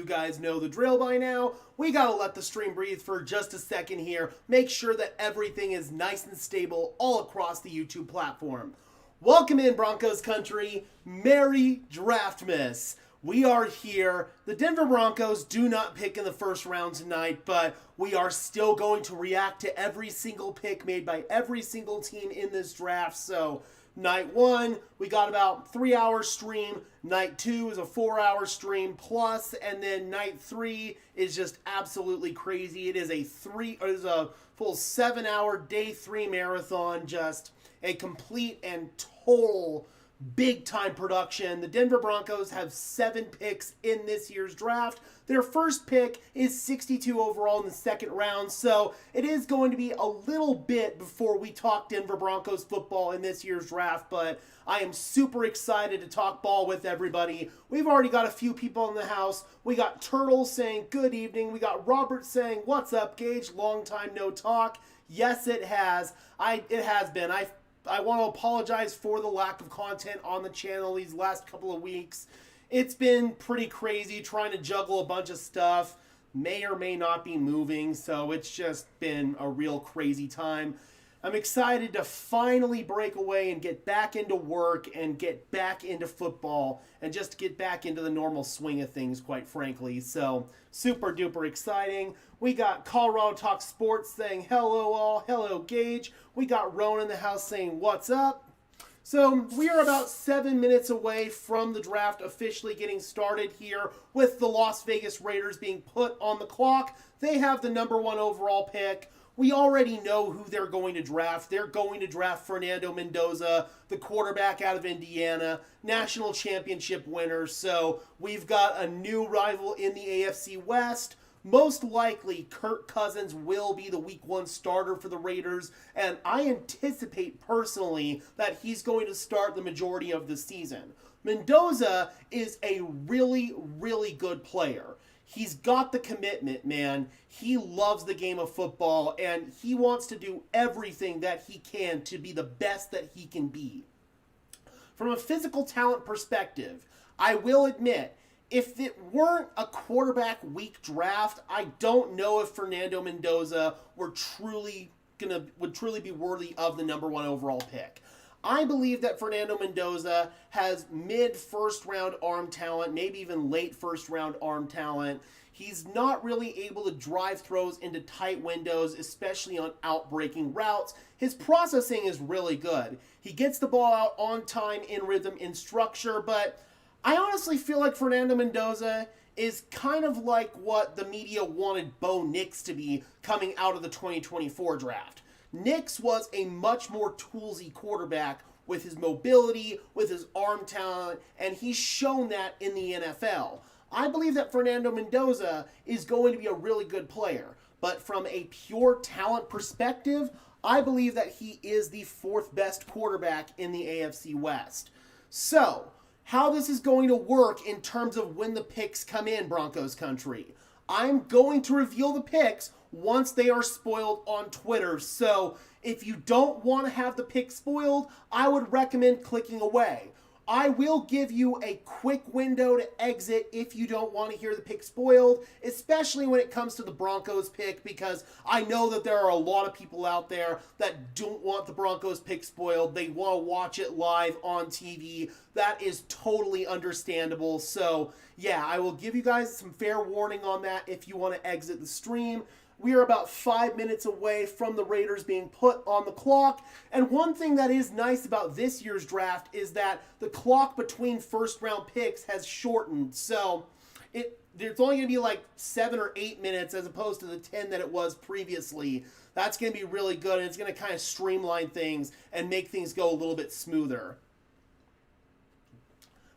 you guys know the drill by now. We gotta let the stream breathe for just a second here. Make sure that everything is nice and stable all across the YouTube platform. Welcome in, Broncos country. Merry Draftmas. We are here. The Denver Broncos do not pick in the first round tonight, but we are still going to react to every single pick made by every single team in this draft. So night 1, we got about 3-hour stream. Night 2 is a 4-hour stream plus, and then night 3 is just absolutely crazy. It is a full 7-hour day 3 marathon, just a complete and total big-time production. The Denver Broncos have 7 picks in this year's draft. Their first pick is 62 overall in the second round, so it is going to be a little bit before we talk Denver Broncos football in this year's draft, but I am super excited to talk ball with everybody. We've already got a few people in the house. We got Turtle saying good evening. We got Robert saying, what's up, Gage? Long time no talk. Yes, it has. It has been. I want to apologize for the lack of content on the channel these last couple of weeks. It's been pretty crazy trying to juggle a bunch of stuff. May or may not be moving, so it's just been a real crazy time. I'm excited to finally break away and get back into work and get back into football and just get back into the normal swing of things, quite frankly. So, super duper exciting. We got Colorado Talk Sports saying hello all, hello Gage. We got Ron in the house saying what's up. So we are about 7 minutes away from the draft officially getting started here with the Las Vegas Raiders being put on the clock. They have the number 1 overall pick. We already know who they're going to draft. They're going to draft Fernando Mendoza, the quarterback out of Indiana, national championship winner. So we've got a new rival in the AFC West. Most likely, Kirk Cousins will be the Week 1 starter for the Raiders, and I anticipate personally that he's going to start the majority of the season. Mendoza is a really, really good player. He's got the commitment, man. He loves the game of football, and he wants to do everything that he can to be the best that he can be. From a physical talent perspective, I will admit, if it weren't a quarterback weak draft, I don't know if Fernando Mendoza would truly be worthy of the number 1 overall pick. I believe that Fernando Mendoza has mid-first round arm talent, maybe even late first round arm talent. He's not really able to drive throws into tight windows, especially on out-breaking routes. His processing is really good. He gets the ball out on time, in rhythm, in structure, but I honestly feel like Fernando Mendoza is kind of like what the media wanted Bo Nix to be coming out of the 2024 draft. Nix was a much more toolsy quarterback with his mobility, with his arm talent, and he's shown that in the NFL. I believe that Fernando Mendoza is going to be a really good player, but from a pure talent perspective, I believe that he is the 4th best quarterback in the AFC West. So, how this is going to work in terms of when the picks come in, Broncos country. I'm going to reveal the picks once they are spoiled on Twitter. So if you don't want to have the pick spoiled, I would recommend clicking away. I will give you a quick window to exit if you don't want to hear the pick spoiled, especially when it comes to the Broncos pick, because I know that there are a lot of people out there that don't want the Broncos pick spoiled. They want to watch it live on TV. That is totally understandable. So yeah, I will give you guys some fair warning on that if you want to exit the stream. We are about 5 minutes away from the Raiders being put on the clock. And one thing that is nice about this year's draft is that the clock between first round picks has shortened. So it's only going to be like 7 or 8 minutes as opposed to the 10 that it was previously. That's going to be really good, and it's going to kind of streamline things and make things go a little bit smoother.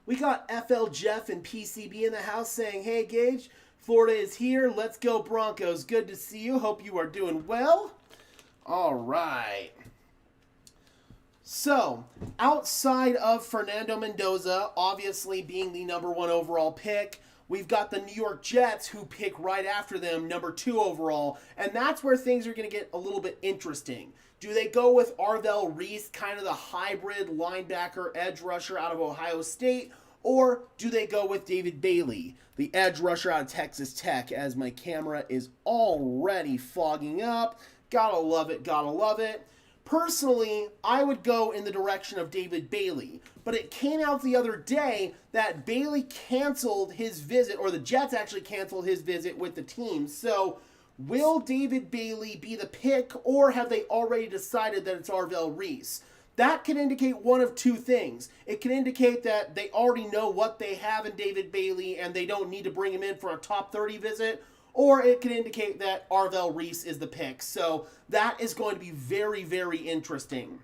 We got FL Jeff and PCB in the house saying, hey Gage, Florida is here. Let's go Broncos. Good to see you. Hope you are doing well. All right. So, outside of Fernando Mendoza, obviously being the number 1 overall pick, we've got the New York Jets who pick right after them, number 2 overall. And that's where things are going to get a little bit interesting. Do they go with Reese, kind of the hybrid linebacker edge rusher out of Ohio State? Or do they go with David Bailey, the edge rusher out of Texas Tech, as my camera is already fogging up? Gotta love it, gotta love it. Personally, I would go in the direction of David Bailey, but it came out the other day that Bailey canceled his visit, or the Jets actually canceled his visit with the team. So, will David Bailey be the pick, or have they already decided that it's Reese? That can indicate one of two things. It can indicate that they already know what they have in David Bailey and they don't need to bring him in for a top 30 visit, or it can indicate that Reese is the pick. So that is going to be very, very interesting.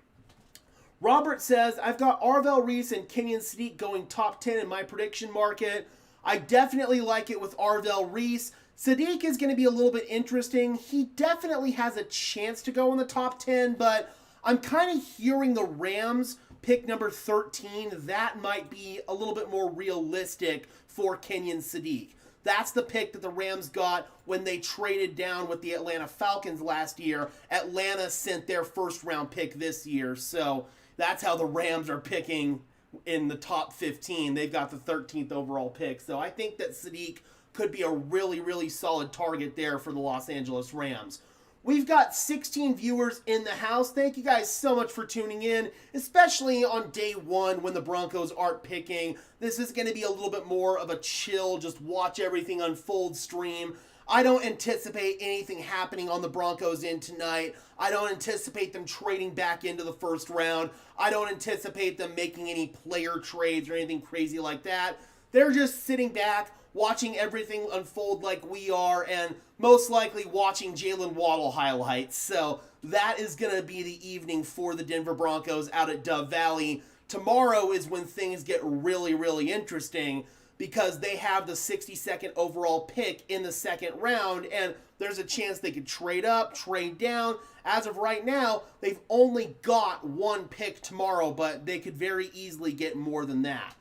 Robert says, I've got Reese and Kenyon Sadiq going top 10 in my prediction market. I definitely like it with Reese. Sadiq is going to be a little bit interesting. He definitely has a chance to go in the top 10, but I'm kind of hearing the Rams pick number 13. That might be a little bit more realistic for Kenyon Sadiq. That's the pick that the Rams got when they traded down with the Atlanta Falcons last year. Atlanta sent their first-round pick this year, so that's how the Rams are picking in the top 15. They've got the 13th overall pick, so I think that Sadiq could be a really, really solid target there for the Los Angeles Rams. We've got 16 viewers in the house. Thank you guys so much for tuning in, especially on day one when the Broncos aren't picking. This is going to be a little bit more of a chill, just watch everything unfold stream. I don't anticipate anything happening on the Broncos end tonight. I don't anticipate them trading back into the first round. I don't anticipate them making any player trades or anything crazy like that. They're just sitting back, watching everything unfold like we are, and most likely watching Jalen Waddle highlights. So that is going to be the evening for the Denver Broncos out at Dove Valley. Tomorrow is when things get really, really interesting because they have the 62nd overall pick in the second round, and there's a chance they could trade up, trade down. As of right now, they've only got one pick tomorrow, but they could very easily get more than that.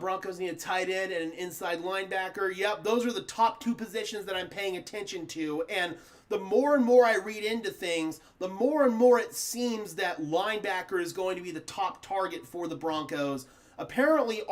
Broncos need a tight end and an inside linebacker. Yep, those are the top two positions that I'm paying attention to. And the more and more I read into things, the more and more it seems that linebacker is going to be the top target for the Broncos. Apparently,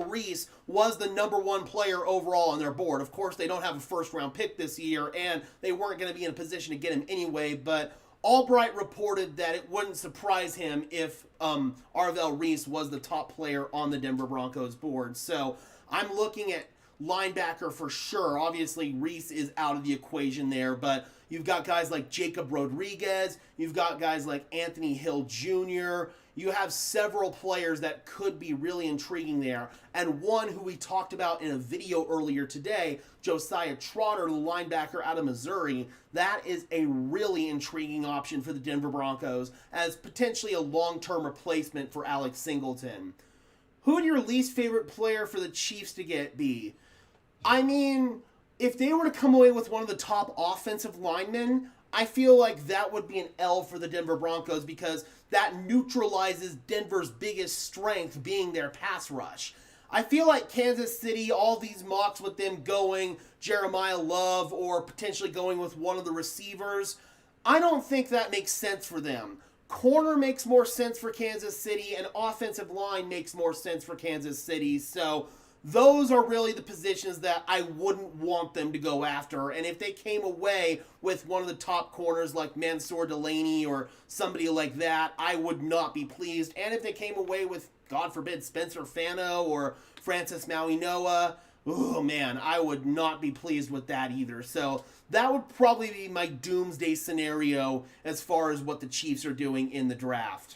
Reese was the number one player overall on their board. Of course, they don't have a first-round pick this year, and they weren't going to be in a position to get him anyway, but Albright reported that it wouldn't surprise him if Reese was the top player on the Denver Broncos board. So I'm looking at linebacker for sure. Obviously, Reese is out of the equation there, but you've got guys like Jacob Rodriguez. You've got guys like Anthony Hill Jr., you have several players that could be really intriguing there. And one who we talked about in a video earlier today, Josiah Trotter, the linebacker out of Missouri, that is a really intriguing option for the Denver Broncos as potentially a long-term replacement for Alex Singleton. Who would your least favorite player for the Chiefs to get be? I mean, if they were to come away with one of the top offensive linemen, I feel like that would be an L for the Denver Broncos because that neutralizes Denver's biggest strength being their pass rush. I feel like Kansas City, all these mocks with them going Jeremiah Love or potentially going with one of the receivers, I don't think that makes sense for them. Corner makes more sense for Kansas City and offensive line makes more sense for Kansas City. So those are really the positions that I wouldn't want them to go after. And if they came away with one of the top corners like Mansour Delaney or somebody like that, I would not be pleased. And if they came away with, God forbid, Spencer Fano or Francis Maui Noah, oh man, I would not be pleased with that either. So that would probably be my doomsday scenario as far as what the Chiefs are doing in the draft.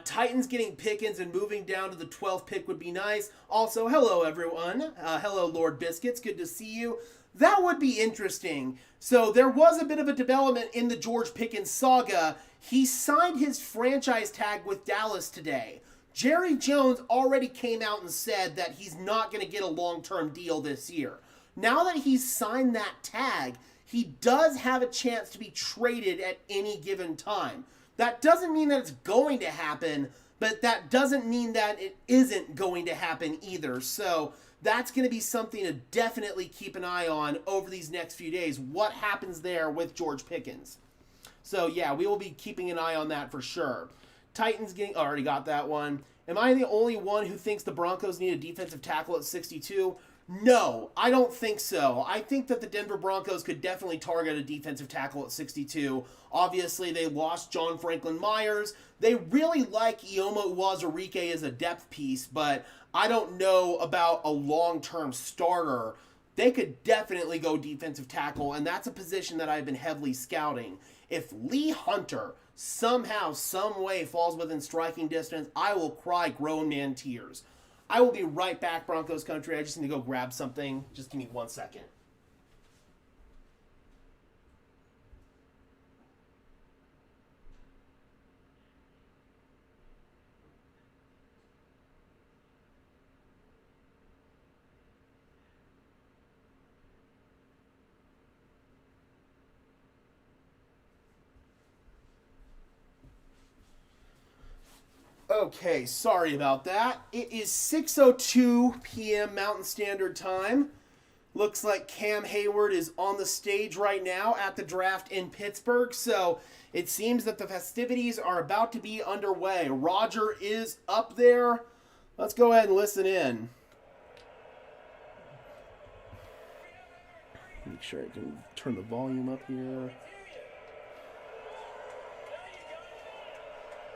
Titans getting Pickens and moving down to the 12th pick would be nice. Also, hello everyone. Hello Lord Biscuits. Good to see you. That would be interesting. So there was a bit of a development in the George Pickens saga. He signed his franchise tag with Dallas today. Jerry Jones already came out and said that he's not going to get a long-term deal this year. Now that he's signed that tag, he does have a chance to be traded at any given time. That doesn't mean that it's going to happen, but that doesn't mean that it isn't going to happen either. So that's going to be something to definitely keep an eye on over these next few days. What happens there with George Pickens? So yeah, we will be keeping an eye on that for sure. Titans getting, already got that one. Am I the only one who thinks the Broncos need a defensive tackle at 62? No, I don't think so. I think that the Denver Broncos could definitely target a defensive tackle at 62. Obviously, they lost John Franklin Myers. They really like Ioma Uwazurike as a depth piece, but I don't know about a long-term starter. They could definitely go defensive tackle, and that's a position that I've been heavily scouting. If Lee Hunter somehow, some way falls within striking distance, I will cry grown man tears. I will be right back, Broncos country. I just need to go grab something. Just give me 1 second. Okay, sorry about that. It is 6:02 p.m. Mountain Standard Time. Looks like Cam Hayward is on the stage right now at the draft in Pittsburgh, so it seems that the festivities are about to be underway. Roger is up there. Let's go ahead and listen in. Make sure I can turn the volume up here.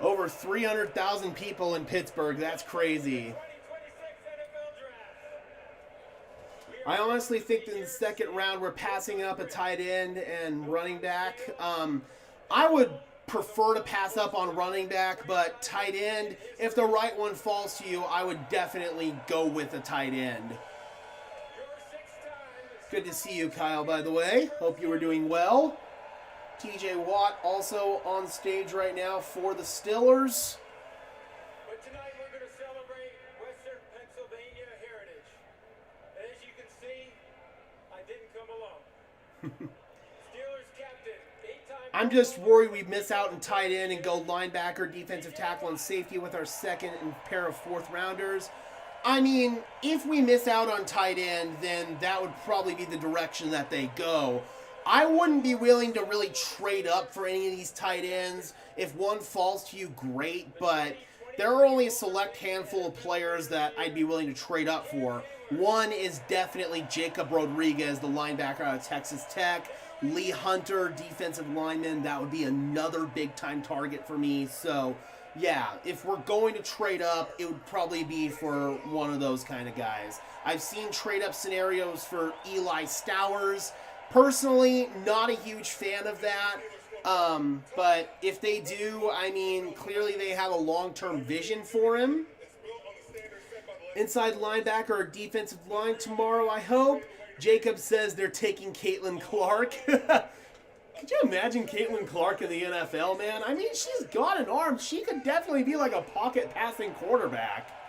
Over 300,000 people in Pittsburgh. That's crazy. I honestly think that in the second round we're passing up a tight end and running back. I would prefer to pass up on running back, but tight end, if the right one falls to you, I would definitely go with a tight end. Good to see you, Kyle, by the way. Hope you were doing well. TJ Watt also on stage right now for the Steelers. But tonight we're going to celebrate Western Pennsylvania heritage. And as you can see, I didn't come alone. Steelers captain, 8-time... I'm just worried we miss out in tight end and go linebacker, defensive tackle, and safety with our second and pair of fourth rounders. I mean, if we miss out on tight end, then that would probably be the direction that they go. I wouldn't be willing to really trade up for any of these tight ends. If one falls to you, great, but there are only a select handful of players that I'd be willing to trade up for. One is definitely Jacob Rodriguez, the linebacker out of Texas Tech. Lee Hunter, defensive lineman, that would be another big-time target for me. So, yeah, if we're going to trade up, it would probably be for one of those kind of guys. I've seen trade-up scenarios for Eli Stowers. Personally, not a huge fan of that, but if they do, I mean, clearly they have a long-term vision for him. Inside linebacker or defensive line tomorrow, I hope. Jacob says they're taking Caitlin Clark. Could you imagine Caitlin Clark in the NFL, man? I mean, she's got an arm. She could definitely be like a pocket passing quarterback.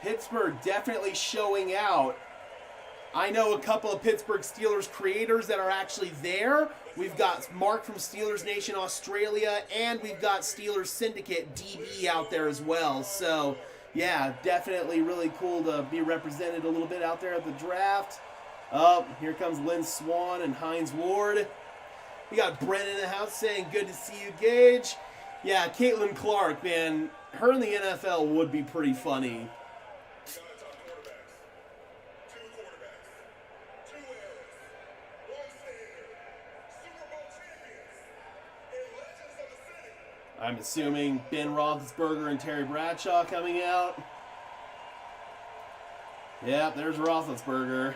Pittsburgh definitely showing out. I know a couple of Pittsburgh Steelers creators that are actually there. We've got Mark from Steelers Nation Australia, and we've got Steelers Syndicate DB out there as well. So, yeah, definitely really cool to be represented a little bit out there at the draft. Oh, here comes Lynn Swan and Hines Ward. We got Brent in the house saying, good to see you, Gage. Yeah, Caitlin Clark, man, her in the NFL would be pretty funny. I'm assuming Ben Roethlisberger and Terry Bradshaw coming out. Yep, there's Roethlisberger.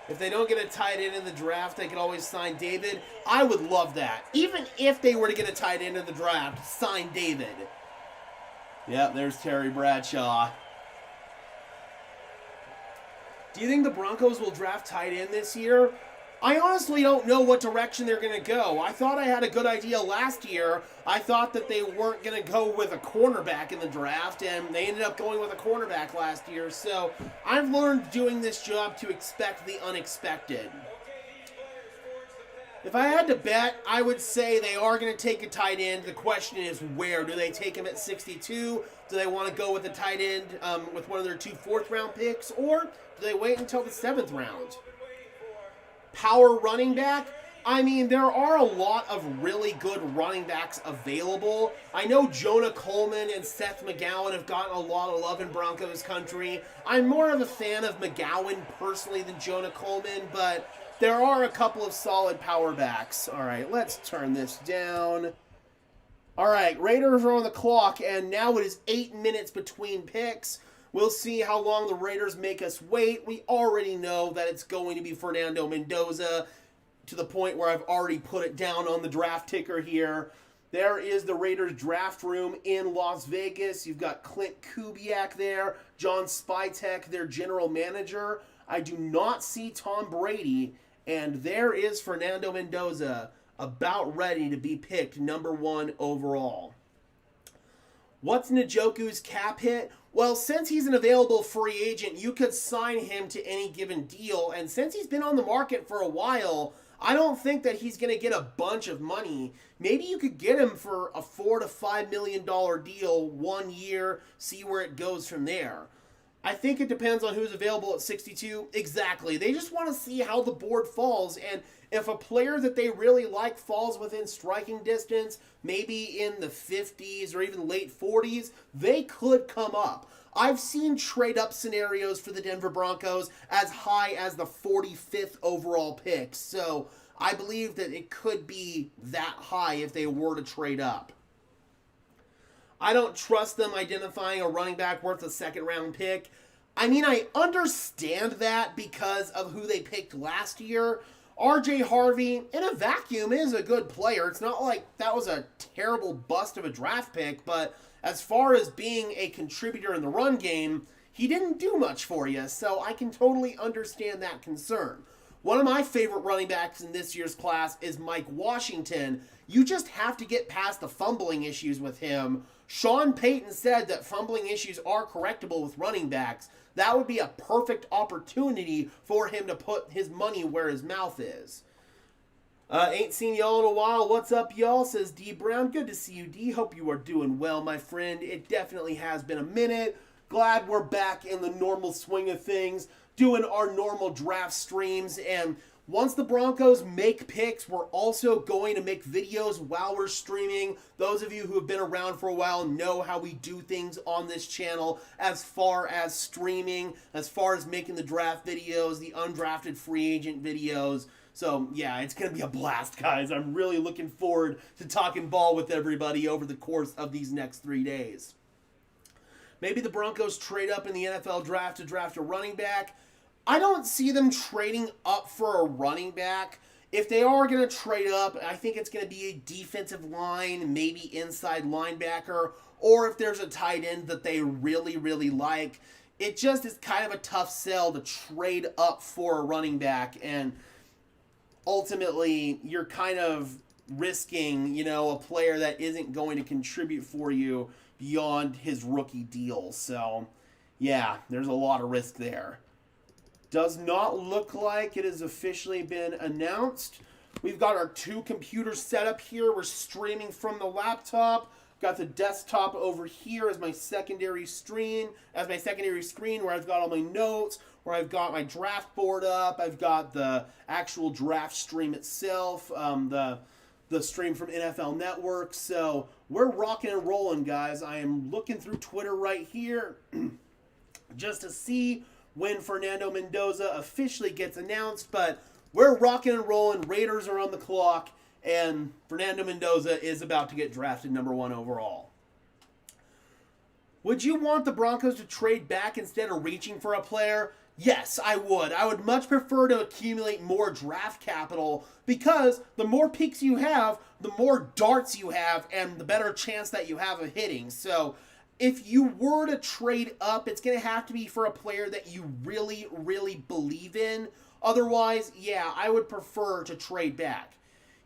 If they don't get a tight end in the draft, they can always sign David. I would love that. Even if they were to get a tight end in the draft, sign David. Yep, there's Terry Bradshaw. Do you think the Broncos will draft tight end this year? I honestly don't know what direction they're going to go. I thought I had a good idea last year. I thought that they weren't going to go with a cornerback in the draft, and they ended up going with a cornerback last year. So I've learned doing this job to expect the unexpected. If I had to bet, I would say they are going to take a tight end. The question is where. Do they take him at 62? Do they want to go with a tight end with one of their 2 fourth-round picks? Or do they wait until the 7th round? Power running back? I mean, there are a lot of really good running backs available. I know Jonah Coleman and Seth McGowan have gotten a lot of love in Broncos country. I'm more of a fan of McGowan personally than Jonah Coleman, but there are a couple of solid power backs. All right, let's turn this down. All right, Raiders are on the clock, and now it is 8 minutes between picks. We'll see how long the Raiders make us wait. We already know that it's going to be Fernando Mendoza, to the point where I've already put it down on the draft ticker here. There is the Raiders draft room in Las Vegas. You've got Clint Kubiak there, John Spytek, their general manager. I do not see Tom Brady, and there is Fernando Mendoza, about ready to be picked number 1 overall. What's Njoku's cap hit? Well, since he's an available free agent, you could sign him to any given deal, and since he's been on the market for a while, I don't think that he's going to get a bunch of money. Maybe you could get him for a $4 to $5 million deal 1 year, see where it goes from there. I think it depends on who's available at 62. Exactly. They just want to see how the board falls, and if a player that they really like falls within striking distance, maybe in the 50s or even late 40s, they could come up. I've seen trade-up scenarios for the Denver Broncos as high as the 45th overall pick, so I believe that it could be that high if they were to trade up. I don't trust them identifying a running back worth a second-round pick. I mean, I understand that because of who they picked last year. RJ Harvey, in a vacuum, is a good player. It's not like that was a terrible bust of a draft pick, but as far as being a contributor in the run game, he didn't do much for you, so I can totally understand that concern. One of my favorite running backs in this year's class is Mike Washington. You just have to get past the fumbling issues with him. Sean Payton said that fumbling issues are correctable with running backs. That would be a perfect opportunity for him to put his money where his mouth is. Ain't seen y'all in a while. What's up, y'all? Says D Brown. Good to see you, D. Hope you are doing well, my friend. It definitely has been a minute. Glad we're back in the normal swing of things, doing our normal draft streams. And once the Broncos make picks, we're also going to make videos while we're streaming. Those of you who have been around for a while know how we do things on this channel as far as streaming, as far as making the draft videos, the undrafted free agent videos. So, yeah, it's going to be a blast, guys. I'm really looking forward to talking ball with everybody over the course of these next 3 days. Maybe the Broncos trade up in the NFL draft to draft a running back. I don't see them trading up for a running back. If they are going to trade up, I think it's going to be a defensive line, maybe inside linebacker, or if there's a tight end that they really, really like. It just is kind of a tough sell to trade up for a running back, and ultimately you're kind of risking, a player that isn't going to contribute for you beyond his rookie deal. So, yeah, there's a lot of risk there. Does not look like it has officially been announced. We've got our 2 computers set up here. We're streaming from the laptop. Got the desktop over here as my secondary screen, where I've got all my notes, where I've got my draft board up. I've got the actual draft stream itself, the stream from NFL Network. So we're rocking and rolling, guys. I am looking through Twitter right here just to see when Fernando Mendoza officially gets announced, but we're rocking and rolling. Raiders are on the clock, and Fernando Mendoza is about to get drafted number 1 overall. Would you want the Broncos to trade back instead of reaching for a player? Yes, I would. I would much prefer to accumulate more draft capital, because the more picks you have, the more darts you have, and the better chance that you have of hitting. So if you were to trade up, it's going to have to be for a player that you really, really believe in. Otherwise, yeah, I would prefer to trade back.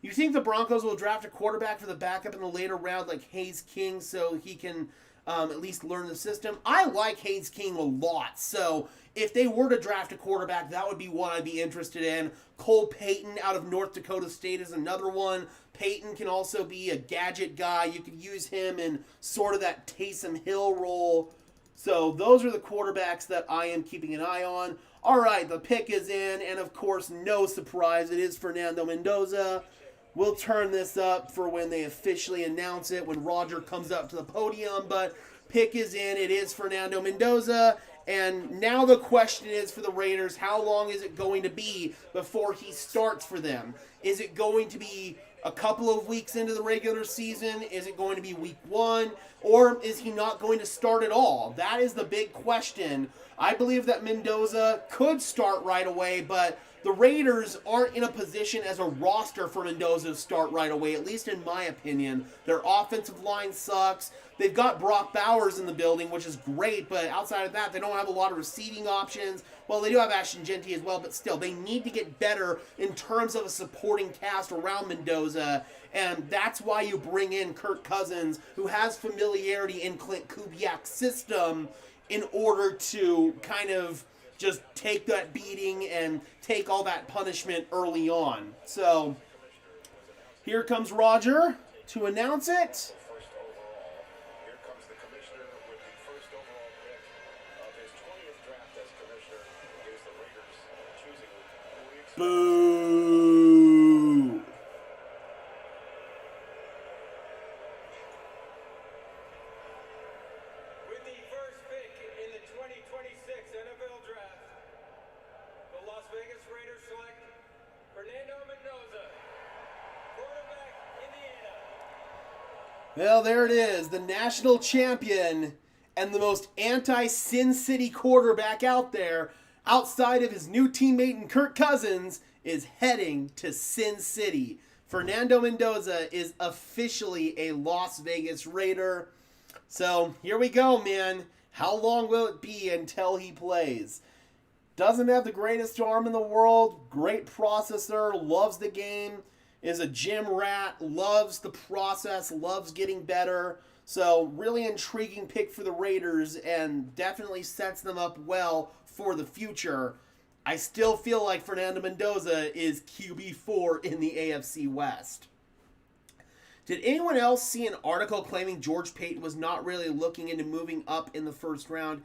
You think the Broncos will draft a quarterback for the backup in the later round like Hayes King so he can at least learn the system? I like Hayes King a lot, so if they were to draft a quarterback, that would be one I'd be interested in. Cole Payton out of North Dakota State is another one. Payton can also be a gadget guy. You could use him in sort of that Taysom Hill role. So those are the quarterbacks that I am keeping an eye on. All right, the pick is in, and of course, no surprise, it is Fernando Mendoza. We'll turn this up for when they officially announce it, when Roger comes up to the podium, but pick is in, it is Fernando Mendoza, and now the question is for the Raiders, how long is it going to be before he starts for them? Is it going to be a couple of weeks into the regular season? Is it going to be week 1? Or is he not going to start at all? That is the big question. I believe that Mendoza could start right away, but the Raiders aren't in a position as a roster for Mendoza to start right away, at least in my opinion. Their offensive line sucks. They've got Brock Bowers in the building, which is great, but outside of that, they don't have a lot of receiving options. Well, they do have Ashton Genty as well, but still, they need to get better in terms of a supporting cast around Mendoza, and that's why you bring in Kirk Cousins, who has familiarity in Clint Kubiak's system, in order to kind of just take that beating and take all that punishment early on. So, here comes Roger to announce it. Boo! With the first pick in the 2026 NFL Draft, the Las Vegas Raiders select Fernando Mendoza, quarterback, Indiana. Well, there it is, the national champion and the most anti-Sin City quarterback out there, outside of his new teammate in Kirk Cousins, is heading to Sin City. Fernando Mendoza is officially a Las Vegas Raider. So, here we go, man. How long will it be until he plays? Doesn't have the greatest arm in the world, great processor, loves the game, is a gym rat, loves the process, loves getting better. So, really intriguing pick for the Raiders and definitely sets them up well for the future. I still feel like Fernando Mendoza is QB4 in the AFC West. Did anyone else see an article claiming George Paton was not really looking into moving up in the first round?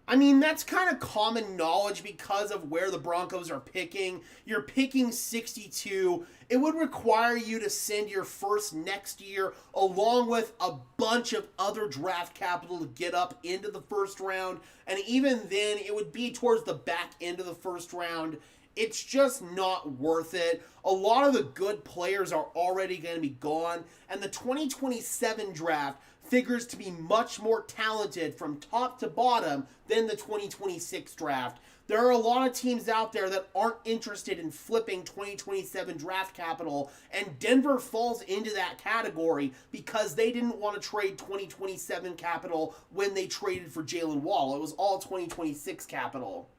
I mean, that's kind of common knowledge because of where the Broncos are picking. You're picking 62. It would require you to send your first next year along with a bunch of other draft capital to get up into the first round. And even then, it would be towards the back end of the first round. It's just not worth it. A lot of the good players are already going to be gone. And the 2027 draft figures to be much more talented from top to bottom than the 2026 draft. There are a lot of teams out there that aren't interested in flipping 2027 draft capital, and Denver falls into that category because they didn't want to trade 2027 capital when they traded for Jalen Wall. It was all 2026 capital.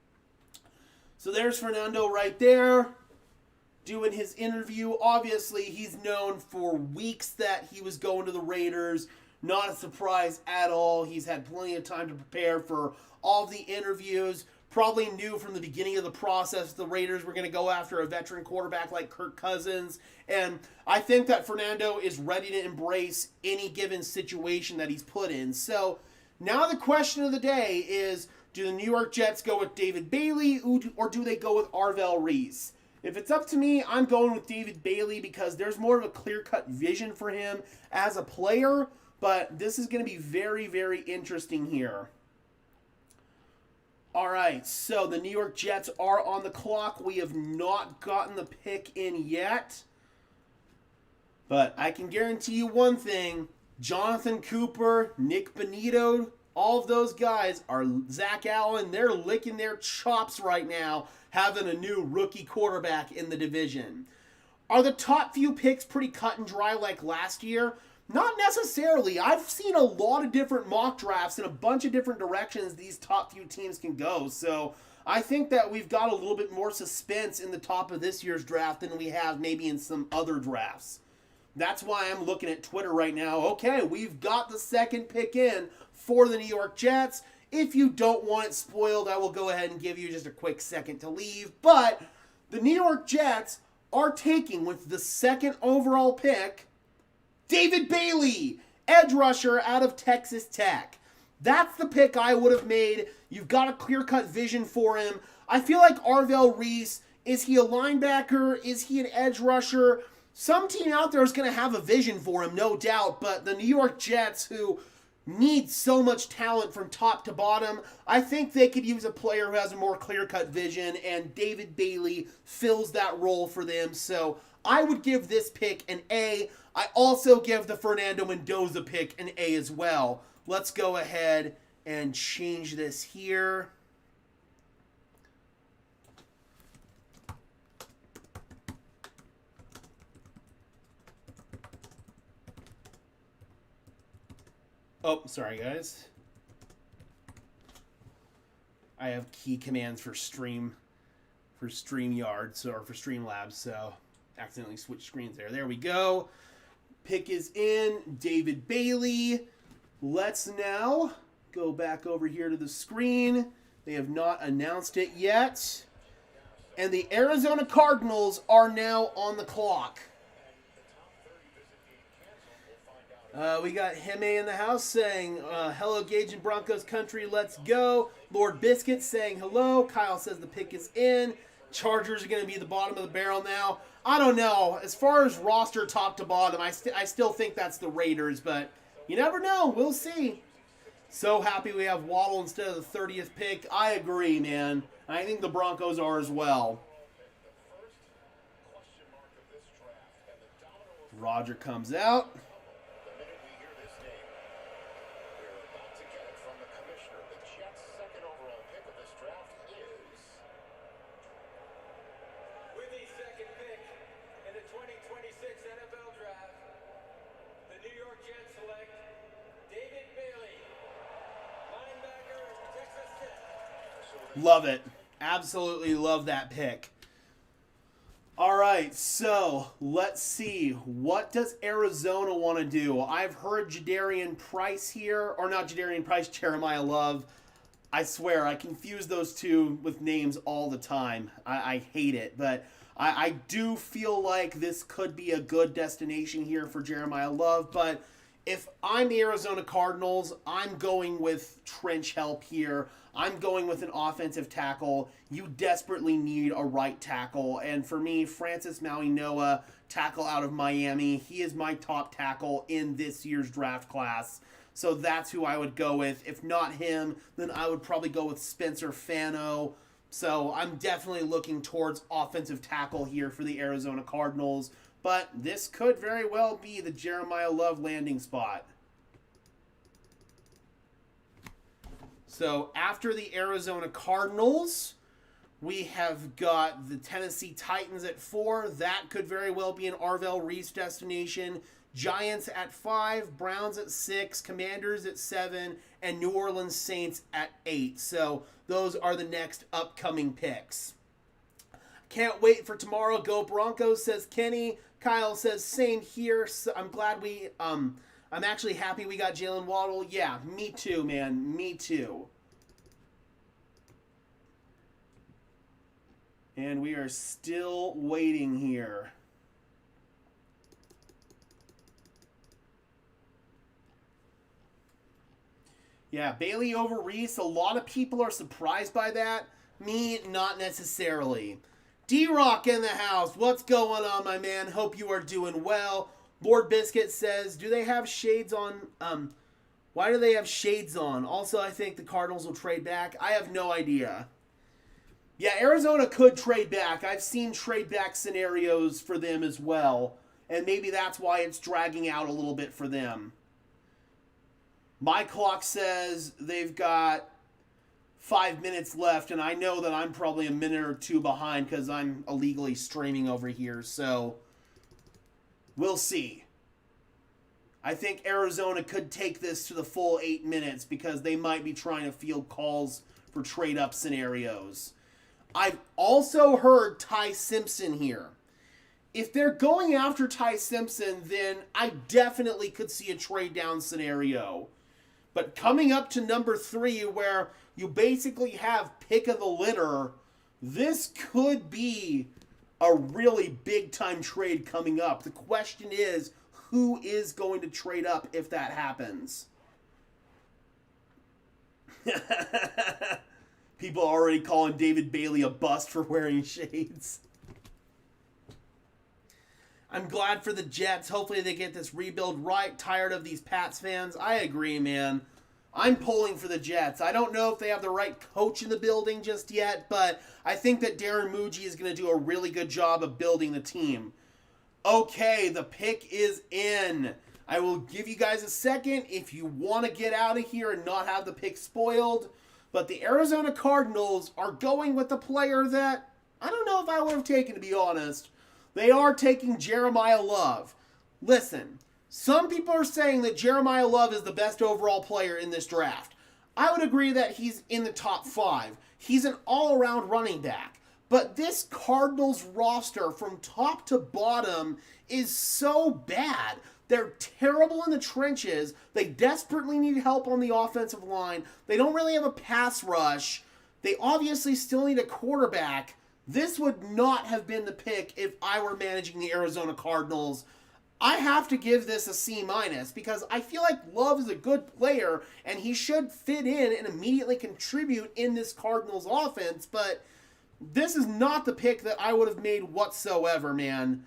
So there's Fernando right there doing his interview. Obviously, he's known for weeks that he was going to the Raiders. Not a surprise at all. He's had plenty of time to prepare for all of the interviews. Probably knew from the beginning of the process the Raiders were going to go after a veteran quarterback like Kirk Cousins. And I think that Fernando is ready to embrace any given situation that he's put in. So now the question of the day is, do the New York Jets go with David Bailey or do they go with Arvell Reese? If it's up to me, I'm going with David Bailey because there's more of a clear-cut vision for him as a player. But this is going to be very, very interesting here. All right, so the New York Jets are on the clock. We have not gotten the pick in yet. But I can guarantee you one thing. Jonathan Cooper, Nick Bonito, all of those guys are Zach Allen. They're licking their chops right now, having a new rookie quarterback in the division. Are the top few picks pretty cut and dry like last year? Not necessarily. I've seen a lot of different mock drafts in a bunch of different directions these top few teams can go. So I think that we've got a little bit more suspense in the top of this year's draft than we have maybe in some other drafts. That's why I'm looking at Twitter right now. Okay, we've got the second pick in for the New York Jets. If you don't want it spoiled, I will go ahead and give you just a quick second to leave. But the New York Jets are taking, with the second overall pick, David Bailey, edge rusher out of Texas Tech. That's the pick I would have made. You've got a clear-cut vision for him. I feel like Reese, is he a linebacker? Is he an edge rusher? Some team out there is going to have a vision for him, no doubt, but the New York Jets, who need so much talent from top to bottom, I think they could use a player who has a more clear-cut vision, and David Bailey fills that role for them. So I would give this pick an A. I also give the Fernando Mendoza pick an A as well. Let's go ahead and change this here. Oh, sorry guys. I have key commands for StreamYard, or for Streamlabs, so accidentally switched screens there. There we go. Pick is in. David Bailey. Let's now go back over here to the screen. They have not announced it yet. And the Arizona Cardinals are now on the clock. We got Heme in the house saying, hello, Gage and Broncos country, let's go. Lord Biscuit saying hello. Kyle says the pick is in. Chargers are going to be the bottom of the barrel now. I don't know. As far as roster top to bottom, I still think that's the Raiders, but you never know. We'll see. So happy we have Waddle instead of the 30th pick. I agree, man. I think the Broncos are as well. Roger comes out. Love it. Absolutely love that pick. All right, so let's see. What does Arizona want to do? I've heard Jadarian Price here. Or not Jadarian Price, Jeremiah Love. I swear, I confuse those two with names all the time. I hate it. But I do feel like this could be a good destination here for Jeremiah Love. But if I'm the Arizona Cardinals, I'm going with trench help here. I'm going with an offensive tackle. You desperately need a right tackle. And for me, Maui Noah, tackle out of Miami. He is my top tackle in this year's draft class. So that's who I would go with. If not him, then I would probably go with Spencer Fano. So I'm definitely looking towards offensive tackle here for the Arizona Cardinals. But this could very well be the Jeremiah Love landing spot. So after the Arizona Cardinals, we have got the Tennessee Titans at 4. That could very well be an Reese destination. Giants at 5, Browns at 6, Commanders at 7, and New Orleans Saints at 8. So those are the next upcoming picks. Can't wait for tomorrow. Go Broncos, says Kenny. Kyle says same here. So I'm glad I'm actually happy we got Jalen Waddle. Yeah, me too, man. Me too. And we are still waiting here. Yeah, Bailey over Reese. A lot of people are surprised by that. Me, not necessarily. D-Rock in the house. What's going on, my man? Hope you are doing well. Lord Biscuit says, do they have shades on? Why do they have shades on? Also, I think the Cardinals will trade back. I have no idea. Yeah, Arizona could trade back. I've seen trade back scenarios for them as well. And maybe that's why it's dragging out a little bit for them. My clock says they've got 5 minutes left, and I know that I'm probably a minute or two behind because I'm illegally streaming over here, so we'll see. I think Arizona could take this to the full 8 minutes because they might be trying to field calls for trade-up scenarios. I've also heard Ty Simpson here. If they're going after Ty Simpson, then I definitely could see a trade-down scenario. But coming up to number 3, where you basically have pick of the litter, this could be a really big-time trade coming up. The question is, who is going to trade up if that happens? People are already calling David Bailey a bust for wearing shades. I'm glad for the Jets. Hopefully they get this rebuild right. Tired of these Pats fans. I agree, man. I'm pulling for the Jets. I don't know if they have the right coach in the building just yet, but I think that Darren Muji is going to do a really good job of building the team. Okay, the pick is in. I will give you guys a second if you want to get out of here and not have the pick spoiled. But the Arizona Cardinals are going with the player that I don't know if I would have taken, to be honest. They are taking Jeremiah Love. Listen, some people are saying that Jeremiah Love is the best overall player in this draft. I would agree that he's in the top 5. He's an all-around running back. But this Cardinals roster from top to bottom is so bad. They're terrible in the trenches. They desperately need help on the offensive line. They don't really have a pass rush. They obviously still need a quarterback. This would not have been the pick if I were managing the Arizona Cardinals. I have to give this a C- because I feel like Love is a good player and he should fit in and immediately contribute in this Cardinals offense, but this is not the pick that I would have made whatsoever, man.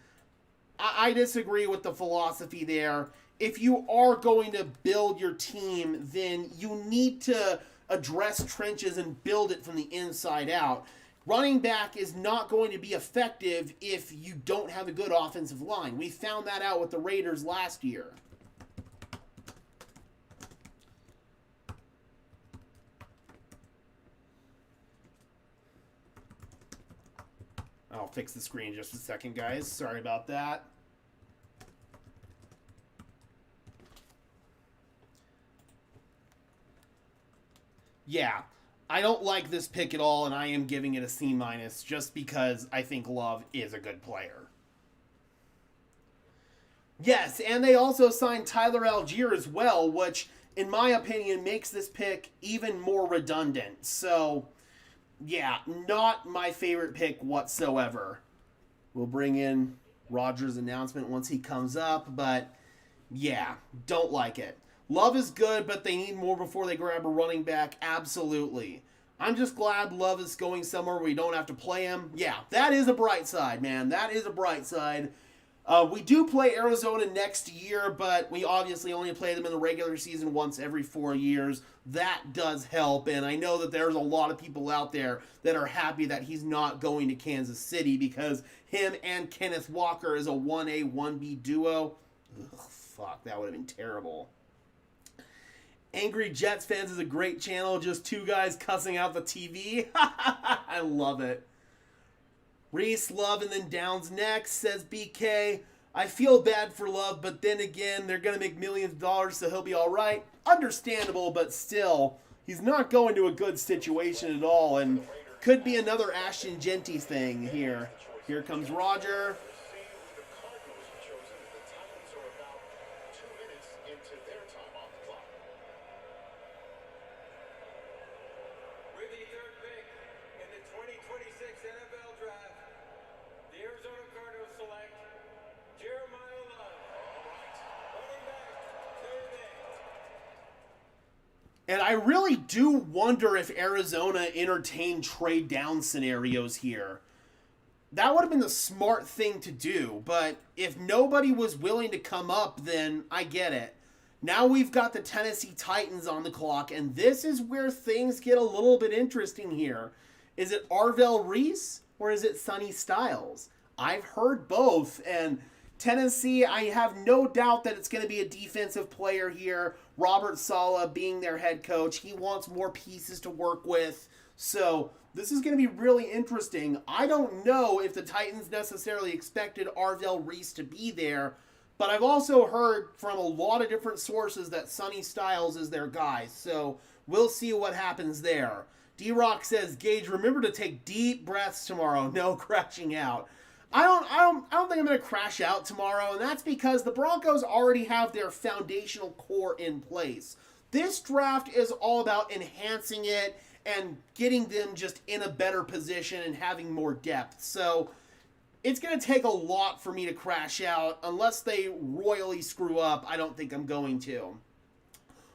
I disagree with the philosophy there. If you are going to build your team, then you need to address trenches and build it from the inside out. Running back is not going to be effective if you don't have a good offensive line. We found that out with the Raiders last year. I'll fix the screen just a second, guys. Sorry about that. Yeah, I don't like this pick at all, and I am giving it a C- just because I think Love is a good player. Yes, and they also signed Tyler Algier as well, which, in my opinion, makes this pick even more redundant. So, yeah, not my favorite pick whatsoever. We'll bring in Roger's announcement once he comes up, but yeah, don't like it. Love is good, but they need more before they grab a running back. Absolutely. I'm just glad Love is going somewhere where we don't have to play him. Yeah, that is a bright side, man. That is a bright side. We do play Arizona next year, but we obviously only play them in the regular season once every 4 years. That does help, and I know that there's a lot of people out there that are happy that he's not going to Kansas City because him and Kenneth Walker is a 1A, 1B duo. Ugh, fuck, that would have been terrible. Angry Jets Fans is a great channel. Just two guys cussing out the TV. I love it. Reese, Love, and then Downs next, says BK. I feel bad for Love, but then again, they're going to make millions of dollars, so he'll be all right. Understandable, but still, he's not going to a good situation at all, and could be another Ashton Genty thing here. Here comes Roger. And I really do wonder if Arizona entertained trade down scenarios here. That would have been the smart thing to do, but if nobody was willing to come up, then I get it. Now we've got the Tennessee Titans on the clock, and this is where things get a little bit interesting here. Is it Arvell Reese, or is it Sonny Styles? I've heard both, and Tennessee, I have no doubt that it's going to be a defensive player here. Robert Saleh being their head coach. He wants more pieces to work with. So this is going to be really interesting. I don't know if the Titans necessarily expected Arvell Reese to be there, but I've also heard from a lot of different sources that Sonny Styles is their guy. So we'll see what happens there. D-Rock says, Gage, remember to take deep breaths tomorrow. No crashing out. I don't think I'm going to crash out tomorrow, and that's because the Broncos already have their foundational core in place. This draft is all about enhancing it and getting them just in a better position and having more depth. So it's going to take a lot for me to crash out. Unless they royally screw up, I don't think I'm going to.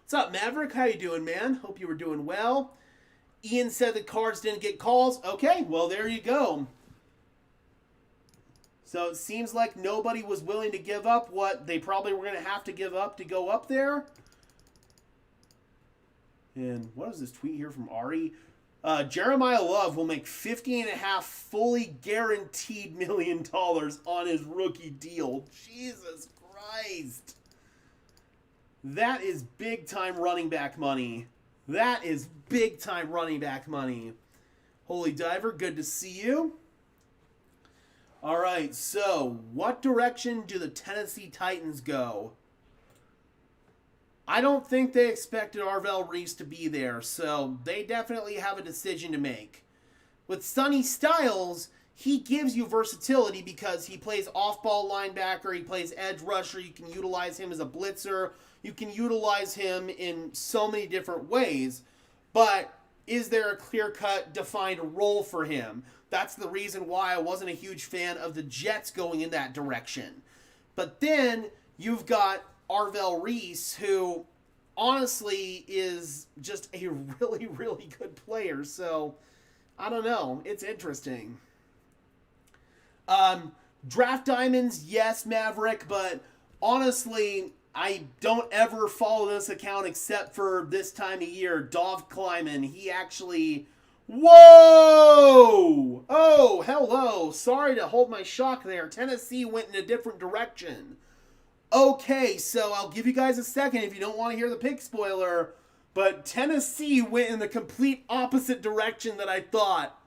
What's up, Maverick? How you doing, man? Hope you were doing well. Ian said the Cards didn't get calls. Okay, well, there you go. So it seems like nobody was willing to give up what they probably were going to have to give up to go up there. And what is this tweet here from Ari? Jeremiah Love will make $50.5 fully guaranteed $1 million on his rookie deal. Jesus Christ. That is big time running back money. That is big time running back money. Holy Diver, good to see you. All right, so what direction do the Tennessee Titans go? I don't think they expected Arvell Reese to be there, so they definitely have a decision to make. With Sonny Styles, he gives you versatility because he plays off-ball linebacker, he plays edge rusher, you can utilize him as a blitzer, you can utilize him in so many different ways, but is there a clear-cut, defined role for him? That's the reason why I wasn't a huge fan of the Jets going in that direction. But then you've got Arvell Reese, who honestly is just a really, really good player. So, I don't know. It's interesting. Draft Diamonds, yes, Maverick, but honestly, I don't ever follow this account except for this time of year. Dov Kleiman, he actually... Whoa! Oh, hello. Sorry to hold my shock there. Tennessee went in a different direction. Okay, so I'll give you guys a second if you don't want to hear the pick spoiler, but Tennessee went in the complete opposite direction that I thought.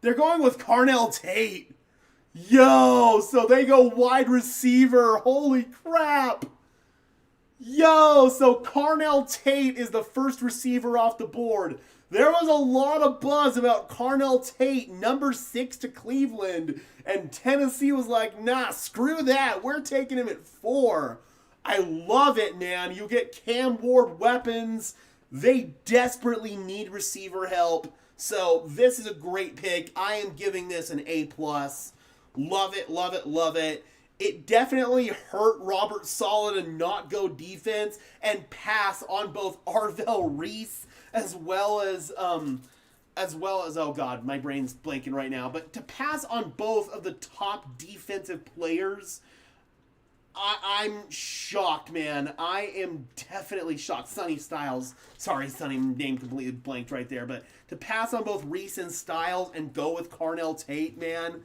They're going with Carnell Tate. Yo, so they go wide receiver. Holy crap. Yo, so Carnell Tate is the first receiver off the board. There was a lot of buzz about Carnell Tate, number 6 to Cleveland, and Tennessee was like, nah, screw that. We're taking him at 4. I love it, man. You get Cam Ward weapons. They desperately need receiver help, so this is a great pick. I am giving this an A+. Love it, love it, love it. It definitely hurt Robert Saleh to not go defense and pass on both Arvell Reese as well as, oh God, my brain's blanking right now, but to pass on both of the top defensive players, I'm shocked, man. I am definitely shocked. Sonny Styles, sorry, Sonny, name completely blanked right there, but to pass on both Reese and Styles and go with Carnell Tate, man,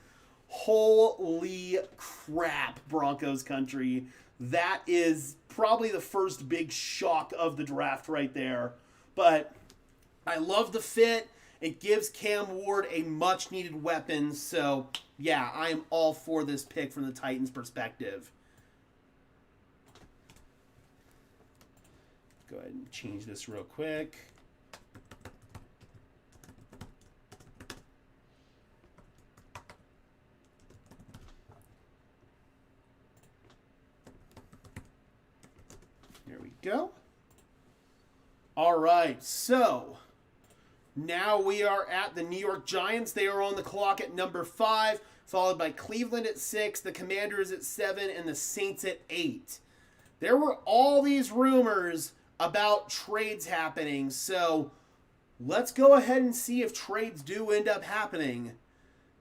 holy crap, Broncos country. That is probably the first big shock of the draft right there. But I love the fit. It gives Cam Ward a much-needed weapon. So, yeah, I am all for this pick from the Titans' perspective. Go ahead and change this real quick. There we go. All right, so now we are at the New York Giants. They are on the clock at number 5, followed by Cleveland at 6, the Commanders at 7, and the Saints at 8. There were all these rumors about trades happening, so let's go ahead and see if trades do end up happening.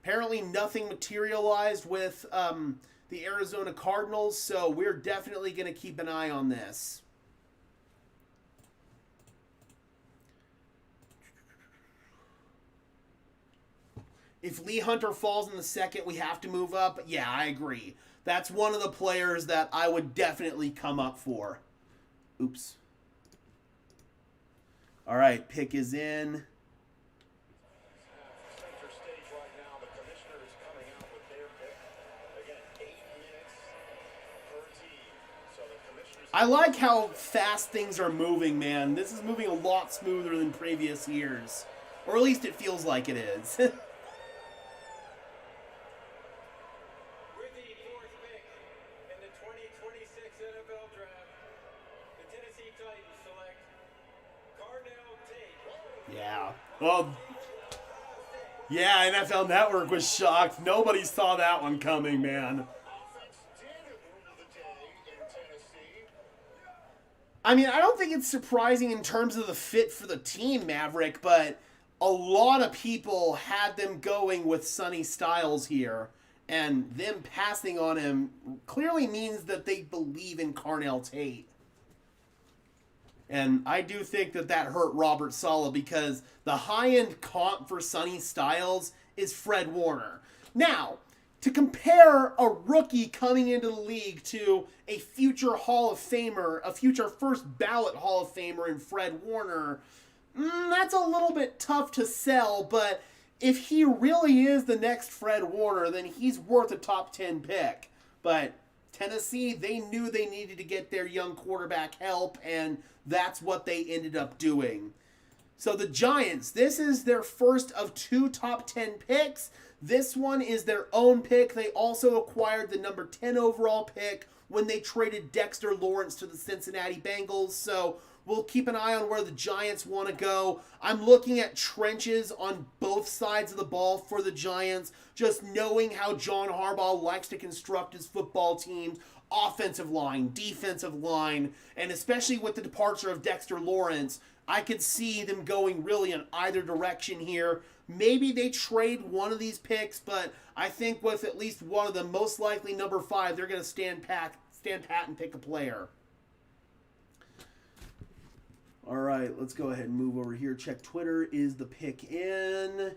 Apparently nothing materialized with the Arizona Cardinals, so we're definitely going to keep an eye on this. If Lee Hunter falls in the second, we have to move up. Yeah, I agree. That's one of the players that I would definitely come up for. Oops. All right, pick is in. I like how fast things are moving, man. This is moving a lot smoother than previous years. Or at least it feels like it is. Yeah. Well, yeah, NFL Network was shocked. Nobody saw that one coming, man. I mean, I don't think it's surprising in terms of the fit for the team, Maverick, but a lot of people had them going with Sonny Styles here, and them passing on him clearly means that they believe in Carnell Tate. And I do think that that hurt Robert Saleh because the high-end comp for Sonny Styles is Fred Warner. Now, to compare a rookie coming into the league to a future Hall of Famer, a future first ballot Hall of Famer in Fred Warner, that's a little bit tough to sell, but if he really is the next Fred Warner, then he's worth a top 10 pick. But Tennessee, they knew they needed to get their young quarterback help, and that's what they ended up doing. So the Giants, this is their first of 2 top 10 picks. This one is their own pick. They also acquired the number 10 overall pick when they traded Dexter Lawrence to the Cincinnati Bengals. So we'll keep an eye on where the Giants want to go. I'm looking at trenches on both sides of the ball for the Giants, just knowing how John Harbaugh likes to construct his football teams. Offensive line, defensive line, and especially with the departure of Dexter Lawrence, I could see them going really in either direction here. Maybe they trade one of these picks, but I think with at least one of them, most likely number 5, they're going to stand pat and pick a player. All right, let's go ahead and move over here. Check Twitter. Is the pick in?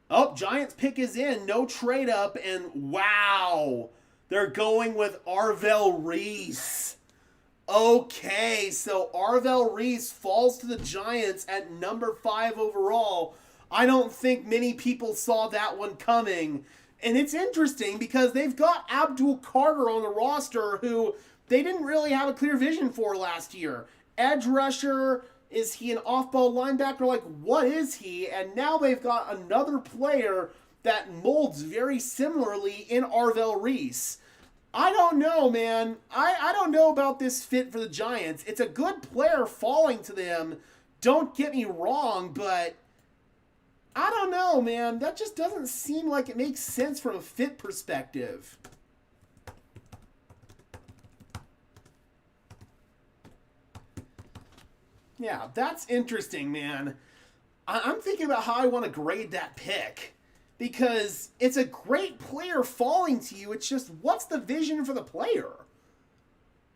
Oh, Giants pick is in. No trade up. And wow, they're going with Arvell Reese. Okay, so Arvell Reese falls to the Giants at number 5 overall. I don't think many people saw that one coming. And it's interesting because they've got Abdul Carter on the roster who they didn't really have a clear vision for last year. Edge rusher, is he an off-ball linebacker? Like, what is he? And now they've got another player that molds very similarly in Arvell Reese. I don't know, man. I don't know about this fit for the Giants. It's a good player falling to them. Don't get me wrong, but I don't know, man. That just doesn't seem like it makes sense from a fit perspective. Yeah, that's interesting, man. I'm thinking about how I want to grade that pick. Because it's a great player falling to you. It's just, what's the vision for the player?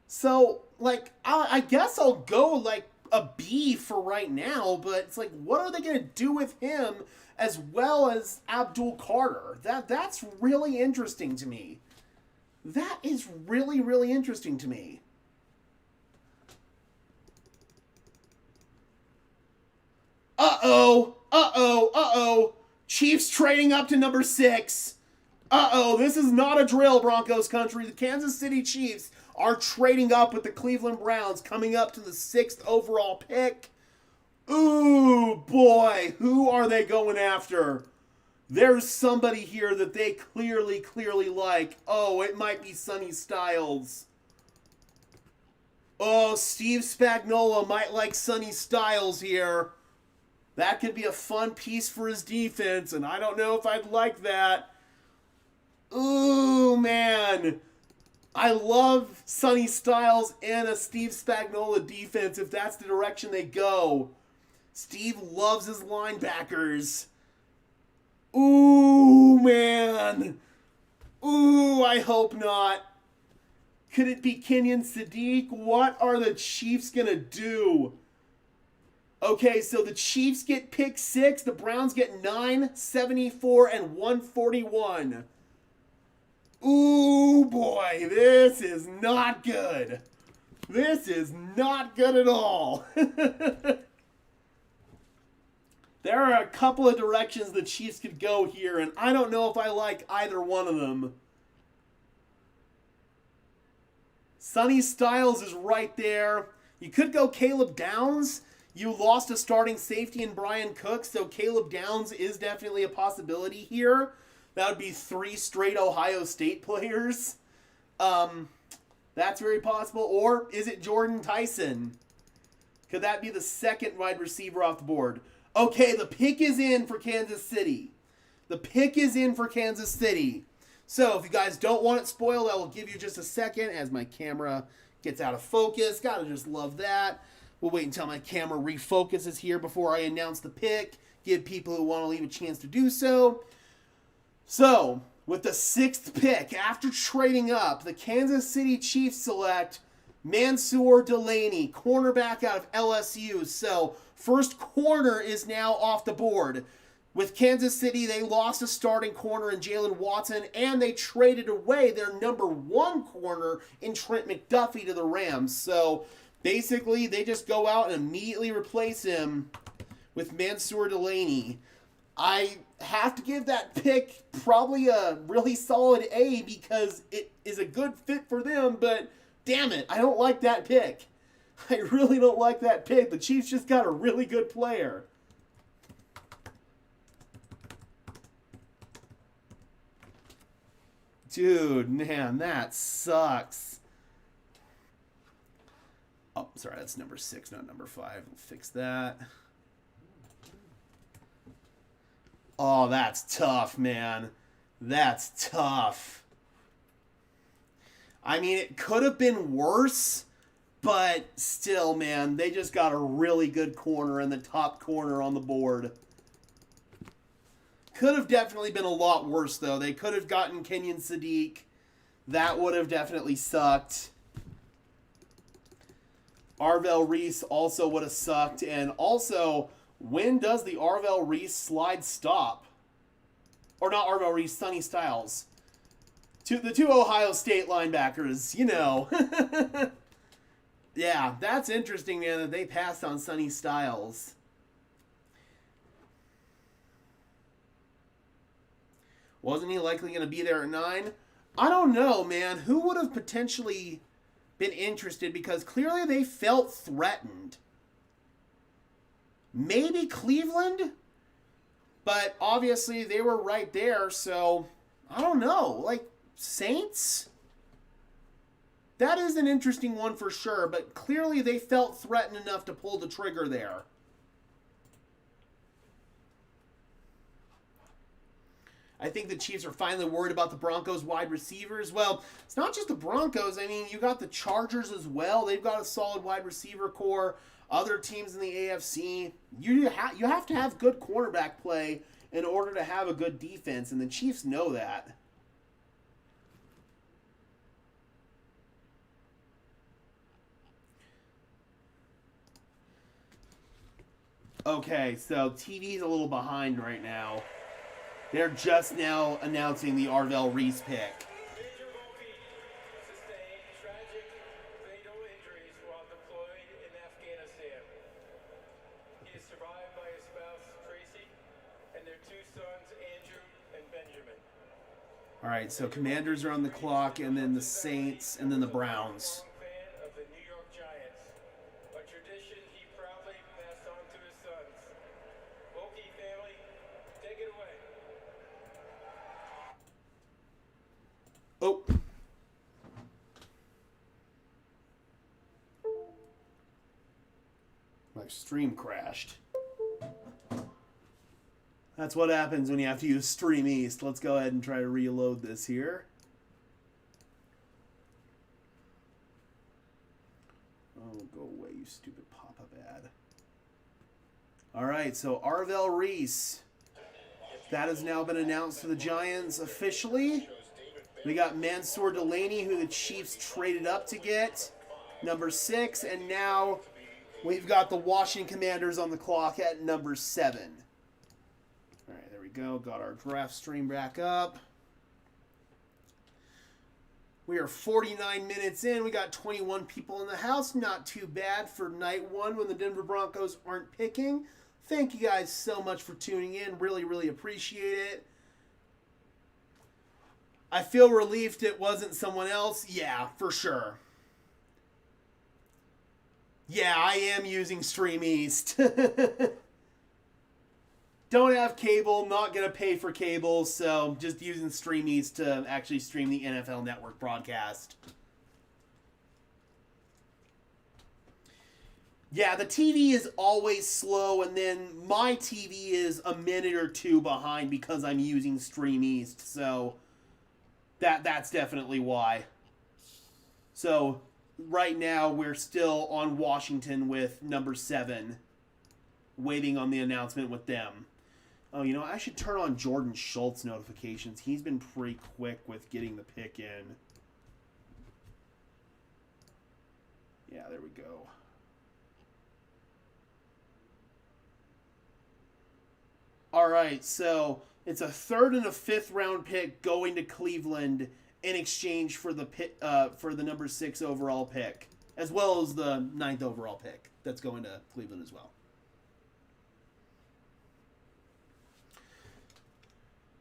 So, like, I guess I'll go, like, a B for right now. But it's like, what are they going to do with him as well as Abdul Carter? That's really interesting to me. That is really, really interesting to me. Uh-oh. Chiefs trading up to number 6. Uh-oh, this is not a drill, Broncos country. The Kansas City Chiefs are trading up with the Cleveland Browns, coming up to the 6th overall pick. Ooh, boy, who are they going after? There's somebody here that they clearly like. Oh, it might be Sonny Styles. Oh, Steve Spagnuolo might like Sonny Styles here. That could be a fun piece for his defense, and I don't know if I'd like that. Ooh, man. I love Sonny Styles and a Steve Spagnuolo defense if that's the direction they go. Steve loves his linebackers. Ooh, man. Ooh, I hope not. Could it be Kenyon Sadiq? What are the Chiefs going to do? Okay, so the Chiefs get pick 6. The Browns get 9, 74, and 141. Ooh, boy, this is not good. This is not good at all. There are a couple of directions the Chiefs could go here, and I don't know if I like either one of them. Sonny Styles is right there. You could go Caleb Downs. You lost a starting safety in Brian Cook, so Caleb Downs is definitely a possibility here. That would be 3 straight Ohio State players. That's very possible. Or is it Jordan Tyson? Could that be the second wide receiver off the board? Okay, the pick is in for Kansas City. The pick is in for Kansas City. So if you guys don't want it spoiled, I will give you just a second as my camera gets out of focus. Gotta just love that. We'll wait until my camera refocuses here before I announce the pick. Give people who want to leave a chance to do so. So, with the 6th pick, after trading up, the Kansas City Chiefs select Delaney, cornerback out of LSU. So, first corner is now off the board. With Kansas City, they lost a starting corner in Jalen Watson, and they traded away their number 1 corner in Trent McDuffie to the Rams. So, basically, they just go out and immediately replace him with Delaney. I have to give that pick probably a really solid A because it is a good fit for them, but damn it, I don't like that pick. I really don't like that pick. The Chiefs just got a really good player. Dude, man, that sucks. Oh, sorry, that's number 6, not number 5. We'll fix that. Oh, that's tough, man. That's tough. I mean, it could have been worse, but still, man, they just got a really good corner in the top corner on the board. Could have definitely been a lot worse, though. They could have gotten Kenyon Sadiq. That would have definitely sucked. Arvell Reese also would have sucked. And also, when does the Arvell Reese slide stop? Or not Arvell Reese, Sonny Styles. The 2 Ohio State linebackers, you know. Yeah, that's interesting, man, that they passed on Sonny Styles. Wasn't he likely going to be there at 9? I don't know, man. Who would have potentially been interested? Because clearly they felt threatened. Maybe Cleveland? But obviously they were right there, so I don't know. Like, Saints? That is an interesting one for sure, but clearly they felt threatened enough to pull the trigger there. I think the Chiefs are finally worried about the Broncos wide receivers. Well, it's not just the Broncos. I mean, you got the Chargers as well. They've got a solid wide receiver core. Other teams in the AFC. You have to have good quarterback play in order to have a good defense, and the Chiefs know that. Okay, so TV's a little behind right now. They're just now announcing the Arvell Reese pick. Major Volpe sustained tragic fatal injuries while deployed in Afghanistan. He is survived by his spouse, Tracy, and their 2 sons, Andrew and Benjamin. All right, so Commanders are on the clock, and then the Saints, and then the Browns. Fan of the New York Giants, a tradition he proudly passed on to his sons. Volpe family, take it away. Oh. My stream crashed. That's what happens when you have to use Stream East. Let's go ahead and try to reload this here. Oh, go away, you stupid pop-up ad. All right, so Arvell Reese. That has now been announced to the Giants officially. We got Delaney, who the Chiefs traded up to get, number 6, and now we've got the Washington Commanders on the clock at number 7. All right, there we go. Got our draft stream back up. We are 49 minutes in. We got 21 people in the house. Not too bad for night 1 when the Denver Broncos aren't picking. Thank you guys so much for tuning in. Really, really appreciate it. I feel relieved it wasn't someone else. Yeah, for sure. Yeah, I am using Stream East. Don't have cable, not going to pay for cable, so just using Stream East to actually stream the NFL Network broadcast. Yeah, the TV is always slow, and then my TV is a minute or 2 behind because I'm using Stream East, so That's definitely why. So right now we're still on Washington with number 7, waiting on the announcement with them. Oh, you know, I should turn on Jordan Schultz notifications. He's been pretty quick with getting the pick in. Yeah, there we go. All right, so it's a 3rd and a 5th round pick going to Cleveland in exchange for the number 6 overall pick, as well as the 9th overall pick that's going to Cleveland as well.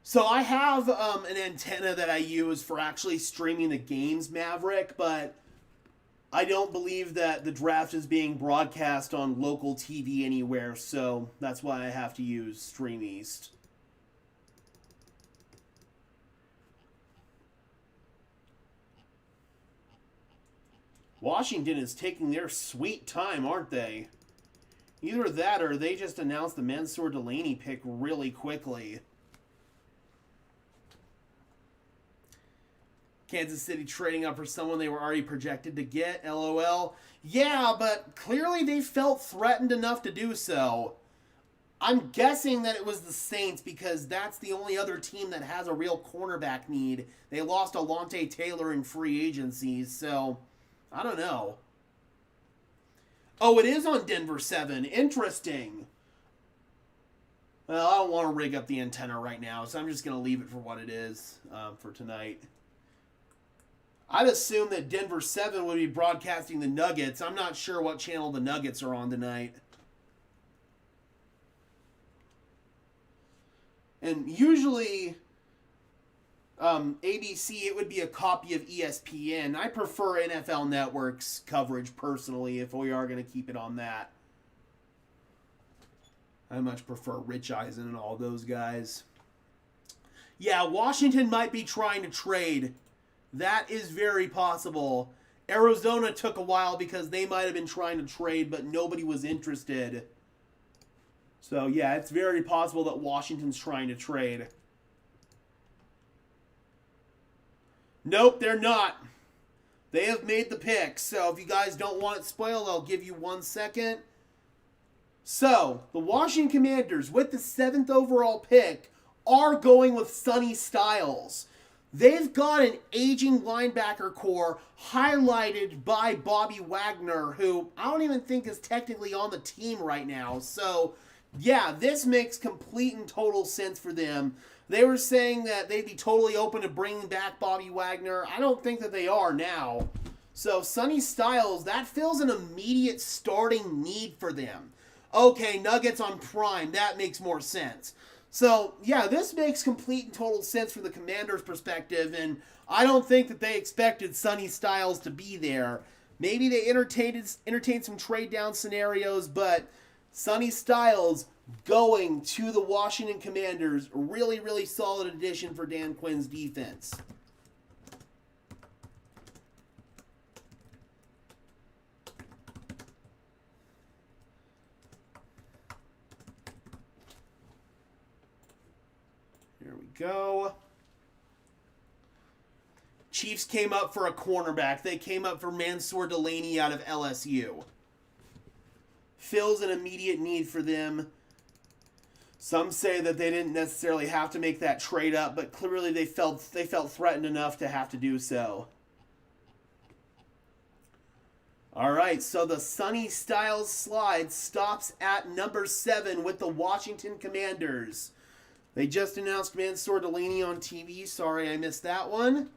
So I have an antenna that I use for actually streaming the games, Maverick, but I don't believe that the draft is being broadcast on local TV anywhere, so that's why I have to use Stream East. Washington is taking their sweet time, aren't they? Either that or they just announced the Messador Delaney pick really quickly. Kansas City trading up for someone they were already projected to get, LOL. Yeah, but clearly they felt threatened enough to do so. I'm guessing that it was the Saints because that's the only other team that has a real cornerback need. They lost Alontae Taylor in free agency, so I don't know. Oh, it is on Denver 7. Interesting. Well, I don't want to rig up the antenna right now, so I'm just going to leave it for what it is for tonight. I'd assume that Denver 7 would be broadcasting the Nuggets. I'm not sure what channel the Nuggets are on tonight. And usually, ABC, it would be a copy of ESPN. I prefer NFL Network's coverage personally if we are going to keep it on that. I much prefer Rich Eisen and all those guys. Yeah, Washington might be trying to trade. That is very possible. Arizona took a while because they might have been trying to trade, but nobody was interested. So, yeah, it's very possible that Washington's trying to trade. Nope, they're not. They have made the pick. So, if you guys don't want it spoiled, I'll give you 1 second. So, the Washington Commanders, with the 7th overall pick, are going with Sonny Styles. They've got an aging linebacker core highlighted by Bobby Wagner, who I don't even think is technically on the team right now. So, yeah, this makes complete and total sense for them. They were saying that they'd be totally open to bringing back Bobby Wagner. I don't think that they are now. So, Sonny Styles, that fills an immediate starting need for them. Okay, Nuggets on Prime, that makes more sense. So, yeah, this makes complete and total sense from the Commanders' perspective, and I don't think that they expected Sonny Styles to be there. Maybe they entertained some trade-down scenarios, but Sonny Styles going to the Washington Commanders, really, really solid addition for Dan Quinn's defense. Go. Chiefs came up for a cornerback. They came up for Messador Delaney out of LSU. Fills an immediate need for them. Some say that they didn't necessarily have to make that trade up, but clearly they felt threatened enough to have to do so. All right, so the Sonny Styles slide stops at number 7 with the Washington Commanders. They just announced Messador Delaney on TV. Sorry I missed that one.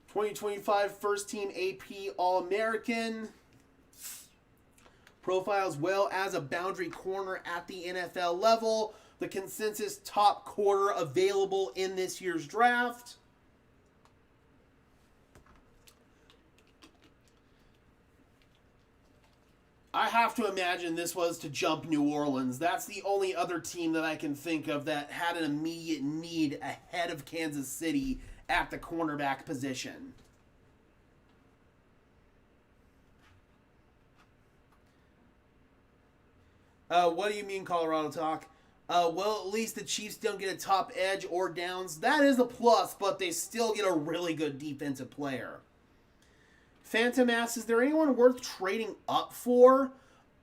2025 First Team AP All-American. Profiles well as a boundary corner at the NFL level. The consensus top corner available in this year's draft. I have to imagine this was to jump New Orleans. That's the only other team that I can think of that had an immediate need ahead of Kansas City at the cornerback position. What do you mean, Colorado Talk? Well, at least the Chiefs don't get a top edge or downs. That is a plus, but they still get a really good defensive player. Phantom asks, is there anyone worth trading up for?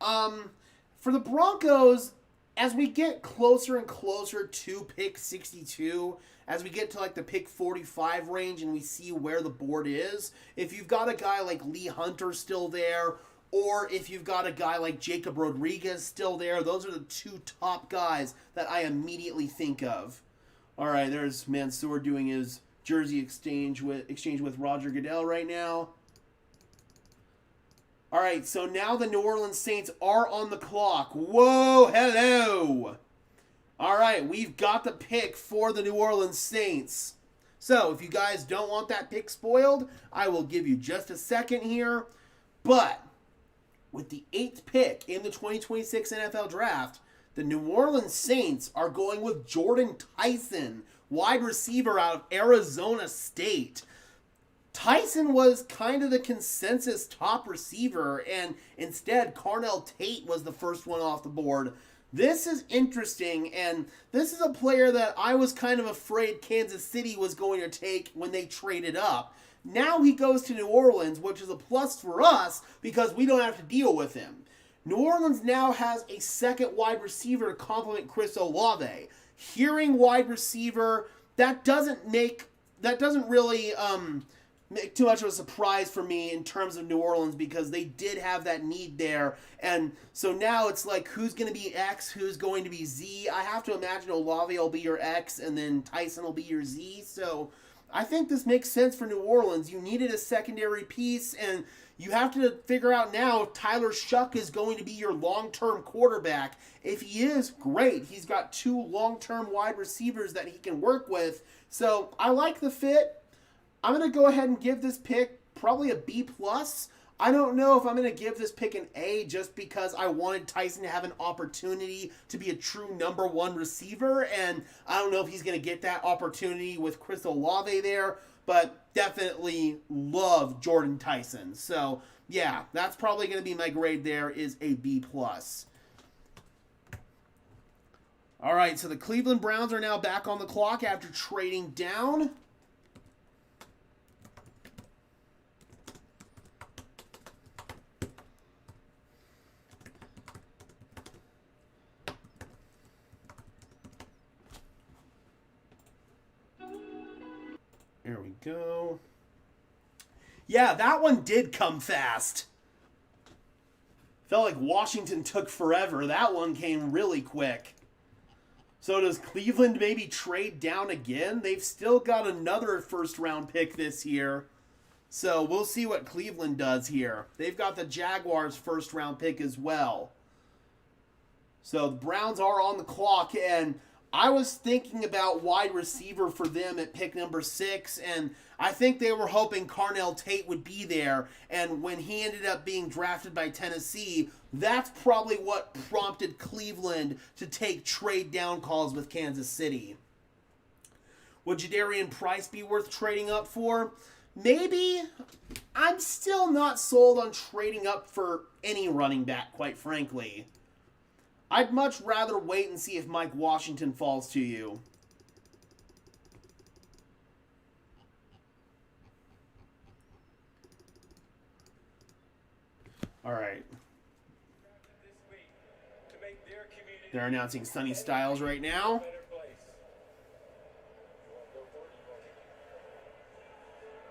For the Broncos, as we get closer and closer to pick 62, as we get to like the pick 45 range and we see where the board is, if you've got a guy like Lee Hunter still there, or if you've got a guy like Jacob Rodriguez still there, those are the two top guys that I immediately think of. All right, there's Mansour doing his jersey exchange with Roger Goodell right now. All right, so now the New Orleans Saints are on the clock. Whoa, hello. All right, we've got the pick for the New Orleans Saints. So if you guys don't want that pick spoiled, I will give you just a second here. But with the 8th pick in the 2026 NFL Draft, the New Orleans Saints are going with Jordan Tyson, wide receiver out of Arizona State. Tyson was kind of the consensus top receiver, and instead, Tate was the first one off the board. This is interesting, and this is a player that I was kind of afraid Kansas City was going to take when they traded up. Now he goes to New Orleans, which is a plus for us because we don't have to deal with him. New Orleans now has a second wide receiver to complement Chris Olave. Hearing wide receiver, that doesn't really make too much of a surprise for me in terms of New Orleans because they did have that need there. And so now it's like, who's going to be X, who's going to be Z? I have to imagine Olave will be your X and then Tyson will be your Z. So I think this makes sense for New Orleans. You needed a secondary piece, and you have to figure out now if Tyler Shuck is going to be your long-term quarterback. If he is, great. He's got 2 long-term wide receivers that he can work with. So I like the fit. I'm going to go ahead and give this pick probably a B+. I don't know if I'm going to give this pick an A just because I wanted Tyson to have an opportunity to be a true number 1 receiver, and I don't know if he's going to get that opportunity with Chris Olave there, but definitely love Jordan Tyson. So, yeah, that's probably going to be my grade there, is a B+. All right, so the Cleveland Browns are now back on the clock after trading down. There we go. Yeah, that one did come fast. Felt like Washington took forever. That one came really quick. So does Cleveland maybe trade down again? They've still got another first-round pick this year. So we'll see what Cleveland does here. They've got the Jaguars' first-round pick as well. So the Browns are on the clock, and I was thinking about wide receiver for them at pick number 6, and I think they were hoping Tate would be there, and when he ended up being drafted by Tennessee, that's probably what prompted Cleveland to take trade down calls with Kansas City. Would Jadarian Price be worth trading up for? Maybe. I'm still not sold on trading up for any running back, quite frankly. I'd much rather wait and see if Mike Washington falls to you. All right. They're announcing Sonny Styles right now.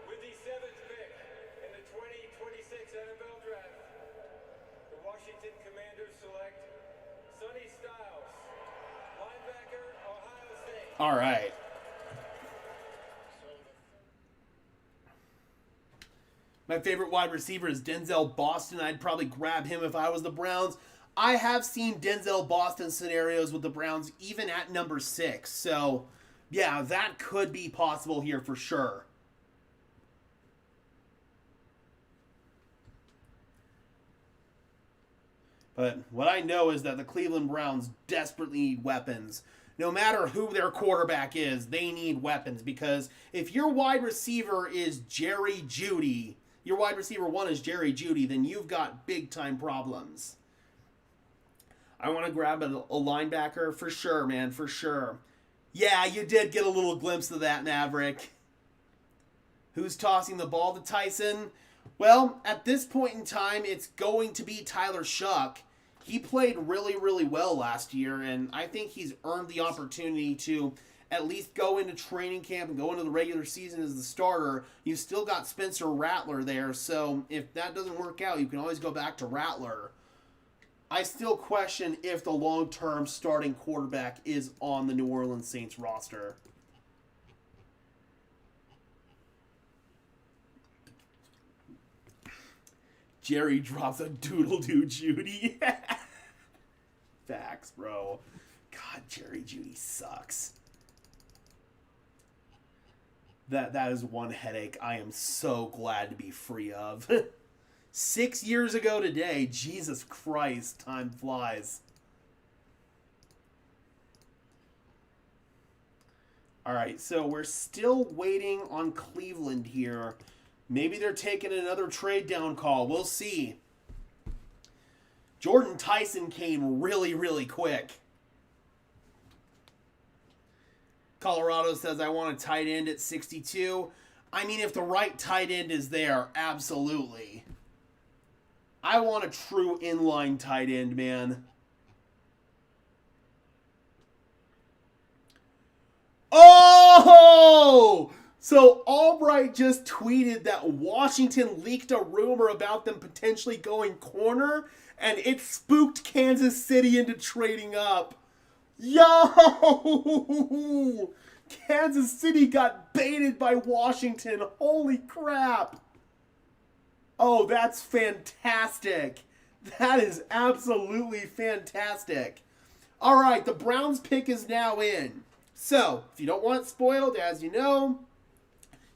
With the 7th pick in the 2026 NFL Draft, the Washington Commanders select Sonny Styles, linebacker, Ohio State. All right. My favorite wide receiver is Denzel Boston. I'd probably grab him if I was the Browns. I have seen Denzel Boston scenarios with the Browns even at number 6. So, yeah, that could be possible here for sure. But what I know is that the Cleveland Browns desperately need weapons. No matter who their quarterback is, they need weapons. Because if your wide receiver is Jerry Jeudy, your wide receiver 1 is Jerry Jeudy, then you've got big-time problems. I want to grab a linebacker for sure, man, for sure. Yeah, you did get a little glimpse of that, Maverick. Who's tossing the ball to Tyson? Well, at this point in time, it's going to be Tyler Shuck. He played really, really well last year, and I think he's earned the opportunity to at least go into training camp and go into the regular season as the starter. You've still got Spencer Rattler there, so if that doesn't work out, you can always go back to Rattler. I still question if the long-term starting quarterback is on the New Orleans Saints roster. Jerry drops a doodle-doo Judy. Facts, bro. God, Jerry Judy sucks. That is one headache I am so glad to be free of. 6 years ago today, Jesus Christ, time flies. Alright, so we're still waiting on Cleveland here. Maybe they're taking another trade down call. We'll see. Jordan Tyson came really, really quick. Colorado says, I want a tight end at 62. I mean, if the right tight end is there, absolutely. I want a true inline tight end, man. Oh! So Albright just tweeted that Washington leaked a rumor about them potentially going corner, and it spooked Kansas City into trading up. Yo! Kansas City got baited by Washington. Holy crap. Oh, that's fantastic. That is absolutely fantastic. All right, the Browns pick is now in. So, if you don't want it spoiled, as you know,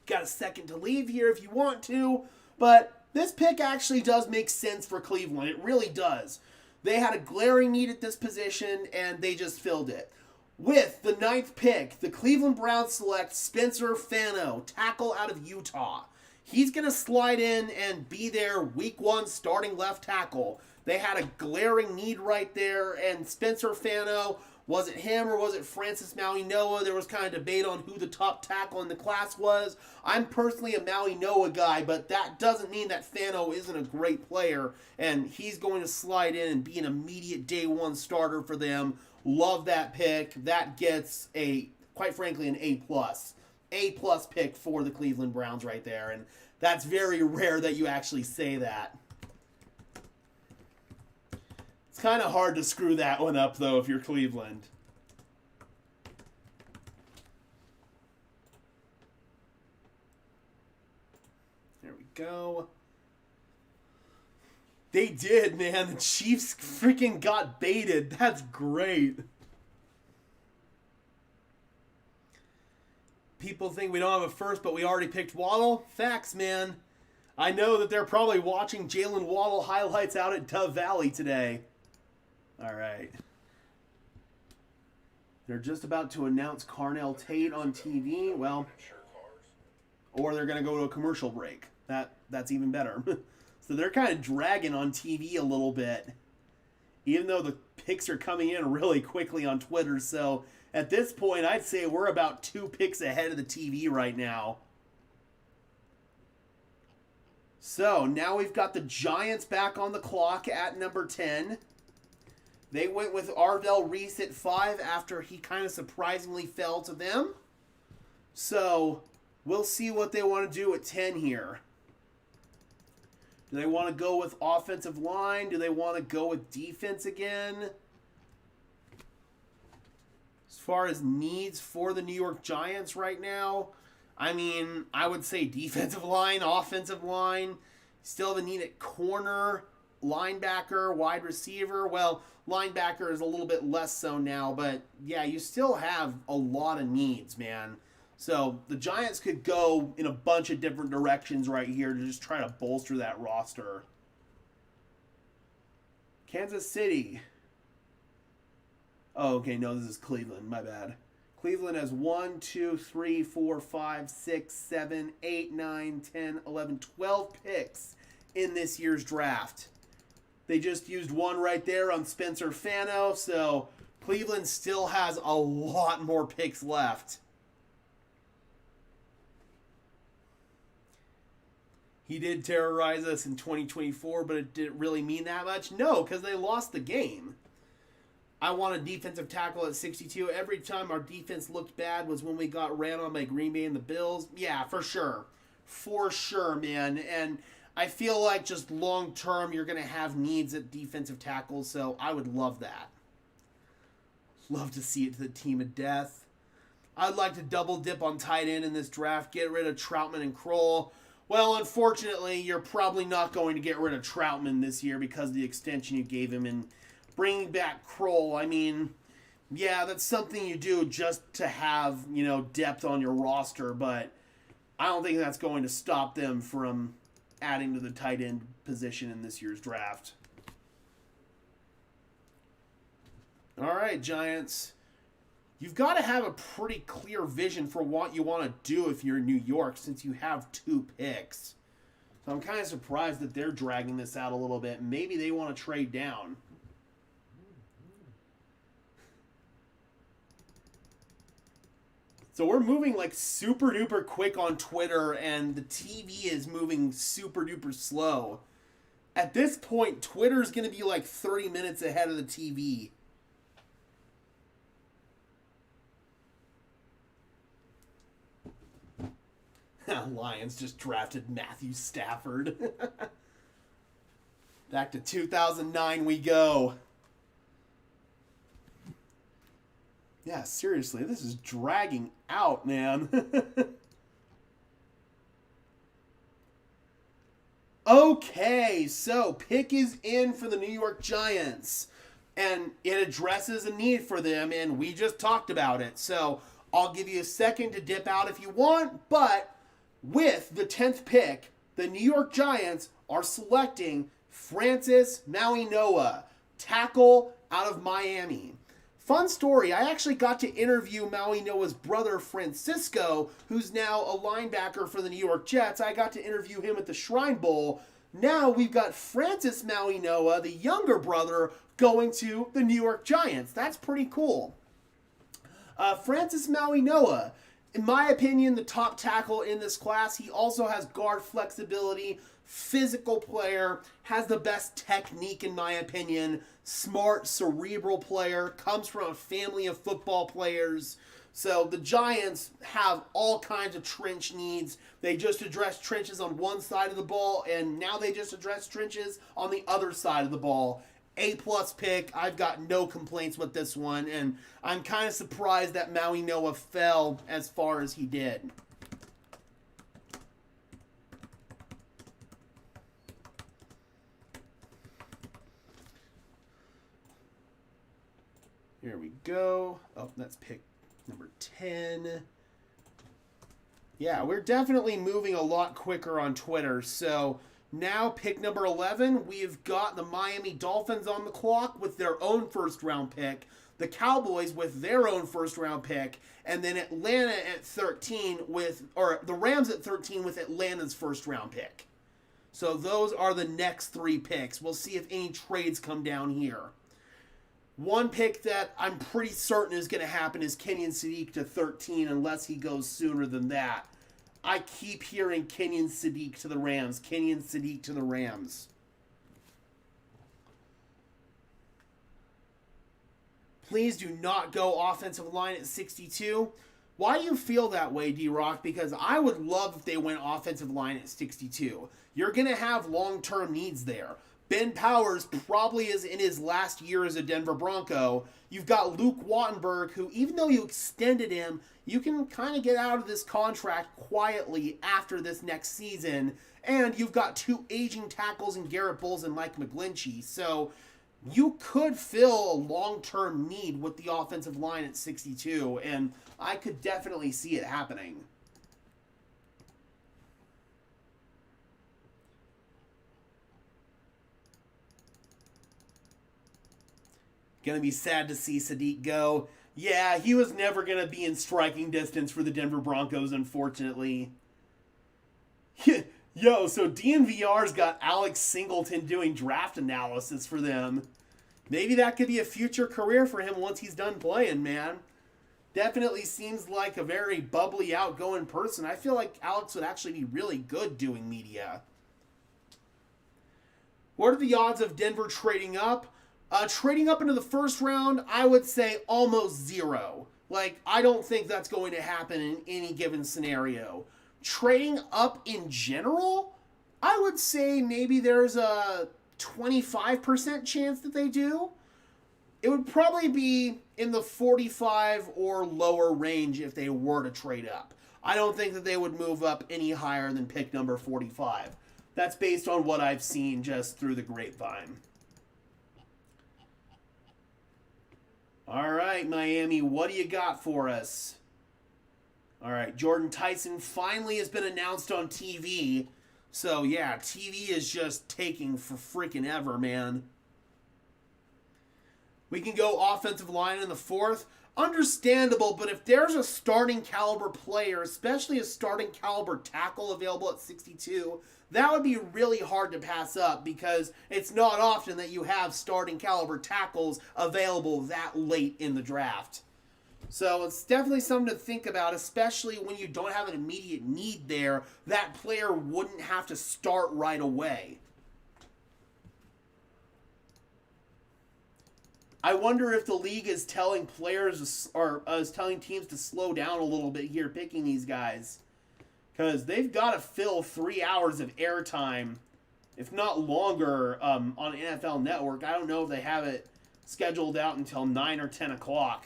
got a second to leave here if you want to. But this pick actually does make sense for Cleveland. It really does. They had a glaring need at this position, and they just filled it. With the 9th pick, the Cleveland Browns select Spencer Fano, tackle out of Utah. He's going to slide in and be their week 1 starting left tackle. They had a glaring need right there, and Spencer Fano, was it him or was it Francis Maui Noah? There was kind of debate on who the top tackle in the class was. I'm personally a Maui Noah guy, but that doesn't mean that Fano isn't a great player, and he's going to slide in and be an immediate day 1 starter for them. Love that pick. That gets quite frankly, an A+. A+ pick for the Cleveland Browns right there, and that's very rare that you actually say that. It's kind of hard to screw that one up, though, if you're Cleveland. There we go. They did, man. The Chiefs freaking got baited. That's great. People think we don't have a first, but we already picked Waddle. Facts, man. I know that they're probably watching Jalen Waddle highlights out at Dove Valley today. All right. They're just about to announce Carnell Tate on TV. Well, or they're going to go to a commercial break. That's even better. So they're kind of dragging on TV a little bit, even though the picks are coming in really quickly on Twitter. So at this point, I'd say we're about 2 picks ahead of the TV right now. So now we've got the Giants back on the clock at number 10. They went with Arvell Reese at 5 after he kind of surprisingly fell to them. So we'll see what they want to do at 10 here. Do they want to go with offensive line? Do they want to go with defense again? As far as needs for the New York Giants right now, I mean, I would say defensive line, offensive line. Still have a need at corner, linebacker, wide receiver. Well, linebacker is a little bit less so now, but yeah, you still have a lot of needs, man. So the Giants could go in a bunch of different directions right here to just try to bolster that roster. Kansas City. Oh, okay, no, this is Cleveland. My bad. Cleveland has 1, 2, 3, 4, 5, 6, 7, 8, 9, 10, 11, 12 picks in this year's draft. They just used one right there on Spencer Fano, so Cleveland still has a lot more picks left. He did terrorize us in 2024, but it didn't really mean that much. No, because they lost the game. I want a defensive tackle at 62. Every time our defense looked bad was when we got ran on by Green Bay and the Bills. Yeah, for sure. For sure, man. And I feel like just long term, you're going to have needs at defensive tackles, so I would love that. Love to see it to the team of death. I'd like to double dip on tight end in this draft. Get rid of Troutman and Kroll. Well, unfortunately, you're probably not going to get rid of Troutman this year because of the extension you gave him. And bringing back Kroll, I mean, yeah, that's something you do just to have, depth on your roster. But I don't think that's going to stop them from adding to the tight end position in this year's draft. All right, Giants. You've got to have a pretty clear vision for what you want to do if you're in New York since you have 2 picks. So I'm kind of surprised that they're dragging this out a little bit. Maybe they want to trade down. So we're moving like super duper quick on Twitter, and the TV is moving super duper slow. At this point, Twitter's going to be like 30 minutes ahead of the TV. Lions just drafted Matthew Stafford. Back to 2009 we go. Yeah, seriously, this is dragging out, man. Okay, so pick is in for the New York Giants. And it addresses a need for them, and we just talked about it. So I'll give you a second to dip out if you want, but with the 10th pick, the New York Giants are selecting Francis Maui Noah, tackle out of Miami. Fun story, I actually got to interview Maui Noah's brother, Francisco, who's now a linebacker for the New York Jets. I got to interview him at the Shrine Bowl. Now we've got Francis Maui Noah, the younger brother, going to the New York Giants. That's pretty cool. Francis Maui Noah, in my opinion, the top tackle in this class. He also has guard flexibility, physical player, has the best technique in my opinion, smart, cerebral player, comes from a family of football players. So the Giants have all kinds of trench needs. They just addressed trenches on one side of the ball, and now they just address trenches on the other side of the ball. A-plus pick. I've got no complaints with this one, and I'm kind of surprised that Maui Noah fell as far as he did. Here we go. Oh, that's pick number 10. Yeah, we're definitely moving a lot quicker on Twitter, so now, pick number 11, we've got the Miami Dolphins on the clock with their own first-round pick, the Cowboys with their own first-round pick, and then Atlanta at 13 the Rams at 13 with Atlanta's first-round pick. So those are the next 3 picks. We'll see if any trades come down here. One pick that I'm pretty certain is going to happen is Kenyon Sadiq to 13 unless he goes sooner than that. I keep hearing Kenyon Sadiq to the Rams. Kenyon Sadiq to the Rams. Please do not go offensive line at 62. Why do you feel that way, D-Rock? Because I would love if they went offensive line at 62. You're going to have long-term needs there. Ben Powers probably is in his last year as a Denver Bronco. You've got Luke Wattenberg, who even though you extended him, you can kind of get out of this contract quietly after this next season. And you've got 2 aging tackles in Garrett Bowles and Mike McGlinchey. So you could fill a long-term need with the offensive line at 62. And I could definitely see it happening. Gonna be sad to see Sadiq go. Yeah, he was never gonna be in striking distance for the Denver Broncos, unfortunately. Yo, so DNVR's got Alex Singleton doing draft analysis for them. Maybe that could be a future career for him once he's done playing, man. Definitely seems like a very bubbly, outgoing person. I feel like Alex would actually be really good doing media. What are the odds of Denver trading up? Trading up into the first round, I would say almost zero. Like, I don't think that's going to happen in any given scenario. Trading up in general, I would say maybe there's a 25% chance that they do. It would probably be in the 45 or lower range if they were to trade up. I don't think that they would move up any higher than pick number 45. That's based on what I've seen just through the grapevine. All right, Miami, what do you got for us? All right, Jordan Tyson finally has been announced on TV. So, yeah, TV is just taking for freaking ever, man. We can go offensive line in the fourth. Understandable, but if there's a starting caliber player, especially a starting caliber tackle available at 62, that would be really hard to pass up because it's not often that you have starting caliber tackles available that late in the draft. So it's definitely something to think about, especially when you don't have an immediate need there. That player wouldn't have to start right away. I wonder if the league is telling players or is telling teams to slow down a little bit here picking these guys. Because they've got to fill 3 hours of airtime, if not longer, on NFL Network. I don't know if they have it scheduled out until 9 or 10 o'clock.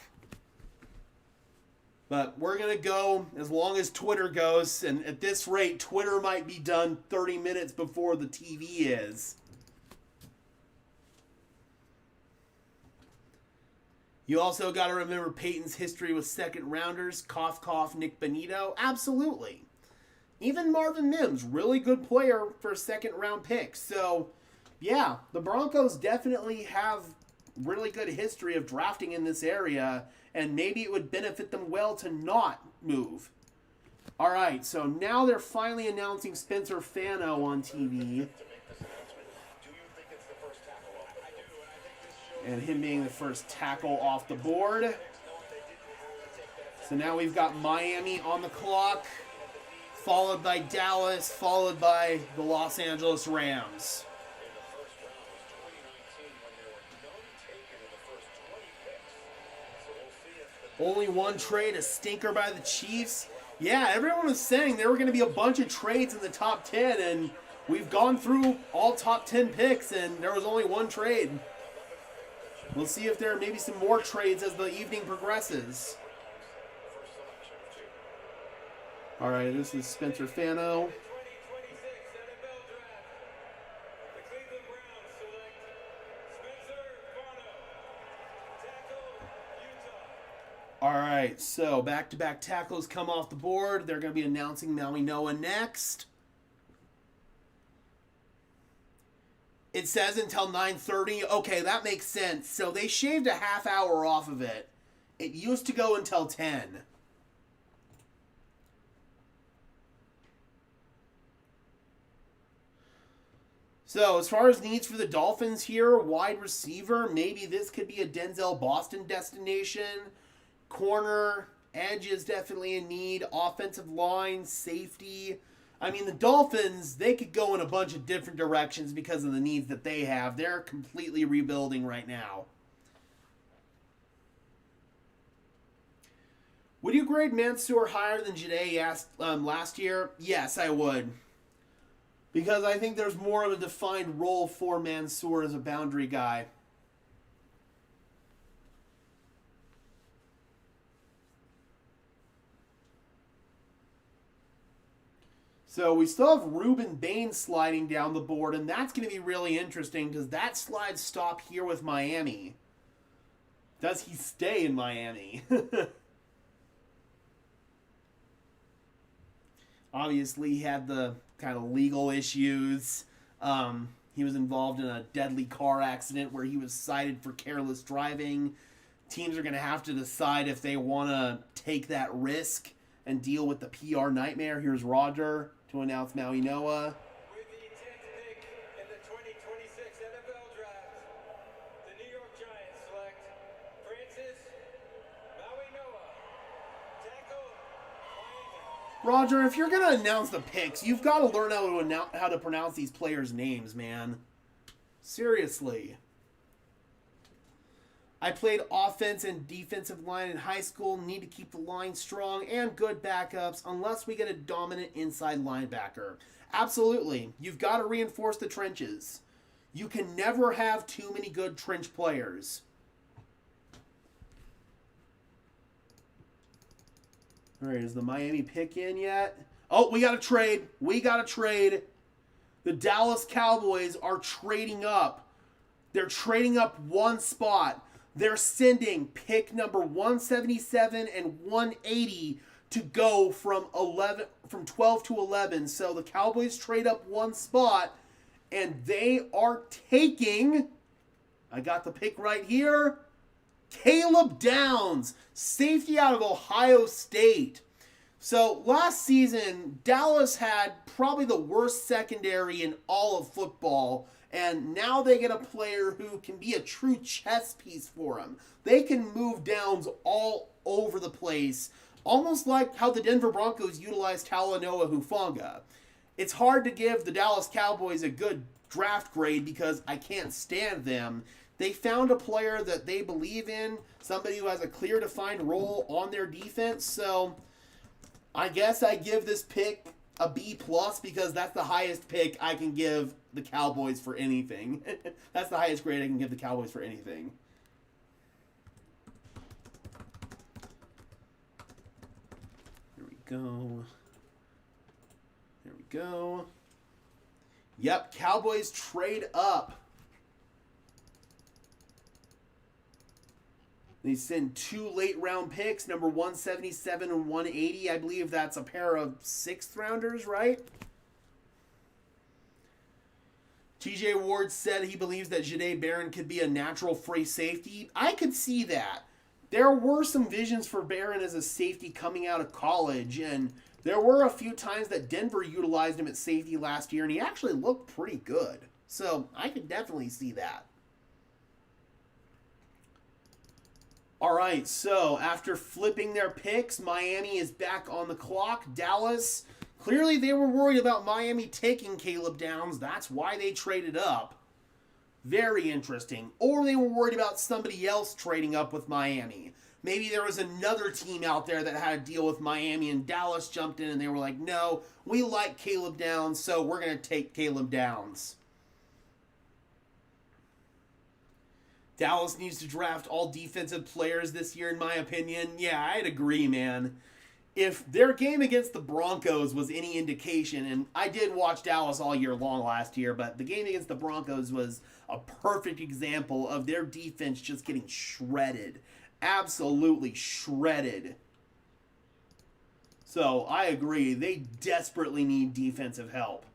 But we're going to go as long as Twitter goes. And at this rate, Twitter might be done 30 minutes before the TV is. You also got to remember Peyton's history with second rounders. Cough, cough, Nick Bonito. Absolutely. Even Marvin Mims, really good player for a second round pick. So, yeah, the Broncos definitely have really good history of drafting in this area, and maybe it would benefit them well to not move. All right, so now they're finally announcing Spencer Fano on TV. And him being the first tackle off the board. So now we've got Miami on the clock, followed by Dallas, followed by the Los Angeles Rams. Only one trade, a stinker by the Chiefs. Yeah, everyone was saying there were going to be a bunch of trades in the top 10, and we've gone through all top 10 picks, and there was only one trade. We'll see if there are maybe some more trades as the evening progresses. All right, this is Spencer Fano. All right, so back-to-back tackles come off the board. They're going to be announcing Maui Noah next. It says until 9:30. Okay, that makes sense. So they shaved a half hour off of it. It used to go until 10. So as far as needs for the Dolphins here, wide receiver, maybe this could be a Denzel Boston destination. Corner, edge is definitely a need. Offensive line, safety. I mean, the Dolphins, they could go in a bunch of different directions because of the needs that they have. They're completely rebuilding right now. Would you grade Mansour higher than Jade last year? Yes, I would. Because I think there's more of a defined role for Mansour as a boundary guy. So we still have Ruben Bain sliding down the board, and that's going to be really interesting because that slide stop here with Miami. Does he stay in Miami? Obviously, he had the kind of legal issues. He was involved in a deadly car accident where he was cited for careless driving. Teams are going to have to decide if they want to take that risk and deal with the PR nightmare. Here's Roger. to announce Maui Noah. With the 10th pick in the 2026 NFL Draft, the New York Giants select Maui Noah, tackle, Miami. Roger, if you're going to announce the picks, you've got to learn how to pronounce these players' names, man. Seriously. I played offense and defensive line in high school. Need to keep the line strong and good backups unless we get a dominant inside linebacker. Absolutely. You've got to reinforce the trenches. You can never have too many good trench players. All right, is the Miami pick in yet? Oh, we got to trade. We got to trade. The Dallas Cowboys are trading up. They're trading up one spot. They're sending pick number 177 and 180 to go from 12 to 11. So the Cowboys trade up one spot, and they are taking, I got the pick right here, Caleb Downs, safety out of Ohio State. So last season, Dallas had probably the worst secondary in all of football, and now they get a player who can be a true chess piece for them. They can move Downs all over the place, almost like how the Denver Broncos utilized Talanoa Hufanga. It's hard to give the Dallas Cowboys a good draft grade because I can't stand them. They found a player that they believe in, somebody who has a clear defined role on their defense, so I guess I give this pick a B+ because that's the highest pick I can give the Cowboys for anything. That's the highest grade I can give the Cowboys for anything. There we go. There we go. Yep, Cowboys trade up. They send 2 late-round picks, number 177 and 180. I believe that's a pair of 6th rounders, right? TJ Ward said he believes that Jahdae Barron could be a natural free safety. I could see that. There were some visions for Barron as a safety coming out of college, and there were a few times that Denver utilized him at safety last year, and he actually looked pretty good. So I could definitely see that. All right, so after flipping their picks, Miami is back on the clock. Dallas, clearly they were worried about Miami taking Caleb Downs. That's why they traded up. Very interesting. Or they were worried about somebody else trading up with Miami. Maybe there was another team out there that had a deal with Miami and Dallas jumped in and they were like, no, we like Caleb Downs, so we're going to take Caleb Downs. Dallas needs to draft all defensive players this year, in my opinion. Yeah, I'd agree, man. If their game against the Broncos was any indication, and I did watch Dallas all year long last year, but the game against the Broncos was a perfect example of their defense just getting shredded. Absolutely shredded. So, I agree. They desperately need defensive help.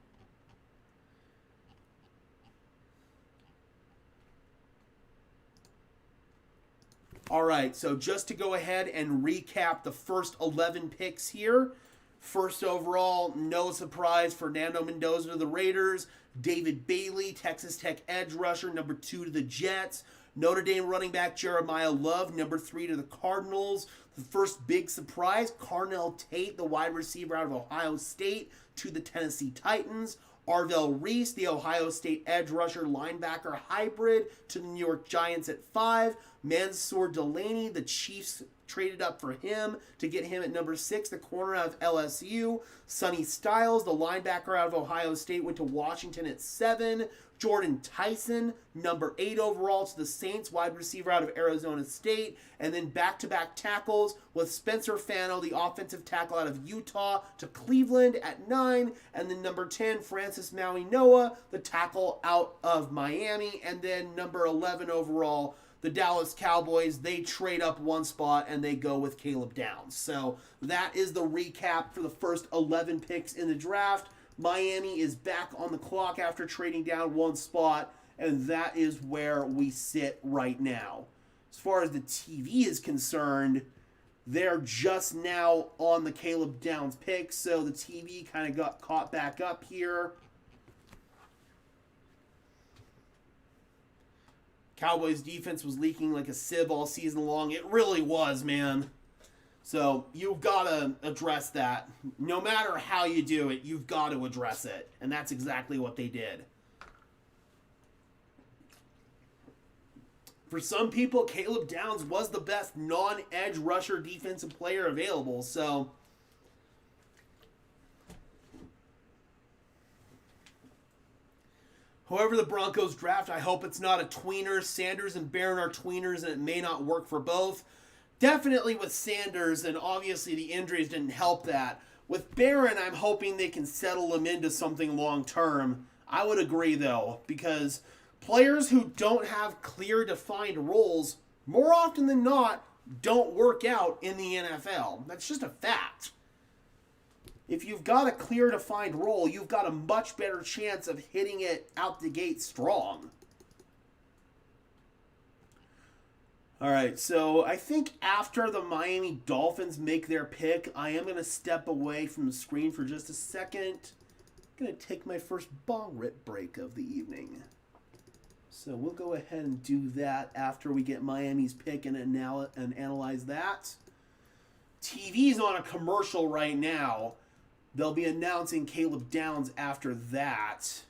All right, so just to go ahead and recap the first 11 picks here. First overall, no surprise, Fernando Mendoza to the Raiders. David Bailey, Texas Tech edge rusher, number 2 to the Jets. Notre Dame running back Jeremiah Love, number 3 to the Cardinals. The first big surprise, Carnell Tate, the wide receiver out of Ohio State, to the Tennessee Titans. Arvell Reese, the Ohio State edge rusher linebacker hybrid, to the New York Giants at 5. Mansour Delaney, the Chiefs traded up for him to get him at number 6, the corner out of LSU. Sonny Styles, the linebacker out of Ohio State, went to Washington at 7. Jordan Tyson, number 8 overall to the Saints, wide receiver out of Arizona State. And then back-to-back tackles with Spencer Fano, the offensive tackle out of Utah, to Cleveland at 9. And then number 10, Francis Maui Noah, the tackle out of Miami. And then number 11 overall, the Dallas Cowboys, they trade up one spot and they go with Caleb Downs. So that is the recap for the first 11 picks in the draft. Miami is back on the clock after trading down one spot, and that is where we sit right now. As far as the TV is concerned, They're just now on the Caleb Downs pick, so the TV kind of got caught back up here. Cowboys defense was leaking like a sieve all season long. It really was, man. So you've got to address that. No matter how you do it, you've got to address it. And that's exactly what they did. For some people, Caleb Downs was the best non-edge rusher defensive player available. So however the Broncos draft, I hope it's not a tweener. Sanders and Barron are tweeners, and it may not work for both. Definitely with Sanders, and obviously the injuries didn't help that. With Barron, I'm hoping they can settle him into something long-term. I would agree, though, because players who don't have clear defined roles, more often than not, don't work out in the NFL. That's just a fact. If you've got a clear defined role, you've got a much better chance of hitting it out the gate strong. All right, so I think after the Miami Dolphins make their pick, I am going to step away from the screen for just a second. I'm going to take my first bong rip break of the evening. So we'll go ahead and do that after we get Miami's pick and analyze that. TV's on a commercial right now. They'll be announcing Caleb Downs after that.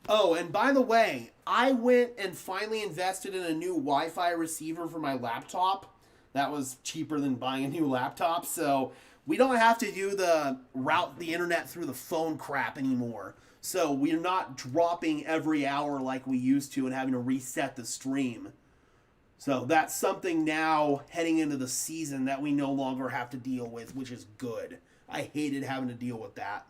Oh, and by the way, I went and finally invested in a new Wi-Fi receiver for my laptop. That was cheaper than buying a new laptop, so we don't have to do the route the internet through the phone crap anymore. So we're not dropping every hour like we used to and having to reset the stream. So that's something now heading into the season that we no longer have to deal with, which is good. I hated having to deal with that.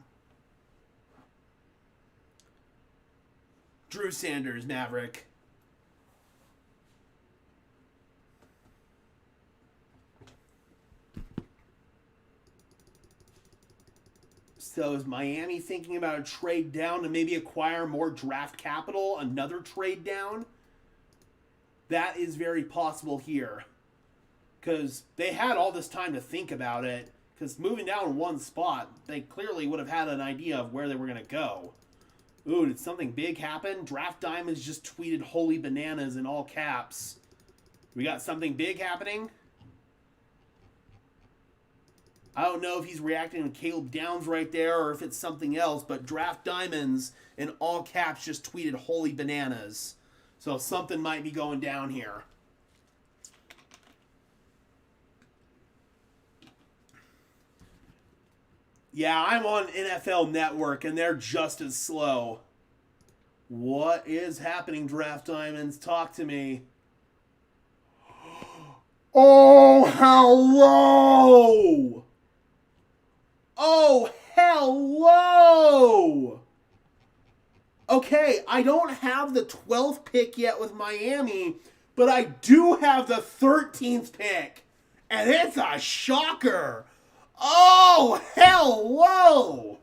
Drew Sanders, Maverick. So is Miami thinking about a trade down to maybe acquire more draft capital? Another trade down? That is very possible here. Because they had all this time to think about it. Because moving down one spot, they clearly would have had an idea of where they were going to go. Ooh, did something big happen? Draft Diamonds just tweeted holy bananas in all caps. We got something big happening? I don't know if he's reacting to Caleb Downs right there or if it's something else, but Draft Diamonds in all caps just tweeted holy bananas. So something might be going down here. Yeah, I'm on NFL Network, and they're just as slow. What is happening, Draft Diamonds? Talk to me. Oh, hello! Oh, hello! Okay, I don't have the 12th pick yet with Miami, but I do have the 13th pick. And it's a shocker. Oh, hello!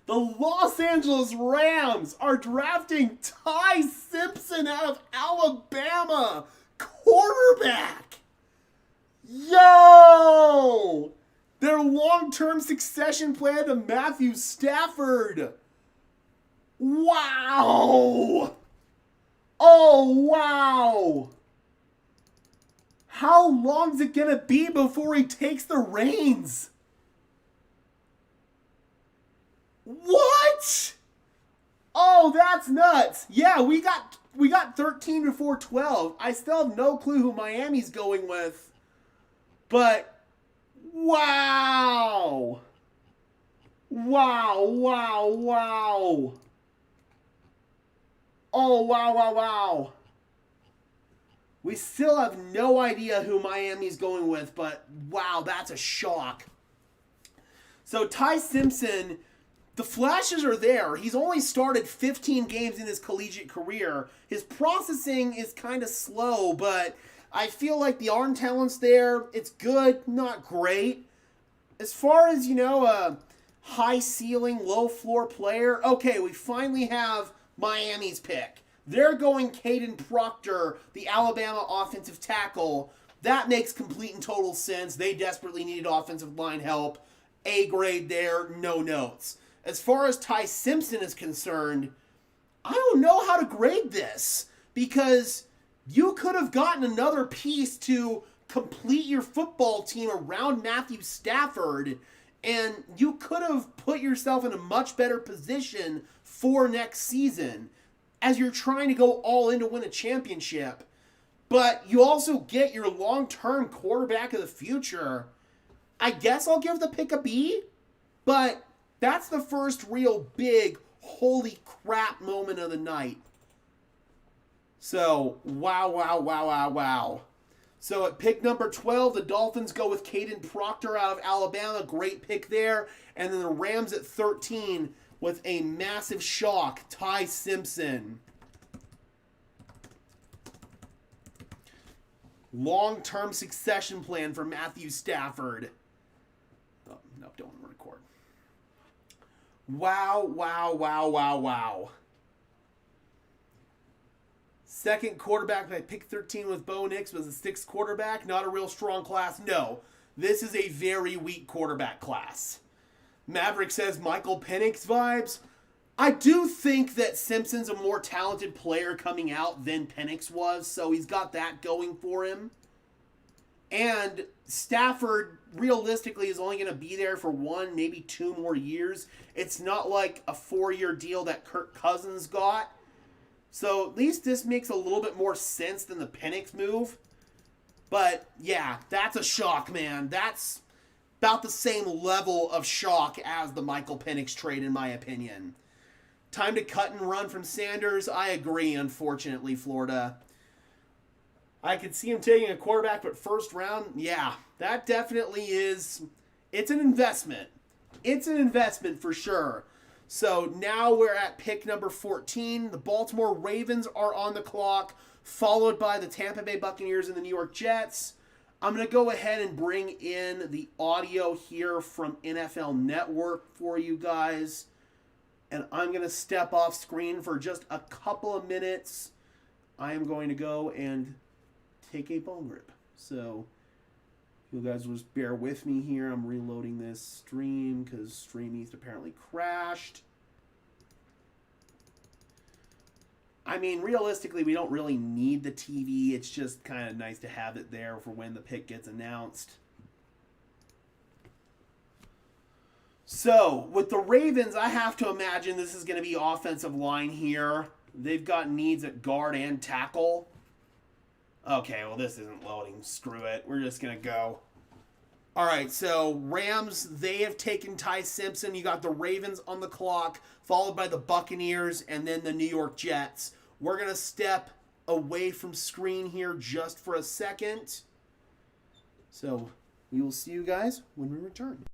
The Los Angeles Rams are drafting Ty Simpson out of Alabama. Quarterback! Yo! Their long-term succession plan to Matthew Stafford. Wow! Oh, wow! How long's it gonna be before he takes the reins? What? Oh, that's nuts. Yeah, we got 13 before 12. I still have no clue who Miami's going with. But wow. Wow, wow, wow. Oh, wow, wow, wow. We still have no idea who Miami's going with, but wow, that's a shock. So Ty Simpson, the flashes are there. He's only started 15 games in his collegiate career. His processing is kind of slow, but I feel like the arm talent's there. It's good, not great. As far as, a high ceiling, low floor player, okay, we finally have Miami's pick. They're going Caden Proctor, the Alabama offensive tackle. That makes complete and total sense. They desperately needed offensive line help. A grade there, no notes. As far as Ty Simpson is concerned, I don't know how to grade this because you could have gotten another piece to complete your football team around Matthew Stafford, and you could have put yourself in a much better position for next season as you're trying to go all in to win a championship. But you also get your long-term quarterback of the future. I guess I'll give the pick a B, but that's the first real big holy crap moment of the night. So, wow. So at pick number 12, the Dolphins go with Caden Proctor out of Alabama. Great pick there. And then the Rams at 13 with a massive shock, Ty Simpson. Long-term succession plan for Matthew Stafford. Oh, no, don't want to record. Wow. Second quarterback by pick 13 with Bo Nix was the sixth quarterback. Not a real strong class. No, this is a very weak quarterback class. Maverick says Michael Penix vibes. I do think that Simpson's a more talented player coming out than Penix was, so he's got that going for him. And Stafford, realistically, is only going to be there for 1, maybe 2 more years. It's not like a 4-year deal that Kirk Cousins got. So at least this makes a little bit more sense than the Penix move. But yeah, that's a shock, man. That's about the same level of shock as the Michael Penix trade, in my opinion. Time to cut and run from Sanders. I agree, unfortunately, Florida. I could see him taking a quarterback, but first round, yeah, that definitely is. It's an investment. It's an investment for sure. So now we're at pick number 14. The Baltimore Ravens are on the clock, followed by the Tampa Bay Buccaneers and the New York Jets. I'm going to go ahead and bring in the audio here from NFL Network for you guys. And I'm going to step off screen for just a couple of minutes. I am going to go and take a bone rip. So you guys will just bear with me here. I'm reloading this stream because Stream East apparently crashed. I mean, realistically, we don't really need the TV. It's just kind of nice to have it there for when the pick gets announced. So, with the Ravens, I have to imagine this is going to be offensive line here. They've got needs at guard and tackle. Okay, well, this isn't loading. Screw it. We're just going to go. All right, so Rams, they have taken Ty Simpson. You got the Ravens on the clock, followed by the Buccaneers, and then the New York Jets. We're going to step away from screen here just for a second. So we will see you guys when we return.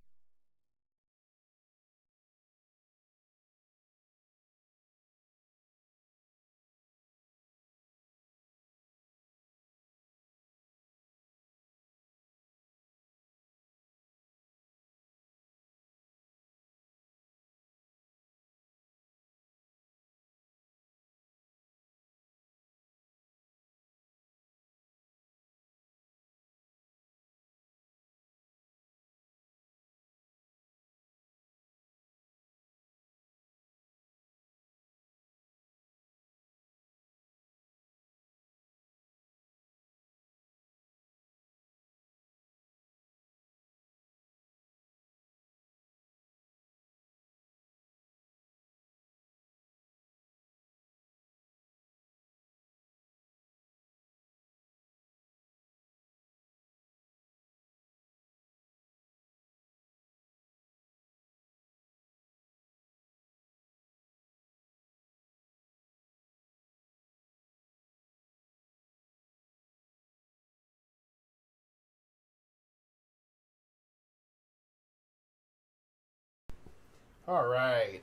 All right.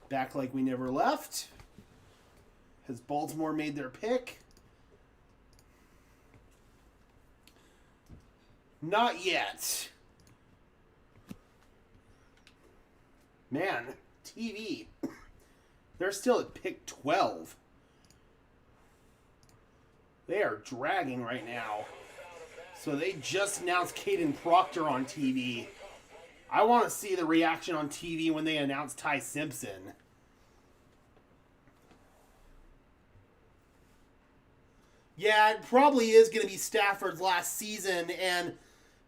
Back like we never left. Has Baltimore made their pick? Not yet. Man, TV. They're still at pick 12. They are dragging right now. So they just announced Caden Proctor on TV. I want to see the reaction on TV when they announce Ty Simpson. Yeah, it probably is going to be Stafford's last season, and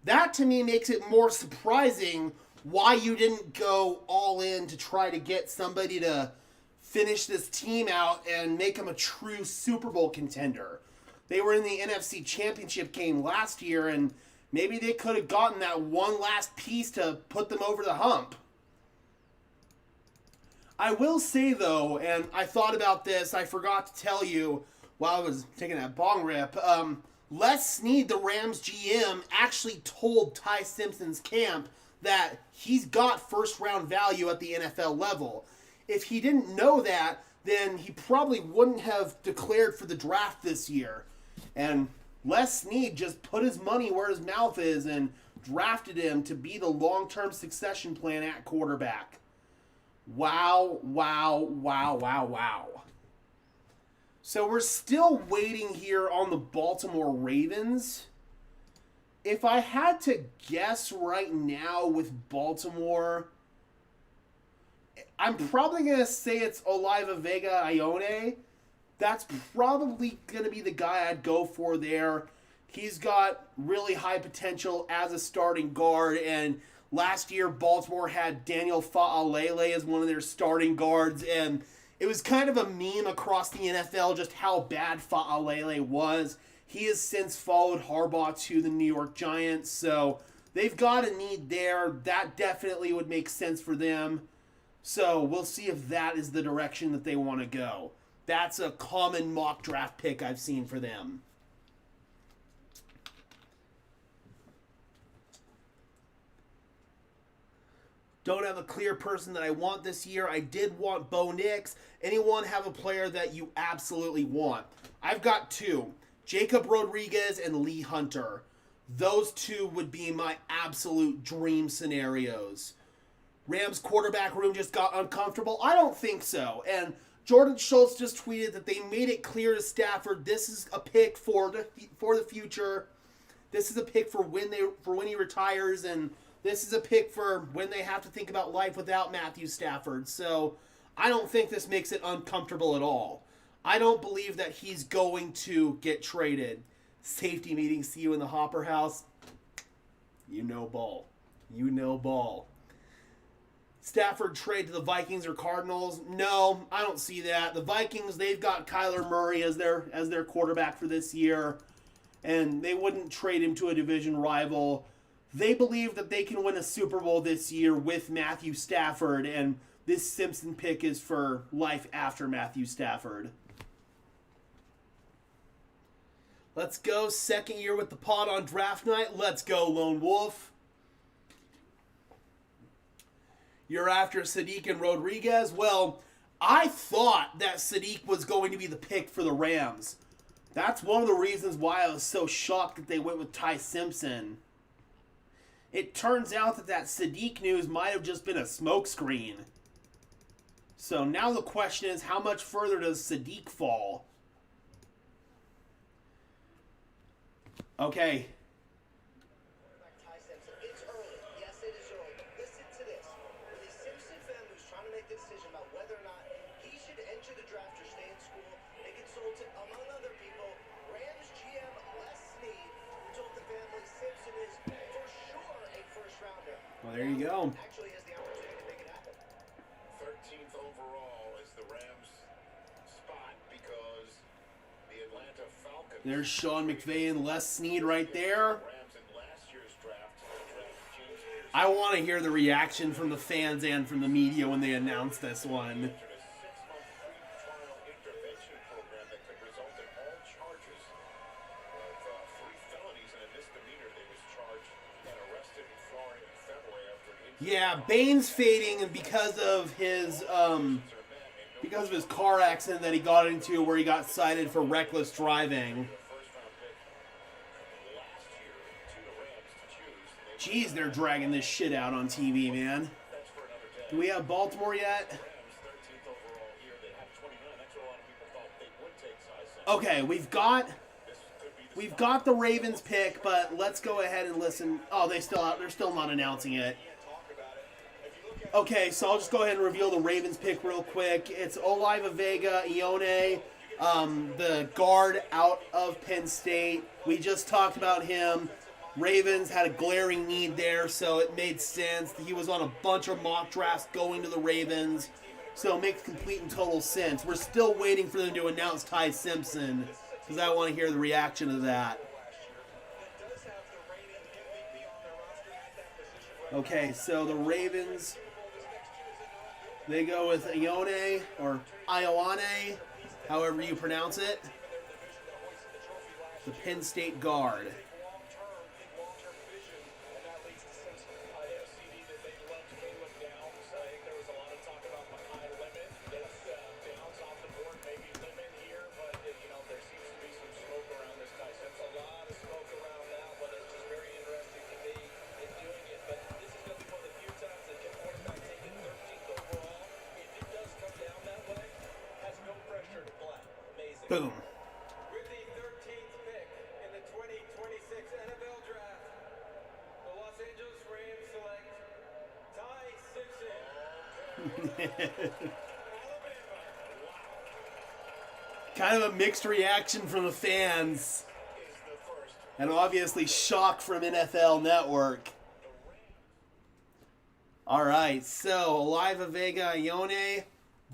that to me makes it more surprising why you didn't go all in to try to get somebody to finish this team out and make them a true Super Bowl contender. They were in the NFC Championship game last year, and maybe they could have gotten that one last piece to put them over the hump. I will say, though, and I thought about this, I forgot to tell you while I was taking that bong rip, Les Snead, the Rams GM, actually told Ty Simpson's camp that he's got first-round value at the NFL level. If he didn't know that, then he probably wouldn't have declared for the draft this year. And Les Snead just put his money where his mouth is and drafted him to be the long-term succession plan at quarterback. Wow, wow, wow, wow, wow. So we're still waiting here on the Baltimore Ravens. If I had to guess right now with Baltimore, I'm probably going to say it's Oliva Vega Ione. That's probably going to be the guy I'd go for there. He's got really high potential as a starting guard, and last year Baltimore had Daniel Fa'alele as one of their starting guards, and it was kind of a meme across the NFL just how bad Fa'alele was. He has since followed Harbaugh to the New York Giants, so they've got a need there. That definitely would make sense for them. So we'll see if that is the direction that they want to go. That's a common mock draft pick I've seen for them. Don't have a clear person that I want this year. I did want Bo Nix. Anyone have a player that you absolutely want? I've got two. Jacob Rodriguez and Lee Hunter. Those two would be my absolute dream scenarios. Rams quarterback room just got uncomfortable? I don't think so. And Jordan Schultz just tweeted that they made it clear to Stafford this is a pick for the future. This is a pick for when he retires, and this is a pick for when they have to think about life without Matthew Stafford. So I don't think this makes it uncomfortable at all. I don't believe that he's going to get traded. Safety meeting, see you in the Hopper House. You know ball. You know ball. Stafford trade to the Vikings or Cardinals? No, I don't see that. The Vikings, they've got Kyler Murray as their quarterback for this year, and they wouldn't trade him to a division rival. They believe that they can win a Super Bowl this year with Matthew Stafford, and this Simpson pick is for life after Matthew Stafford. Let's go. Second year with the pod on draft night. Let's go, Lone Wolf. You're after Sadiq and Rodriguez? Well, I thought that Sadiq was going to be the pick for the Rams. That's one of the reasons why I was so shocked that they went with Ty Simpson. It turns out that Sadiq news might have just been a smokescreen. So now the question is, how much further does Sadiq fall? Okay. It's early. Yes, it is early. But listen to this. When the Simpson family was trying to make the decision about whether or not he should enter the draft or stay in school, they consulted, among other people, Rams GM Les Snead, who told the family Simpson is for sure a first rounder. Well, there you go. Actually has the opportunity to make it happen. 13th overall is the Rams spot because the Atlanta Falcons. There's Sean McVay and Les Snead right there. Rams in last year's draft James Pierce. I want to hear the reaction from the fans and from the media when they announce this one. Entered a 6-month free trial intervention program that could result in all charges of 3 felonies and a misdemeanor. They was charged and arrested in Florida in February after an injury. Yeah, Bane's fading because of his car accident that he got into where he got cited for reckless driving. Jeez, they're dragging this shit out on TV, man. Do we have Baltimore yet? Okay, we've got we've got the Ravens pick, but let's go ahead and listen. Oh, they're still not announcing it. Okay, so I'll just go ahead and reveal the Ravens pick real quick. It's Oliva Vega Ione, the guard out of Penn State. We just talked about him. Ravens had a glaring need there, so it made sense. He was on a bunch of mock drafts going to the Ravens, so it makes complete and total sense. We're still waiting for them to announce Ty Simpson, because I want to hear the reaction to that. Okay, so the Ravens, they go with Ione, or Ioane, however you pronounce it, the Penn State guard. Boom. With the 13th pick in the 2026 NFL Draft, the Los Angeles Rams select Ty Simpson. Kind of a mixed reaction from the fans. And obviously shock from NFL Network. Alright, so Oliva Vega Ione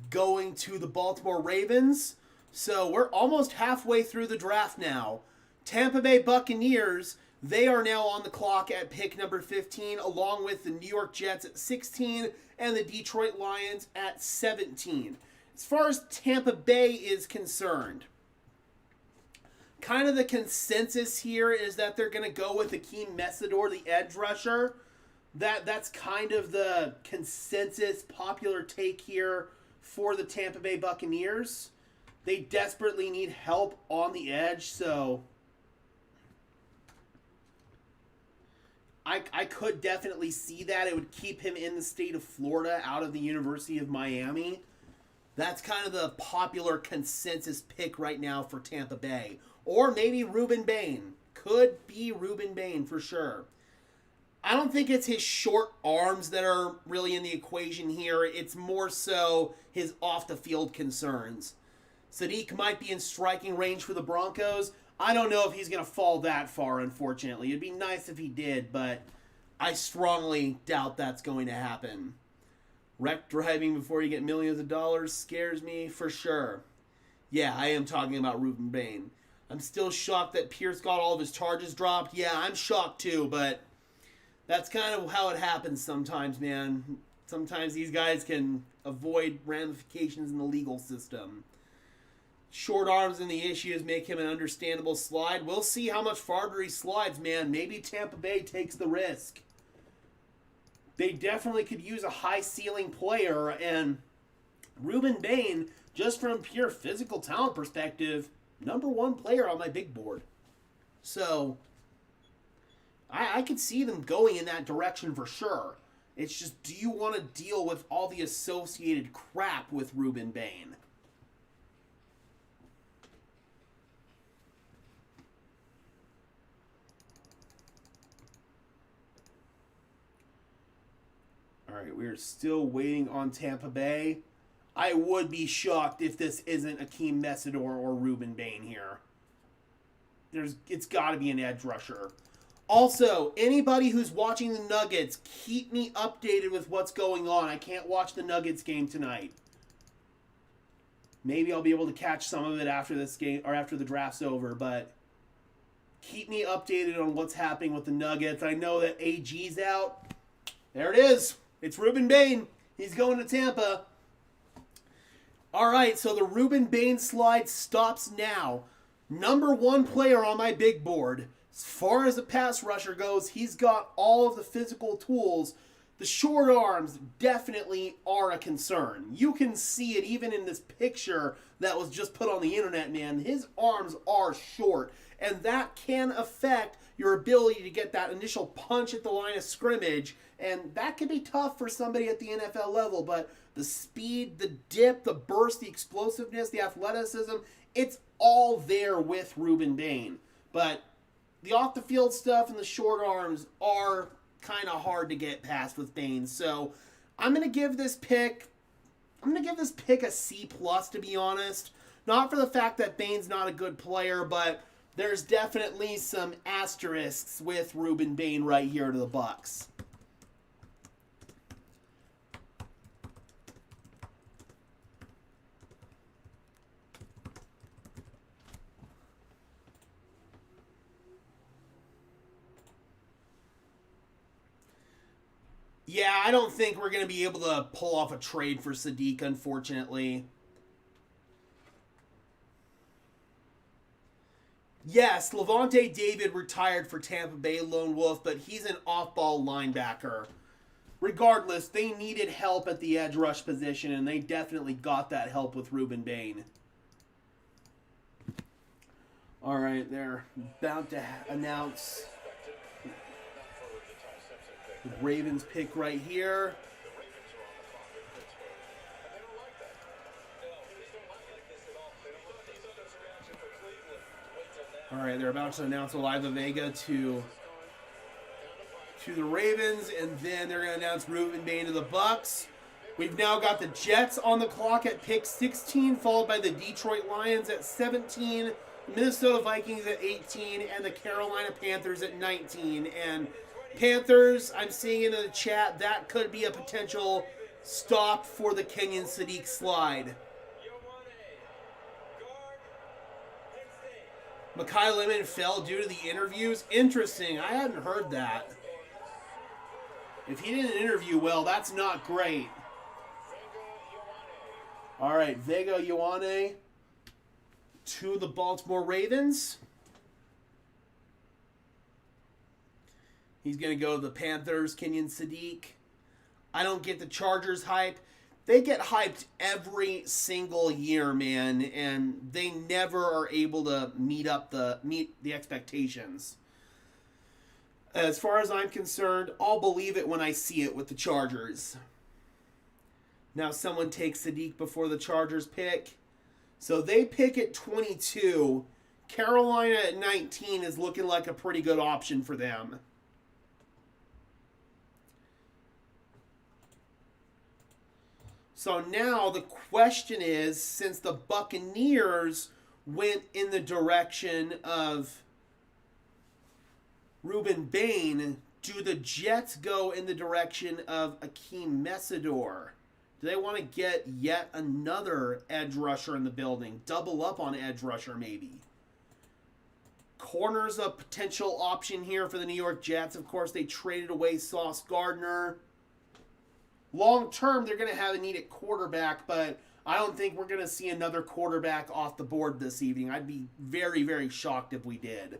going to the Baltimore Ravens. So we're almost halfway through the draft now. Tampa Bay Buccaneers, they are now on the clock at pick number 15, along with the New York Jets at 16 and the Detroit Lions at 17. As far as Tampa Bay is concerned, kind of the consensus here is that they're going to go with Akeem Messador, the edge rusher. That's kind of the consensus popular take here for the Tampa Bay Buccaneers. They desperately need help on the edge, so I could definitely see that. It would keep him in the state of Florida, out of the University of Miami. That's kind of the popular consensus pick right now for Tampa Bay. Or maybe Ruben Bain. Could be Ruben Bain for sure. I don't think it's his short arms that are really in the equation here. It's more so his off-the-field concerns. Sadiq might be in striking range for the Broncos. I don't know if he's going to fall that far, unfortunately. It'd be nice if he did, but I strongly doubt that's going to happen. Wreck driving before you get millions of dollars scares me for sure. Yeah, I am talking about Ruben Bain. I'm still shocked that Pierce got all of his charges dropped. Yeah, I'm shocked too, but that's kind of how it happens sometimes, man. Sometimes these guys can avoid ramifications in the legal system. Short arms and the issues make him an understandable slide. We'll see how much farther he slides, man. Maybe Tampa Bay takes the risk. They definitely could use a high-ceiling player, and Ruben Bain, just from pure physical talent perspective, #1 player on my big board. So, I could see them going in that direction for sure. It's just, do you want to deal with all the associated crap with Ruben Bain? All right, we're still waiting on Tampa Bay. I would be shocked if this isn't Akeem Messador or Ruben Bain here. It's got to be an edge rusher. Also, anybody who's watching the Nuggets, keep me updated with what's going on. I can't watch the Nuggets game tonight. Maybe I'll be able to catch some of it after this game or after the draft's over, but keep me updated on what's happening with the Nuggets. I know that AG's out. There it is. It's Ruben Bain. He's going to Tampa. All right, so the Ruben Bain slide stops now. #1 player on my big board. As far as the pass rusher goes, he's got all of the physical tools. The short arms definitely are a concern. You can see it even in this picture that was just put on the internet, man. His arms are short, and that can affect your ability to get that initial punch at the line of scrimmage, and that can be tough for somebody at the NFL level, but the speed, the dip, the burst, the explosiveness, the athleticism, it's all there with Ruben Bain. But the off-the-field stuff and the short arms are kind of hard to get past with Bain. So I'm going to give this pick a C+, to be honest. Not for the fact that Bain's not a good player, but there's definitely some asterisks with Ruben Bain right here to the Bucs. Yeah, I don't think we're going to be able to pull off a trade for Sadiq, unfortunately. Yes, Levante David retired for Tampa Bay Lone Wolf, but he's an off-ball linebacker. Regardless, they needed help at the edge rush position, and they definitely got that help with Ruben Bain. All right, they're about to announce the Ravens pick right here. All right, they're about to announce Oliva Vega to the Ravens, and then they're going to announce Ruben Bain to the Bucs. We've now got the Jets on the clock at pick 16, followed by the Detroit Lions at 17, Minnesota Vikings at 18, and the Carolina Panthers at 19. And Panthers, I'm seeing in the chat, that could be a potential stop for the Kenyan Sadiq slide. Mekhi Lemon fell due to the interviews. Interesting. I hadn't heard that. If he didn't interview well, that's not great. All right, Vega Ioane to the Baltimore Ravens. He's going to go to the Panthers, Kenyan Sadiq. I don't get the Chargers hype. They get hyped every single year, man, and they never are able to meet the expectations. As far as I'm concerned, I'll believe it when I see it with the Chargers. Now someone takes Sadiq before the Chargers pick. So they pick at 22. Carolina at 19 is looking like a pretty good option for them. So now the question is, since the Buccaneers went in the direction of Ruben Bain, do the Jets go in the direction of Akeem Messador? Do they want to get yet another edge rusher in the building? Double up on edge rusher, maybe. Corner's a potential option here for the New York Jets. Of course, they traded away Sauce Gardner. Long term, they're going to have a need at quarterback, but I don't think we're going to see another quarterback off the board this evening. I'd be very, very shocked if we did.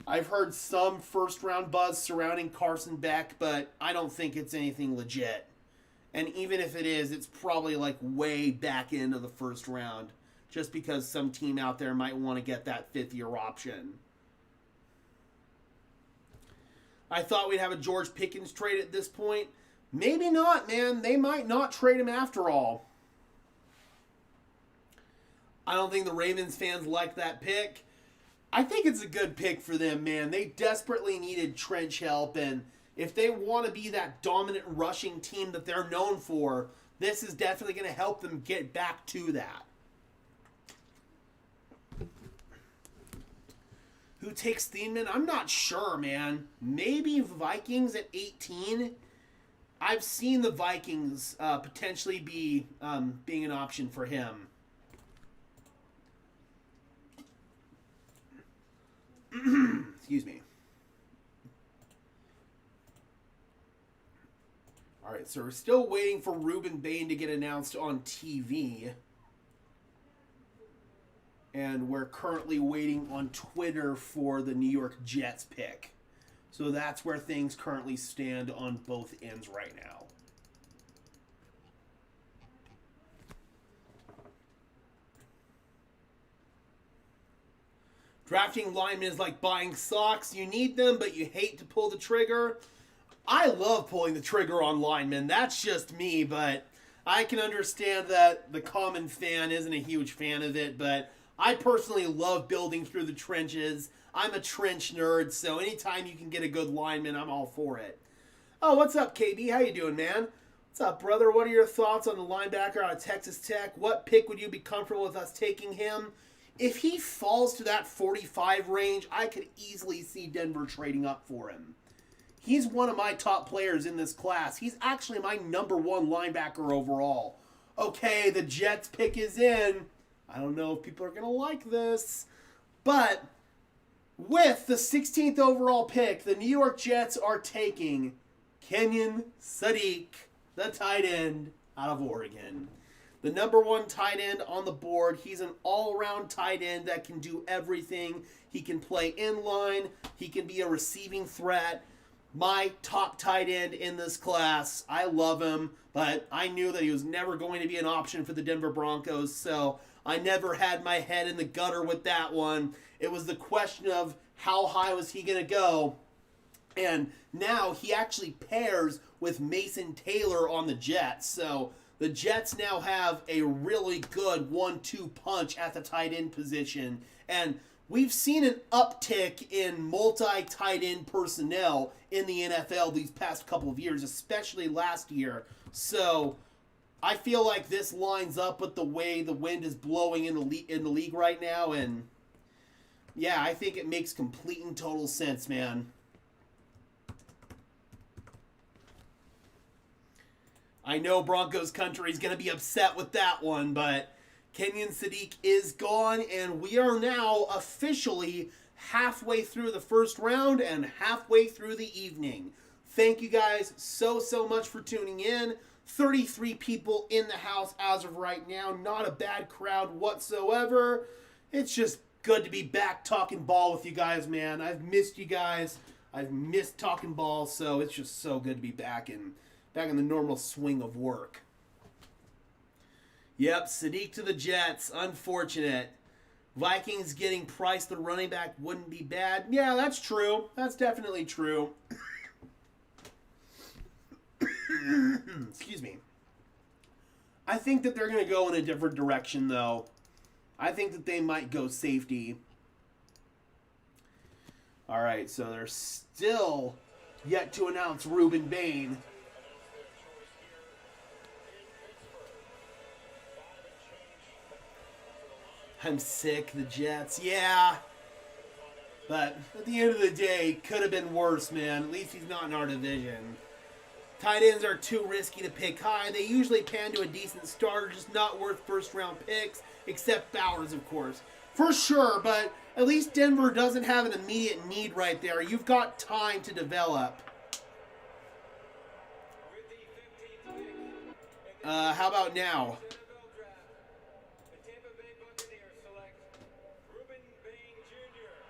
I've heard some first-round buzz surrounding Carson Beck, but I don't think it's anything legit. And even if it is, it's probably like way back into the first round, just because some team out there might want to get that fifth-year option. I thought we'd have a George Pickens trade at this point. Maybe not, man. They might not trade him after all. I don't think the Ravens fans like that pick. I think it's a good pick for them, man. They desperately needed trench help, and if they want to be that dominant rushing team that they're known for, this is definitely going to help them get back to that. Who takes Theman? I'm not sure, man. Maybe Vikings at 18. I've seen the Vikings potentially be being an option for him. Excuse me. All right, so we're still waiting for Ruben Bain to get announced on TV. And we're currently waiting on Twitter for the New York Jets pick. So that's where things currently stand on both ends right now. Drafting linemen is like buying socks. You need them, but you hate to pull the trigger. I love pulling the trigger on linemen. That's just me, but I can understand that the common fan isn't a huge fan of it, but I personally love building through the trenches. I'm a trench nerd, so anytime you can get a good lineman, I'm all for it. Oh, what's up, KB? How you doing, man? What's up, brother? What are your thoughts on the linebacker out of Texas Tech? What pick would you be comfortable with us taking him? If he falls to that 45 range, I could easily see Denver trading up for him. He's one of my top players in this class. He's actually my number 1 linebacker overall. Okay, the Jets pick is in. I don't know if people are going to like this. But with the 16th overall pick, the New York Jets are taking Kenyon Sadiq, the tight end out of Oregon. The number 1 tight end on the board. He's an all-around tight end that can do everything. He can play inline. He can be a receiving threat. My top tight end in this class. I love him, but I knew that he was never going to be an option for the Denver Broncos, so I never had my head in the gutter with that one. It was the question of how high was he going to go, and now he actually pairs with Mason Taylor on the Jets, so the Jets now have a really good 1-2 punch at the tight end position. And we've seen an uptick in multi-tight end personnel in the NFL these past couple of years, especially last year. So I feel like this lines up with the way the wind is blowing in the league right now. And yeah, I think it makes complete and total sense, man. I know Broncos country is going to be upset with that one, but Kenyon Sadiq is gone, and we are now officially halfway through the first round and halfway through the evening. Thank you guys so much for tuning in. 33 people in the house as of right now. Not a bad crowd whatsoever. It's just good to be back talking ball with you guys, man. I've missed you guys. I've missed talking ball, so it's just so good to be back in the normal swing of work. Yep, Sadiq to the Jets. Unfortunate. Vikings getting Price, the running back, wouldn't be bad. Yeah, that's true. That's definitely true. Excuse me. I think that they're going to go in a different direction, though. I think that they might go safety. All right, so they're still yet to announce Ruben Bain. I'm sick, the Jets. Yeah. But at the end of the day, could have been worse, man. At least he's not in our division. Tight ends are too risky to pick high. They usually pan to a decent starter, just not worth first-round picks, except Bowers, of course. For sure, but at least Denver doesn't have an immediate need right there. You've got time to develop. How about now?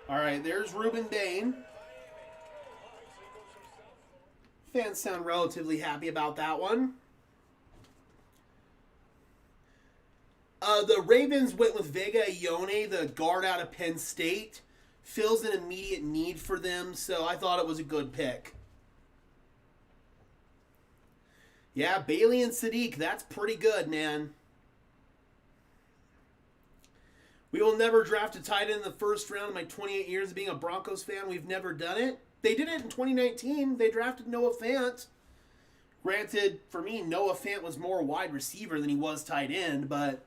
All right, there's Ruben Bain. Fans sound relatively happy about that one. The Ravens went with Vega Ione, the guard out of Penn State. Fills an immediate need for them, so I thought it was a good pick. Yeah, Bailey and Sadiq, that's pretty good, man. We will never draft a tight end in the first round. In my 28 years of being a Broncos fan, we've never done it. They did it in 2019. They drafted Noah Fant. Granted, for me, Noah Fant was more wide receiver than he was tight end, but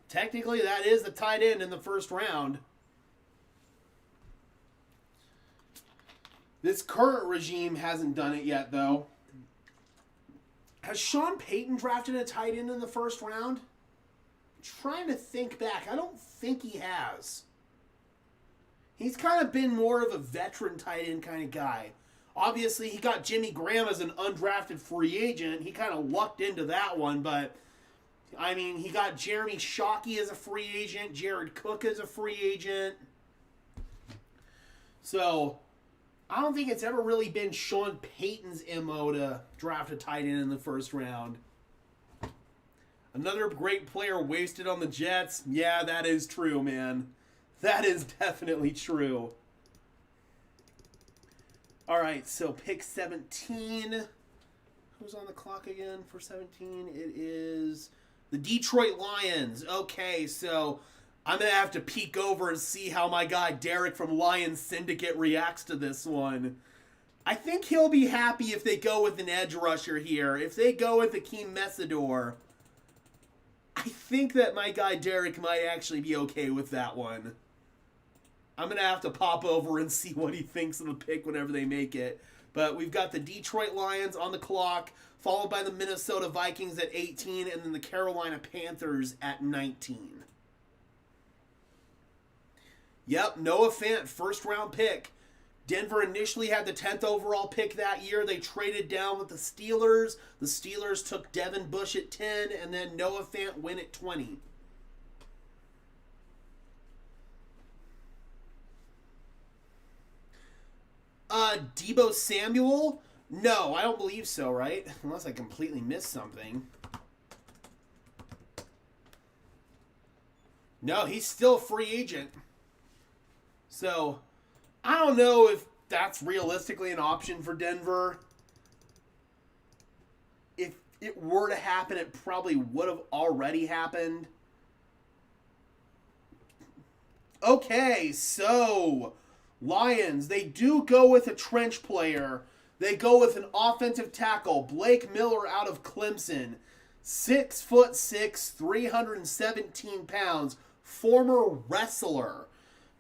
technically that is the tight end in the first round. This current regime hasn't done it yet, though. Has Sean Payton drafted a tight end in the first round? Trying to think back. I don't think he has. He's kind of been more of a veteran tight end kind of guy. Obviously, he got Jimmy Graham as an undrafted free agent. He kind of lucked into that one, but I mean, he got Jeremy Shockey as a free agent, Jared Cook as a free agent. So, I don't think it's ever really been Sean Payton's MO to draft a tight end in the first round. Another great player wasted on the Jets. Yeah, that is true, man. That is definitely true. All right, so pick 17. Who's on the clock again for 17? It is the Detroit Lions. Okay, so I'm going to have to peek over and see how my guy Derek from Lions Syndicate reacts to this one. I think he'll be happy if they go with an edge rusher here. If they go with Akeem Messador, I think that my guy Derek might actually be okay with that one. I'm going to have to pop over and see what he thinks of the pick whenever they make it. But we've got the Detroit Lions on the clock, followed by the Minnesota Vikings at 18, and then the Carolina Panthers at 19. Yep, Noah Fant, first-round pick. Denver initially had the 10th overall pick that year. They traded down with the Steelers. The Steelers took Devin Bush at 10, and then Noah Fant went at 20. Deebo Samuel? No, I don't believe so, right? Unless I completely missed something. No, he's still a free agent. So, I don't know if that's realistically an option for Denver. If it were to happen, it probably would have already happened. Okay, so Lions, they do go with a trench player. They go with an offensive tackle, Blake Miller out of Clemson. 6'6", 317 pounds, former wrestler.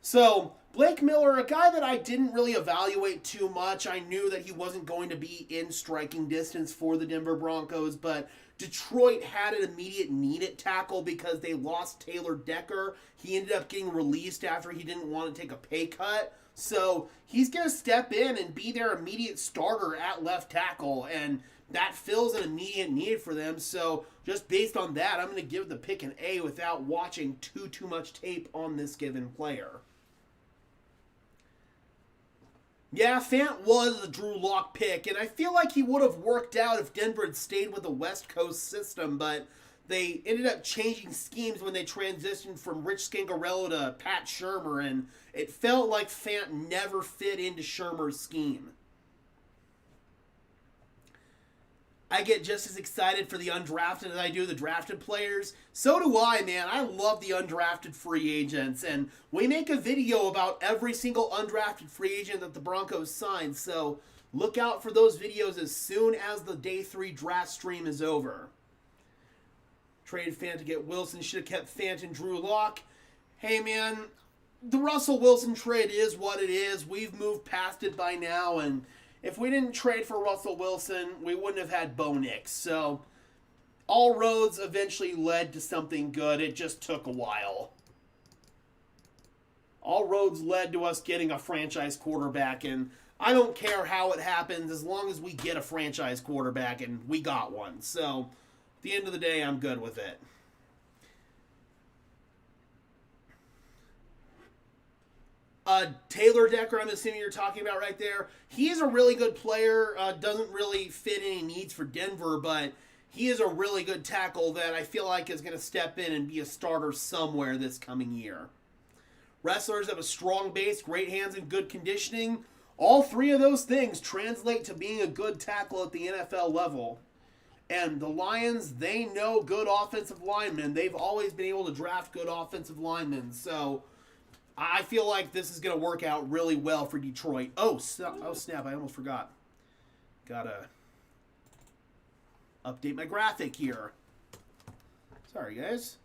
So, Blake Miller, a guy that I didn't really evaluate too much. I knew that he wasn't going to be in striking distance for the Denver Broncos, but Detroit had an immediate need at tackle because they lost Taylor Decker. He ended up getting released after he didn't want to take a pay cut. So he's going to step in and be their immediate starter at left tackle, and that fills an immediate need for them. So just based on that, I'm going to give the pick an A without watching too much tape on this given player. Yeah, Fant was a Drew Lock pick, and I feel like he would have worked out if Denver had stayed with the West Coast system, but they ended up changing schemes when they transitioned from Rich Scangarello to Pat Shurmur, and it felt like Fant never fit into Shurmur's scheme. I get just as excited for the undrafted as I do the drafted players. So do I, man. I love the undrafted free agents, and we make a video about every single undrafted free agent that the Broncos signed, so look out for those videos as soon as the Day 3 draft stream is over. Traded Fant to get Wilson. Should have kept Fant and Drew Lock. Hey, man, the Russell Wilson trade is what it is. We've moved past it by now, and if we didn't trade for Russell Wilson, we wouldn't have had Bo Nix. So, all roads eventually led to something good. It just took a while. All roads led to us getting a franchise quarterback, and I don't care how it happens as long as we get a franchise quarterback, and we got one. So, at the end of the day, I'm good with it. Taylor Decker, I'm assuming you're talking about right there. He's a really good player. Doesn't really fit any needs for Denver, but he is a really good tackle that I feel like is going to step in and be a starter somewhere this coming year. Wrestlers have a strong base, great hands, and good conditioning. All three of those things translate to being a good tackle at the NFL level. And the Lions, they know good offensive linemen. They've always been able to draft good offensive linemen. So I feel like this is going to work out really well for Detroit. Oh, snap, I almost forgot. Gotta update my graphic here. Sorry, guys.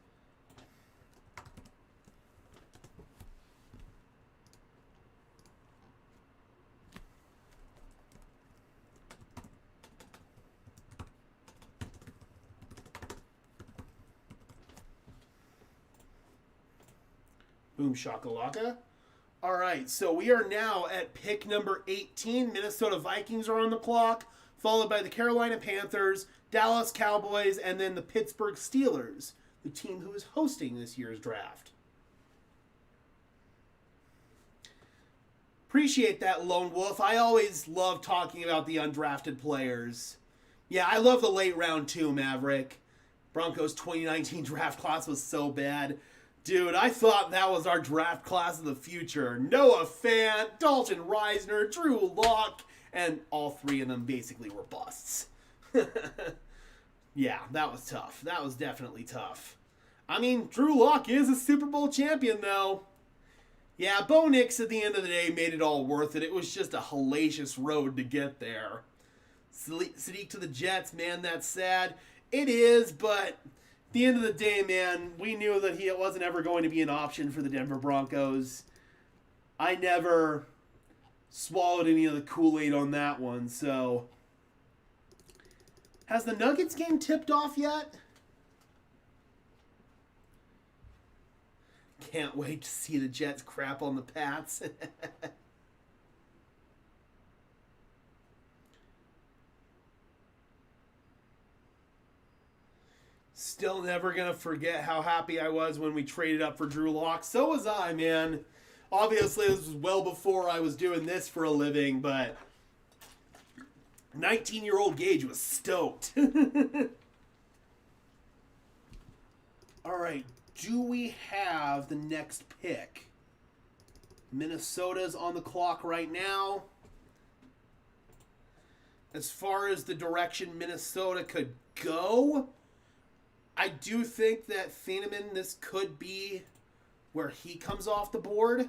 Boom shakalaka. All right, so we are now at pick number 18. Minnesota Vikings are on the clock, followed by the Carolina Panthers, Dallas Cowboys, and then the Pittsburgh Steelers, the team who is hosting this year's draft. Appreciate that, Lone Wolf. I always love talking about the undrafted players. Yeah, I love the late round too, Maverick. Broncos 2019 draft class was so bad. Dude, I thought that was our draft class of the future. Noah Fant, Dalton Reisner, Drew Lock, and all three of them basically were busts. Yeah, that was tough. That was definitely tough. I mean, Drew Lock is a Super Bowl champion, though. Yeah, Bo Nix at the end of the day made it all worth it. It was just a hellacious road to get there. Sadiq to the Jets, man, that's sad. It is, but at the end of the day, man, we knew that he wasn't ever going to be an option for the Denver Broncos. I never swallowed any of the Kool-Aid on that one, so. Has the Nuggets game tipped off yet? Can't wait to see the Jets crap on the Pats. Still never going to forget how happy I was when we traded up for Drew Lock. So was I, man. Obviously, this was well before I was doing this for a living, but 19-year-old Gage was stoked. All right. Do we have the next pick? Minnesota's on the clock right now. As far as the direction Minnesota could go, I do think that Theman, this could be where he comes off the board.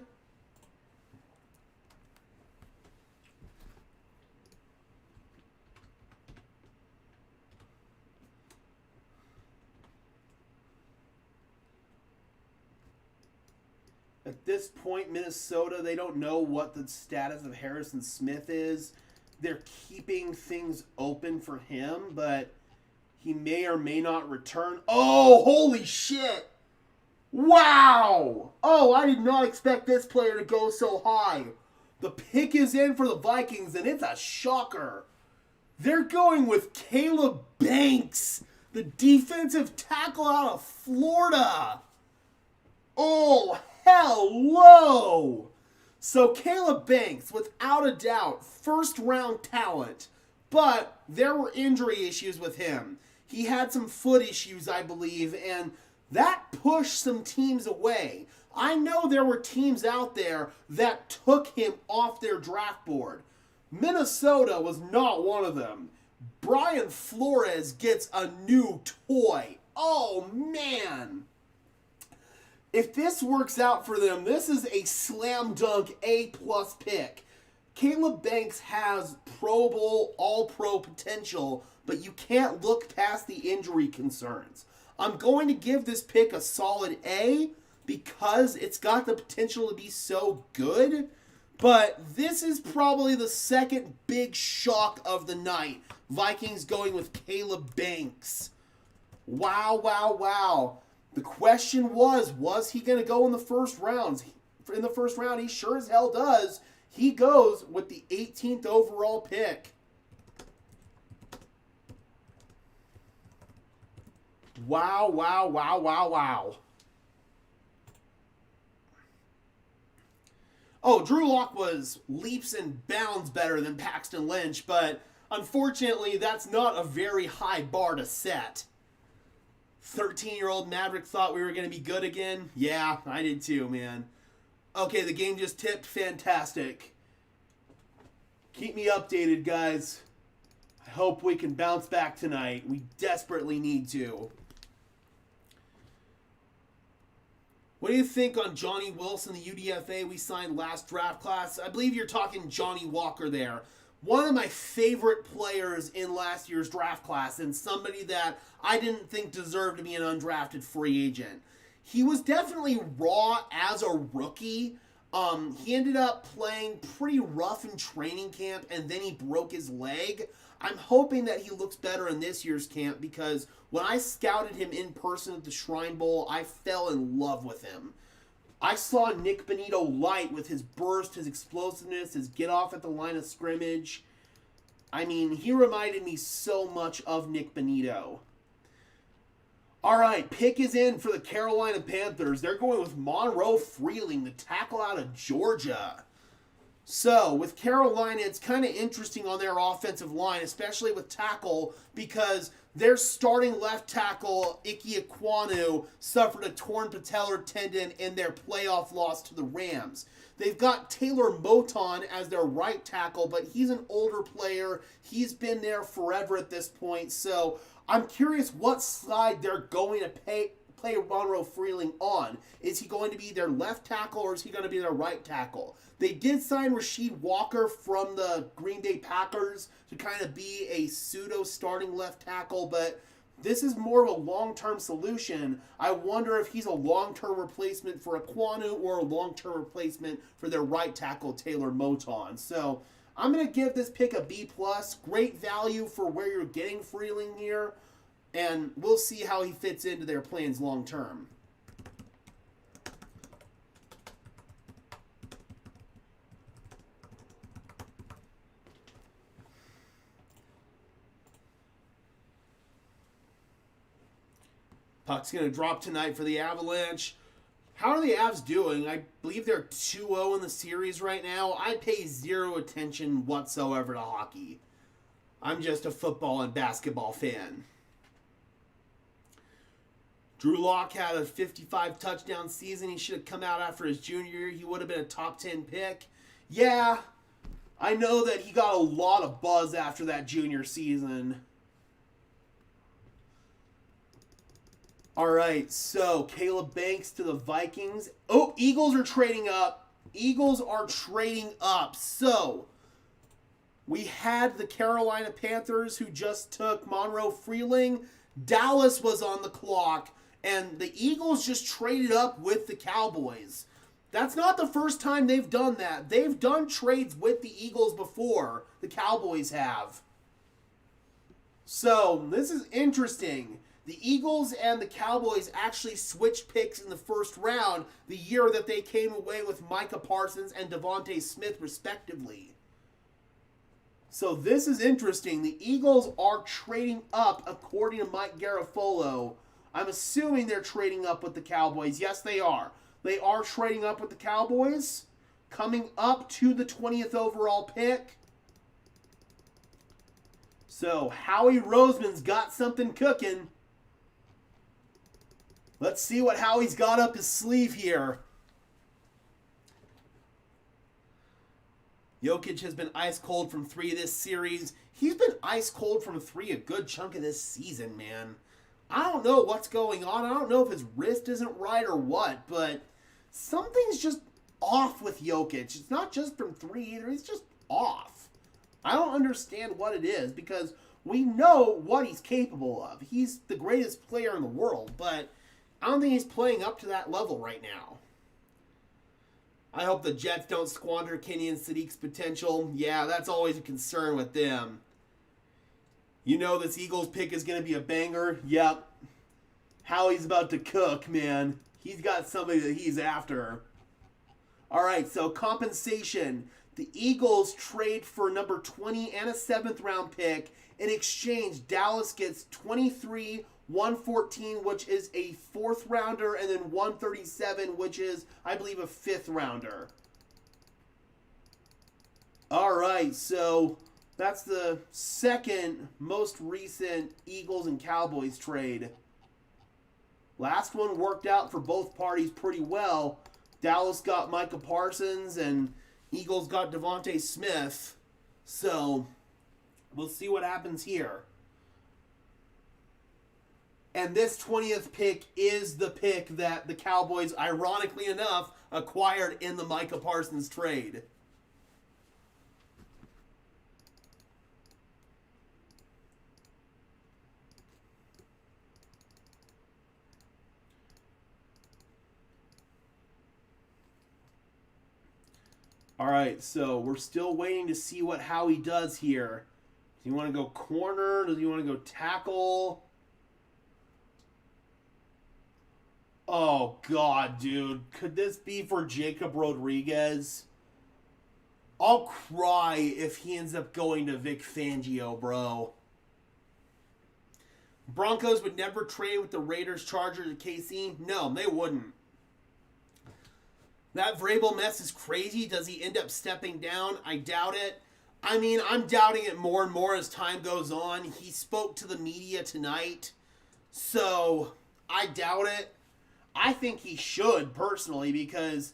At this point, Minnesota, they don't know what the status of Harrison Smith is. They're keeping things open for him, but he may or may not return. Oh, holy shit! Wow! Oh, I did not expect this player to go so high. The pick is in for the Vikings, and it's a shocker. They're going with Caleb Banks, the defensive tackle out of Florida. Oh, hello! So Caleb Banks, without a doubt, first-round talent, but there were injury issues with him. He had some foot issues, I believe, and that pushed some teams away. I know there were teams out there that took him off their draft board. Minnesota was not one of them. Brian Flores gets a new toy. Oh, man! If this works out for them, this is a slam dunk A-plus pick. Caleb Banks has Pro Bowl, All-Pro potential, but you can't look past the injury concerns. I'm going to give this pick a solid A because it's got the potential to be so good, but this is probably the second big shock of the night. Vikings going with Caleb Banks. Wow, wow, wow. The question was he going to go in the first round? In the first round, he sure as hell does. He goes with the 18th overall pick. Wow, wow, wow, wow, wow. Oh, Drew Lock was leaps and bounds better than Paxton Lynch, but unfortunately, that's not a very high bar to set. 13-year-old Maverick thought we were going to be good again. Yeah, I did too, man. Okay, the game just tipped. Fantastic. Keep me updated, guys. I hope we can bounce back tonight. We desperately need to. What do you think on Johnny Wilson, the UDFA we signed last draft class? I believe you're talking Johnny Walker there. One of my favorite players in last year's draft class, and somebody that I didn't think deserved to be an undrafted free agent. He was definitely raw as a rookie. He ended up playing pretty rough in training camp, and then he broke his leg. I'm hoping that he looks better in this year's camp because when I scouted him in person at the Shrine Bowl, I fell in love with him. I saw Nick Benito light with his burst, his explosiveness, his get off at the line of scrimmage. I mean, he reminded me so much of Nick Benito. All right, pick is in for the Carolina Panthers. They're going with Monroe Freeling, the tackle out of Georgia. So, with Carolina, it's kind of interesting on their offensive line, especially with tackle, because their starting left tackle, Ike Ekwonu, suffered a torn patellar tendon in their playoff loss to the Rams. They've got Taylor Moton as their right tackle, but he's an older player. He's been there forever at this point, so I'm curious what side they're going to play Monroe Freeling on? Is he going to be their left tackle or is he going to be their right tackle? They did sign Rasheed Walker from the Green Bay Packers to kind of be a pseudo starting left tackle, but this is more of a long-term solution. I wonder if he's a long-term replacement for Aquanu or a long-term replacement for their right tackle, Taylor Moton. So I'm going to give this pick a B+. Great value for where you're getting Freeling here, and we'll see how he fits into their plans long-term. Puck's going to drop tonight for the Avalanche. How are the Avs doing? I believe they're 2-0 in the series right now. I pay zero attention whatsoever to hockey. I'm just a football and basketball fan. Drew Lock had a 55 touchdown season. He should have come out after his junior year. He would have been a top 10 pick. Yeah, I know that he got a lot of buzz after that junior season. All right, so Caleb Banks to the Vikings. Oh, Eagles are trading up. Eagles are trading up. So we had the Carolina Panthers who just took Monroe Freeling. Dallas was on the clock, and the Eagles just traded up with the Cowboys. That's not the first time they've done that. They've done trades with the Eagles before. The Cowboys have. So this is interesting. The Eagles and the Cowboys actually switched picks in the first round the year that they came away with Micah Parsons and Devontae Smith, respectively. So this is interesting. The Eagles are trading up, according to Mike Garafolo. I'm assuming they're trading up with the Cowboys. Yes, they are. They are trading up with the Cowboys, coming up to the 20th overall pick. So Howie Roseman's got something cooking. Let's see what Howie's got up his sleeve here. Jokic has been ice cold from 3 this series. He's been ice cold from 3 a good chunk of this season, man. I don't know what's going on. I don't know if his wrist isn't right or what, but something's just off with Jokic. It's not just from 3 either. He's just off. I don't understand what it is because we know what he's capable of. He's the greatest player in the world, but I don't think he's playing up to that level right now. I hope the Jets don't squander Kenny and Sadiq's potential. Yeah, that's always a concern with them. You know this Eagles pick is going to be a banger. Yep. Howie's about to cook, man. He's got somebody that he's after. All right, so compensation. The Eagles trade for number 20 and a 7th round pick. In exchange, Dallas gets 23, 114, which is a 4th rounder, and then 137, which is, I believe, a 5th rounder. All right, so that's the second most recent Eagles and Cowboys trade. Last one worked out for both parties pretty well. Dallas got Micah Parsons, and Eagles got Devontae Smith. So we'll see what happens here. And this 20th pick is the pick that the Cowboys, ironically enough, acquired in the Micah Parsons trade. All right, so we're still waiting to see what Howie does here. Does he want to go corner? Does he want to go tackle? Oh, God, dude. Could this be for Jacob Rodriguez? I'll cry if he ends up going to Vic Fangio, bro. Broncos would never trade with the Raiders, Chargers, and KC? No, they wouldn't. That Vrabel mess is crazy. Does he end up stepping down? I doubt it. I mean, I'm doubting it more and more as time goes on. He spoke to the media tonight, so I doubt it. I think he should, personally, because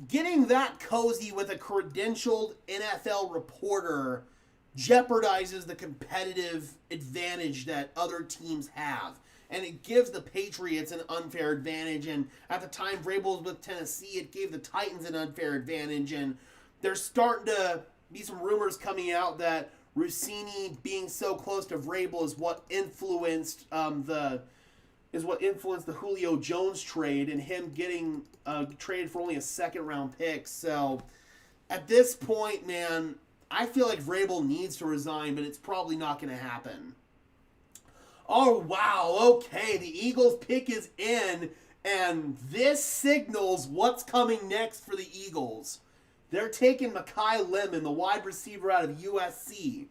getting that cozy with a credentialed NFL reporter jeopardizes the competitive advantage that other teams have. and it gives the Patriots an unfair advantage. And at the time Vrabel was with Tennessee, it gave the Titans an unfair advantage. And there's starting to be some rumors coming out that Rossini being so close to Vrabel is what influenced the Julio Jones trade and him getting traded for only a second-round pick. So at this point, man, I feel like Vrabel needs to resign, but it's probably not going to happen. Oh, wow. Okay, the Eagles pick is in, and this signals what's coming next for the Eagles. They're taking Mekhi Lemon, the wide receiver out of USC.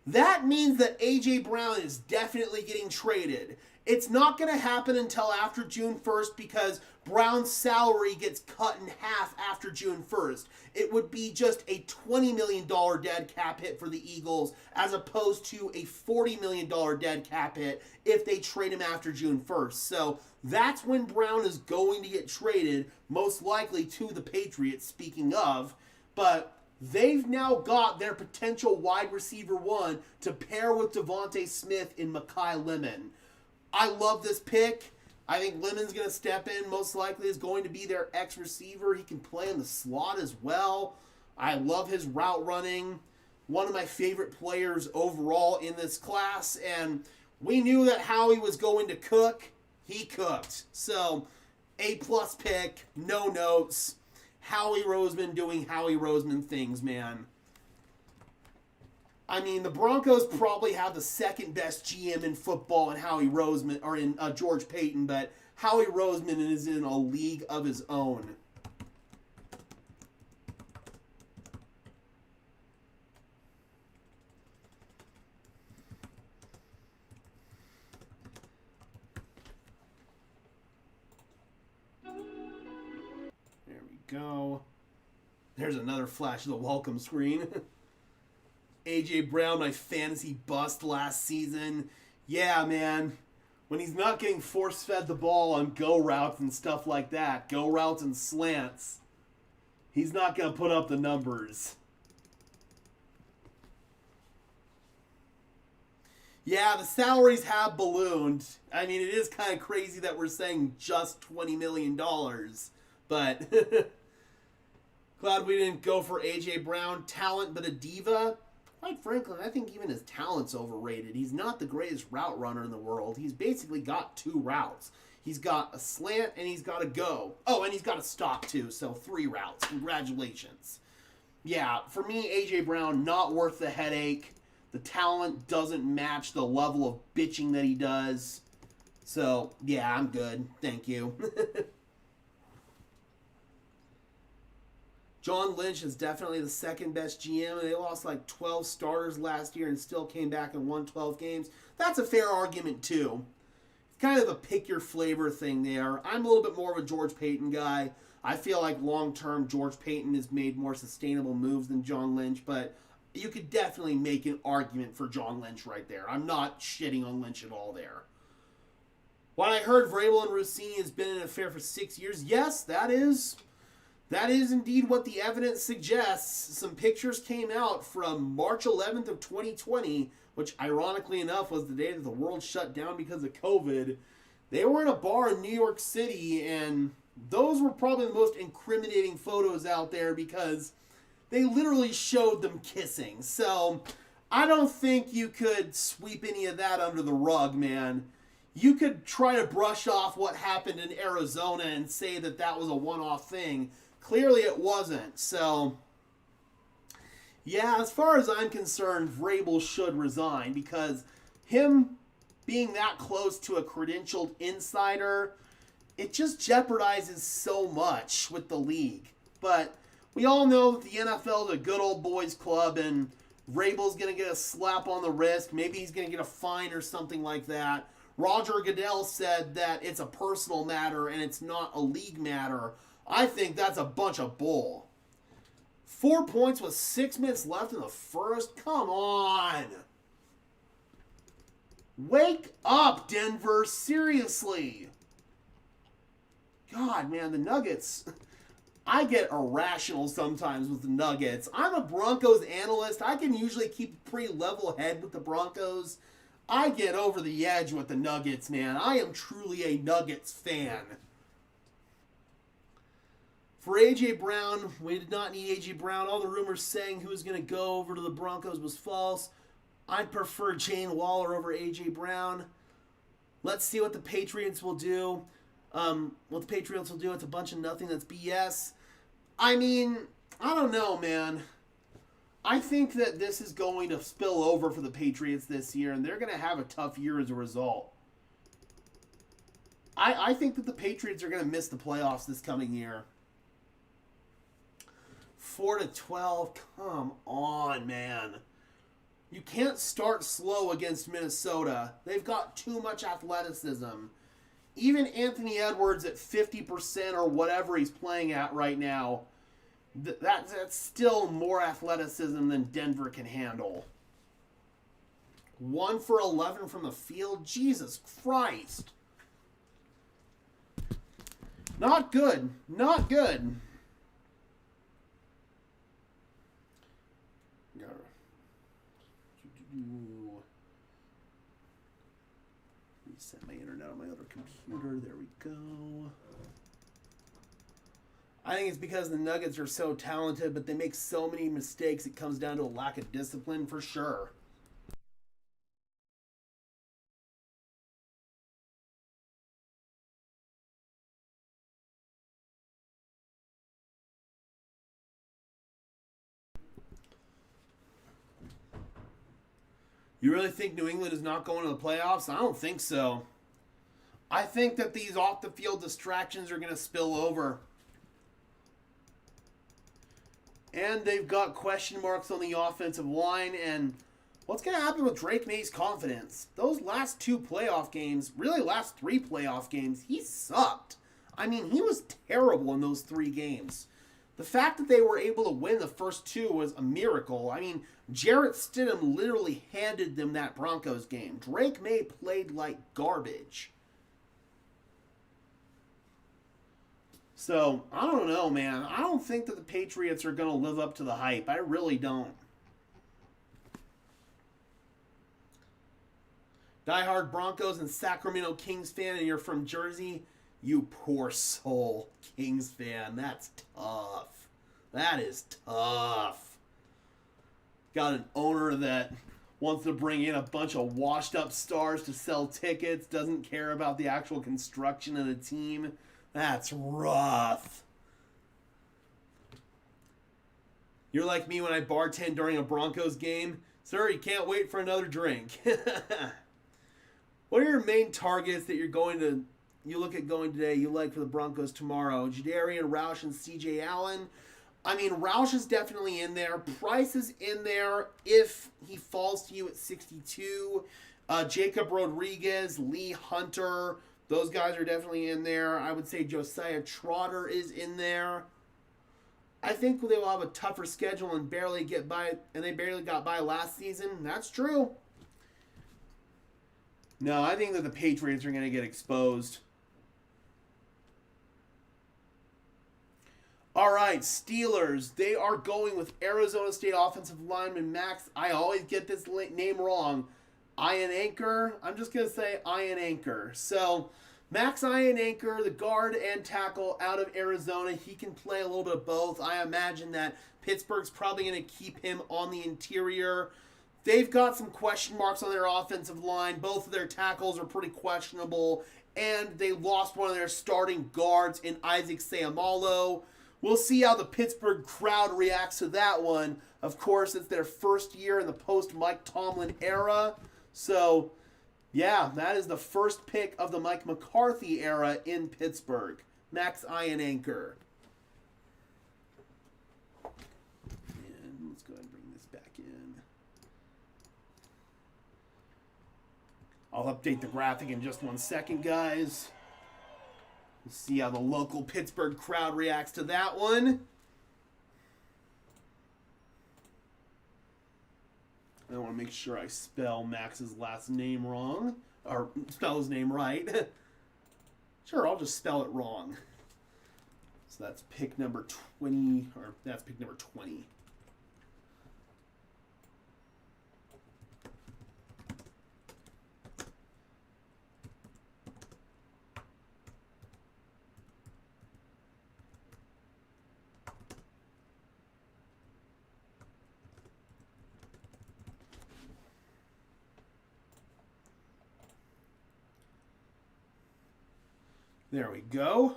That means that A.J. Brown is definitely getting traded. It's not going to happen until after June 1st because Brown's salary gets cut in half after June 1st. It would be just a $20 million dead cap hit for the Eagles as opposed to a $40 million dead cap hit if they trade him after June 1st. So that's when Brown is going to get traded, most likely to the Patriots, speaking of. But they've now got their potential wide receiver one to pair with Devontae Smith in Mekhi Lemon. I love this pick. I think Lemon's going to step in. Most likely is going to be their ex-receiver. He can play in the slot as well. I love his route running. One of my favorite players overall in this class. And we knew that Howie was going to cook. He cooked. So, A-plus pick. No notes. Howie Roseman doing Howie Roseman things, man. I mean, the Broncos probably have the second best GM in football in Howie Roseman, or in George Payton, but Howie Roseman is in a league of his own. There we go. There's another flash of the welcome screen. A.J. Brown, my fantasy bust last season. Yeah, man. When he's not getting force-fed the ball on go routes and stuff like that, go routes and slants, he's not going to put up the numbers. Yeah, the salaries have ballooned. I mean, it is kind of crazy that we're saying just $20 million. But glad we didn't go for A.J. Brown. Talent, but a diva. Quite frankly, I think even his talent's overrated. He's not the greatest route runner in the world. He's basically got two routes. He's got a slant and he's got a go. Oh, and he's got a stop too, so 3 routes. Congratulations. Yeah, for me, A.J. Brown, not worth the headache. The talent doesn't match the level of bitching that he does. So, yeah, I'm good. Thank you. John Lynch is definitely the second best GM. They lost like 12 starters last year and still came back and won 12 games. That's a fair argument too. It's kind of a pick your flavor thing there. I'm a little bit more of a George Payton guy. I feel like long-term George Payton has made more sustainable moves than John Lynch, but you could definitely make an argument for John Lynch right there. I'm not shitting on Lynch at all there. When I heard Vrabel and Rossini has been in an affair for 6 years, yes, that is indeed what the evidence suggests. Some pictures came out from March 11th of 2020, which ironically enough was the day that the world shut down because of COVID. They were in a bar in New York City, and those were probably the most incriminating photos out there because they literally showed them kissing. So I don't think you could sweep any of that under the rug, man. You could try to brush off what happened in Arizona and say that that was a one-off thing. Clearly it wasn't. So, yeah, as far as I'm concerned, Vrabel should resign because him being that close to a credentialed insider, it just jeopardizes so much with the league. But we all know that the NFL is a good old boys club and Vrabel's going to get a slap on the wrist. Maybe he's going to get a fine or something like that. Roger Goodell said that it's a personal matter and it's not a league matter. I think that's a bunch of bull. 4 points with 6 minutes left in the first? Come on. Wake up, Denver. Seriously. God, man, the Nuggets. I get irrational sometimes with the Nuggets. I'm a Broncos analyst. I can usually keep a pretty level head with the Broncos. I get over the edge with the Nuggets, man. I am truly a Nuggets fan. For A.J. Brown, we did not need A.J. Brown. All the rumors saying who was going to go over to the Broncos was false. I'd prefer Jane Waller over A.J. Brown. Let's see what the Patriots will do. It's a bunch of nothing. That's BS. I mean, I don't know, man. I think that this is going to spill over for the Patriots this year, and they're going to have a tough year as a result. I think that the Patriots are going to miss the playoffs this coming year. 4-12, come on, man. You can't start slow against Minnesota. They've got too much athleticism. Even Anthony Edwards at 50% or whatever he's playing at right now, that's still more athleticism than Denver can handle. 1 for 11 from the field? Jesus Christ. Not good. Not good. Reset my internet on my other computer. There we go. I think it's because the Nuggets are so talented, but they make so many mistakes, it comes down to a lack of discipline for sure. You really think New England is not going to the playoffs? I don't think so. I think that these off-the-field distractions are going to spill over. And they've got question marks on the offensive line. And what's going to happen with Drake May's confidence? Those last 2 playoff games, really last 3 playoff games, he sucked. I mean, he was terrible in those 3 games. The fact that they were able to win the first 2 was a miracle. I mean, Jarrett Stidham literally handed them that Broncos game. Drake May played like garbage. So, I don't know, man. I don't think that the Patriots are going to live up to the hype. I really don't. Diehard Broncos and Sacramento Kings fan, and you're from Jersey. You poor soul, Kings fan. That's tough. That is tough. Got an owner that wants to bring in a bunch of washed up stars to sell tickets, doesn't care about the actual construction of the team. That's rough. You're like me when I bartend during a Broncos game. Sir, you can't wait for another drink. What are your main targets that you look at going today, you like for the Broncos tomorrow? Jadarian, Roush, and C.J. Allen. I mean, Roush is definitely in there. Price is in there if he falls to you at 62. Jacob Rodriguez, Lee Hunter, those guys are definitely in there. I would say Josiah Trotter is in there. I think they will have a tougher schedule and barely get by, and they barely got by last season. That's true. No, I think that the Patriots are going to get exposed. All right, Steelers. They are going with Arizona State offensive lineman Max. I always get this name wrong. Ian Anker. I'm just going to say Ian Anker. So, Max Ian Anker, the guard and tackle out of Arizona. He can play a little bit of both. I imagine that Pittsburgh's probably going to keep him on the interior. They've got some question marks on their offensive line. Both of their tackles are pretty questionable. And they lost one of their starting guards in Isaac Seumalo. We'll see how the Pittsburgh crowd reacts to that one. Of course, it's their first year in the post-Mike Tomlin era. So, yeah, that is the first pick of the Mike McCarthy era in Pittsburgh. Max Ian Anker. And let's go ahead and bring this back in. I'll update the graphic in just 1 second, guys. Let's see how the local Pittsburgh crowd reacts to that one. I want to make sure I spell Max's last name wrong. Or spell his name right. Sure, I'll just spell it wrong. So that's pick number 20. Or that's pick number 20. There we go.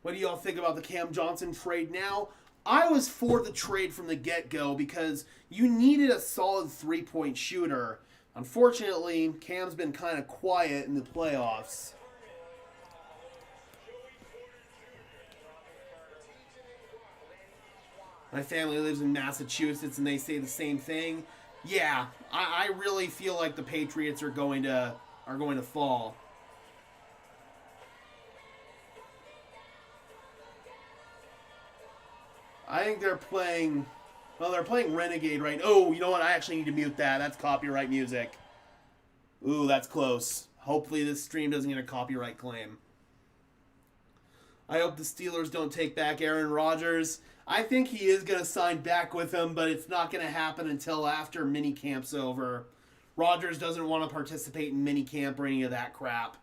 What do y'all think about the Cam Johnson trade now? I was for the trade from the get-go because you needed a solid three-point shooter. Unfortunately, Cam's been kind of quiet in the playoffs. My family lives in Massachusetts and they say the same thing. Yeah, I really feel like the Patriots are going to fall. I think they're playing, well, they're playing Renegade right. Oh, you know what? I actually need to mute that. That's copyright music. Ooh, that's close. Hopefully this stream doesn't get a copyright claim. I hope the Steelers don't take back Aaron Rodgers. I think he is going to sign back with them, but it's not going to happen until after minicamp's over. Rodgers doesn't want to participate in minicamp or any of that crap.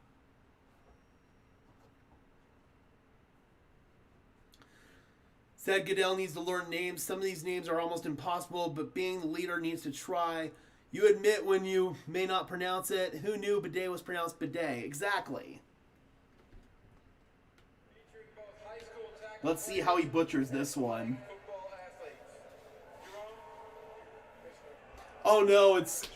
Said Goodell needs to learn names. Some of these names are almost impossible, but being the leader needs to try. You admit when you may not pronounce it. Who knew bidet was pronounced bidet? Exactly. Let's see how he butchers this one. Oh no, it's...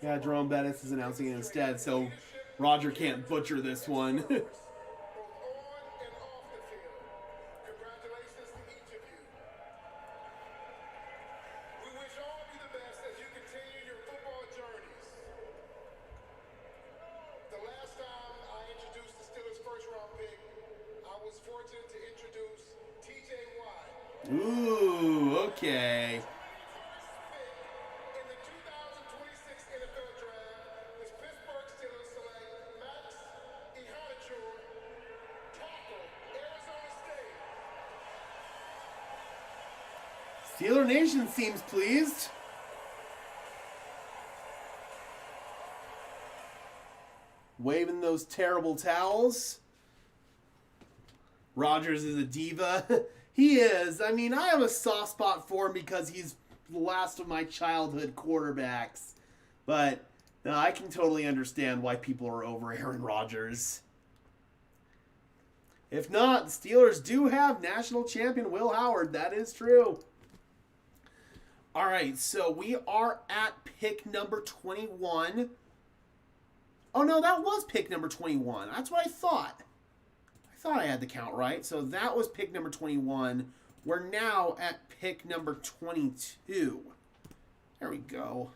Yeah, Jerome Bettis is announcing it instead, so Roger can't butcher this one. Ooh, okay. Steeler Nation seems pleased. Waving those terrible towels. Rodgers is a diva. He is. I mean, I have a soft spot for him because he's the last of my childhood quarterbacks. But no, I can totally understand why people are over Aaron Rodgers. If not, the Steelers do have national champion Will Howard. That is true. All right, so we are at pick number 21. Oh, no, that was pick number 21. That's what I thought. I thought I had the count right. So that was pick number 21. We're now at pick number 22. There we go.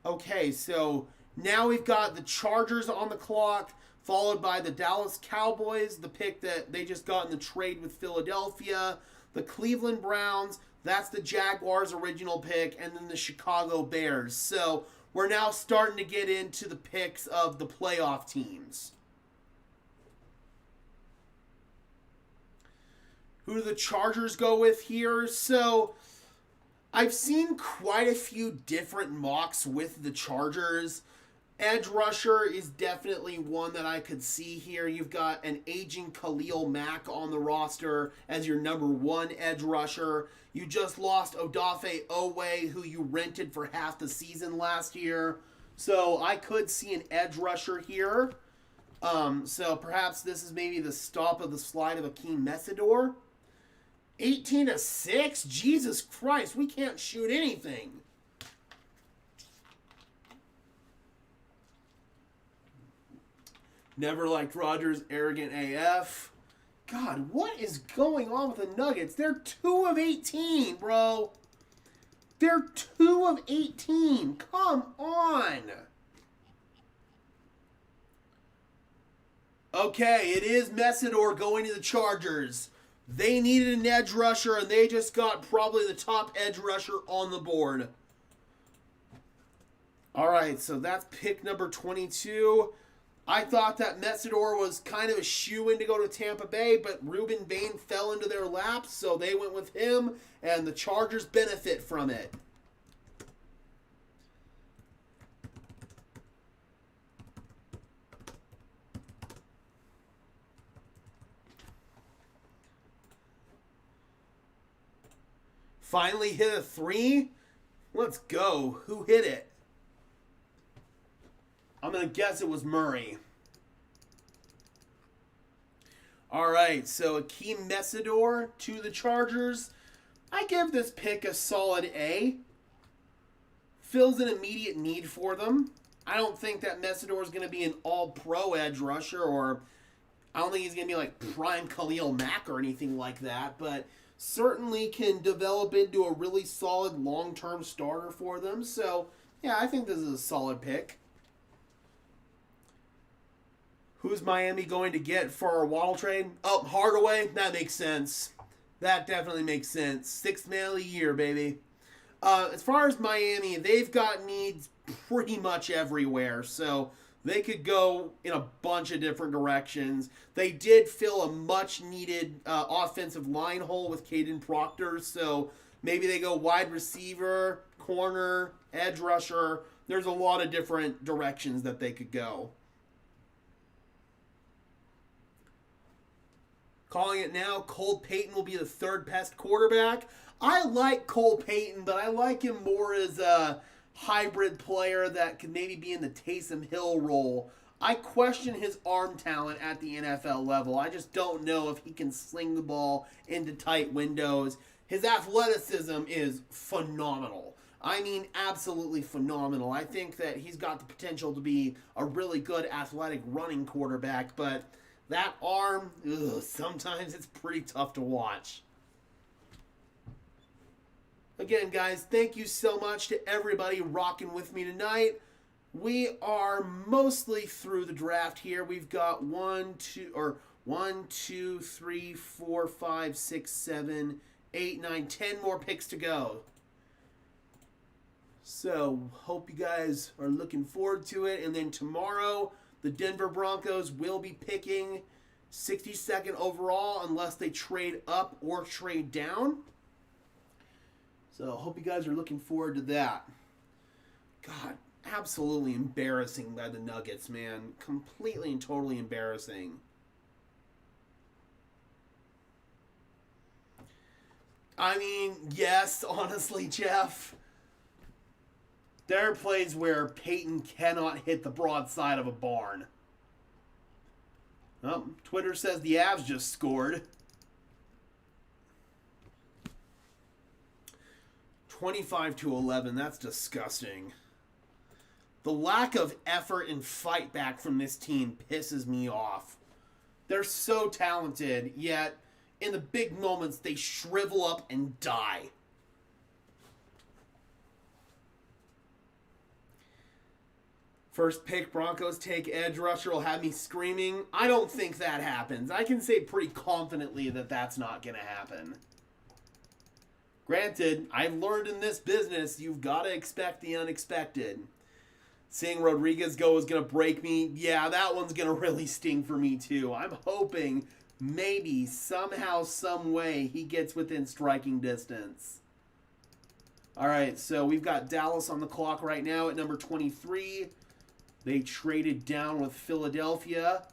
Okay, so now we've got the Chargers on the clock, followed by the Dallas Cowboys, the pick that they just got in the trade with Philadelphia, the Cleveland Browns, that's the Jaguars' original pick, and then the Chicago Bears. So we're now starting to get into the picks of the playoff teams. Who do the Chargers go with here? So I've seen quite a few different mocks with the Chargers. Edge rusher is definitely one that I could see here. You've got an aging Khalil Mack on the roster as your number one edge rusher. You just lost Odafe Owe, who you rented for half the season last year. So I could see an edge rusher here. So perhaps this is maybe the stop of the slide of Akeem Messador. 18-6? Jesus Christ, we can't shoot anything. Never liked Rodgers, arrogant AF. God, what is going on with the Nuggets? They're 2 of 18, bro. They're 2 of 18. Come on. Okay, it is Messador going to the Chargers. They needed an edge rusher, and they just got probably the top edge rusher on the board. All right, so that's pick number 22. I thought that Messador was kind of a shoo-in to go to Tampa Bay, but Reuben Bain fell into their laps, so they went with him, and the Chargers benefit from it. Finally hit a 3. Let's go. Who hit it? I'm going to guess it was Murray. All right, so Akeem Messador to the Chargers. I give this pick a solid A. Fills an immediate need for them. I don't think that Messador is going to be an all-pro edge rusher, or I don't think he's going to be like prime Khalil Mack or anything like that, but certainly can develop into a really solid long-term starter for them. So, yeah, I think this is a solid pick. Who's Miami going to get for our Waddle trade? Oh, Hardaway? That makes sense. That definitely makes sense. 6th man of the year, baby. As far as Miami, they've got needs pretty much everywhere, so they could go in a bunch of different directions. They did fill a much-needed offensive line hole with Caden Proctor, so maybe they go wide receiver, corner, edge rusher. There's a lot of different directions that they could go. Calling it now, Cole Payton will be the third best quarterback. I like Cole Payton, but I like him more as a hybrid player that could maybe be in the Taysom Hill role. I question his arm talent at the NFL level. I just don't know if he can sling the ball into tight windows. His athleticism is phenomenal. I mean, absolutely phenomenal. I think that he's got the potential to be a really good athletic running quarterback, but that arm, sometimes it's pretty tough to watch. Again, guys, thank you so much to everybody rocking with me tonight. We are mostly through the draft here. We've got 1, 2, 3, 4, 5, 6, 7, 8, 9, 10 more picks to go. So, hope you guys are looking forward to it. And then tomorrow, the Denver Broncos will be picking 62nd overall unless they trade up or trade down. So, hope you guys are looking forward to that. God, absolutely embarrassing by the Nuggets, man. Completely and totally embarrassing. I mean, yes, honestly, Jeff. There are plays where Peyton cannot hit the broadside of a barn. Oh, Twitter says the Avs just scored. 25-11, that's disgusting. The lack of effort and fight back from this team pisses me off. They're so talented, yet in the big moments they shrivel up and die. First pick, Broncos take edge rusher will have me screaming. I don't think that happens. I can say pretty confidently that that's not going to happen. Granted, I've learned in this business, you've got to expect the unexpected. Seeing Rodriguez go is going to break me. Yeah, that one's going to really sting for me too. I'm hoping maybe, somehow, some way, he gets within striking distance. All right, so we've got Dallas on the clock right now at number 23. They traded down with Philadelphia.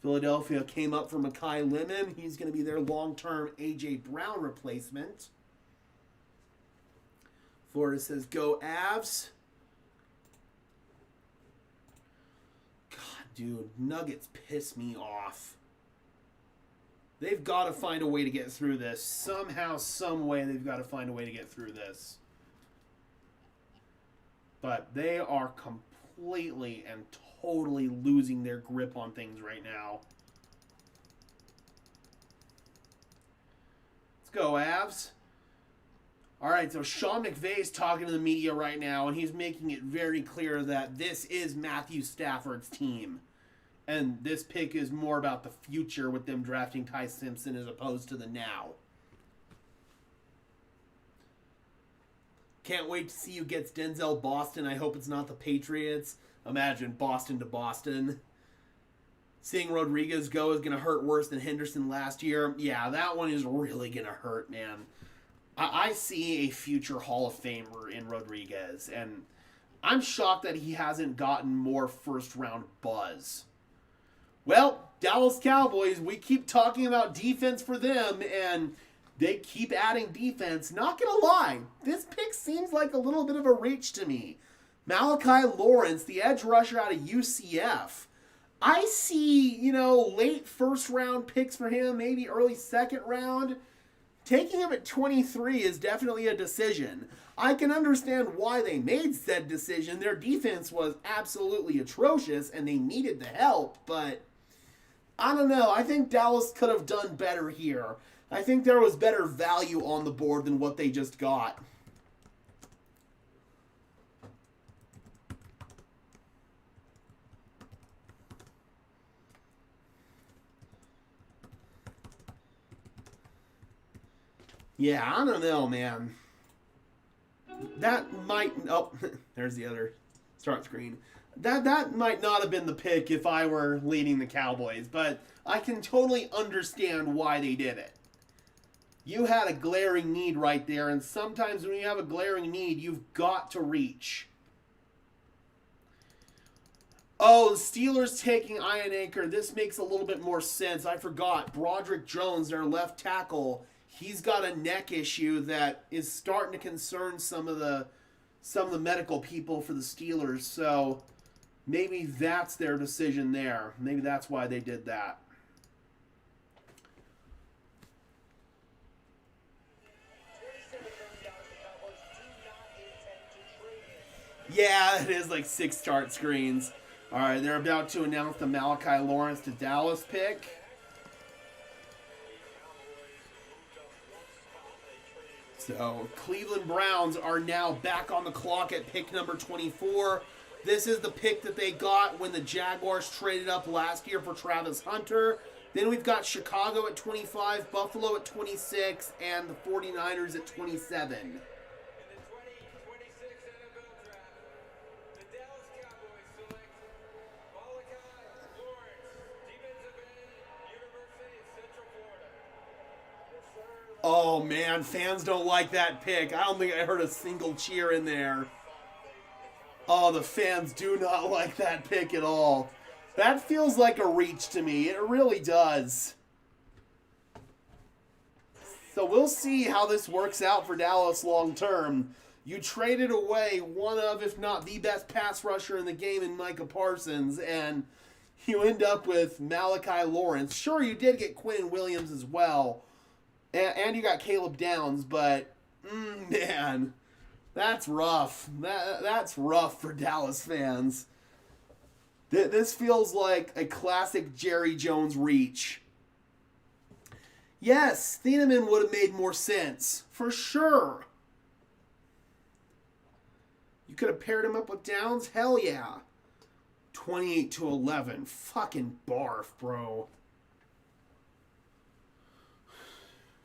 Philadelphia came up for Mekhi Lemon. He's going to be their long-term A.J. Brown replacement. Florida says, go Avs. God, dude, Nuggets piss me off. They've got to find a way to get through this. Somehow, some way, they've got to find a way to get through this. But they are completely and totally losing their grip on things right now. Let's go, Avs. All right, so Sean McVay's talking to the media right now, and he's making it very clear that this is Matthew Stafford's team. And this pick is more about the future with them drafting Ty Simpson as opposed to the now. Can't wait to see who gets Denzel Boston. I hope it's not the Patriots. Imagine Boston to Boston. Seeing Rodriguez go is going to hurt worse than Henderson last year. Yeah, that one is really going to hurt, man. I see a future Hall of Famer in Rodriguez, and I'm shocked that he hasn't gotten more first-round buzz. Well, Dallas Cowboys, we keep talking about defense for them, and They keep adding defense. Not going to lie, this pick seems like a little bit of a reach to me. Malachi Lawrence, the edge rusher out of UCF. I see, late first round picks for him, maybe early second round. Taking him at 23 is definitely a decision. I can understand why they made said decision. Their defense was absolutely atrocious and they needed the help, but I don't know. I think Dallas could have done better here. I think there was better value on the board than what they just got. Yeah, I don't know, man. That might... Oh, there's the other start screen. That might not have been the pick if I were leading the Cowboys, but I can totally understand why they did it. You had a glaring need right there, and sometimes when you have a glaring need, you've got to reach. Oh, the Steelers taking Ian Anker. This makes a little bit more sense. I forgot. Broderick Jones, their left tackle, he's got a neck issue that is starting to concern some of the medical people for the Steelers. So maybe that's their decision there. Maybe that's why they did that. Yeah, it is like 6 start screens. All right, they're about to announce the Malachi Lawrence to Dallas pick. So, Cleveland Browns are now back on the clock at pick number 24. This is the pick that they got when the Jaguars traded up last year for Travis Hunter. Then we've got Chicago at 25, Buffalo at 26, and the 49ers at 27. Oh, man, fans don't like that pick. I don't think I heard a single cheer in there. Oh, the fans do not like that pick at all. That feels like a reach to me. It really does. So we'll see how this works out for Dallas long term. You traded away one of, if not the best pass rusher in the game in Micah Parsons, and you end up with Malachi Lawrence. Sure, you did get Quinn Williams as well. And you got Caleb Downs, but, man, that's rough. That's rough for Dallas fans. This feels like a classic Jerry Jones reach. Yes, Theman would have made more sense, for sure. You could have paired him up with Downs? Hell yeah. 28-11. Fucking barf, bro.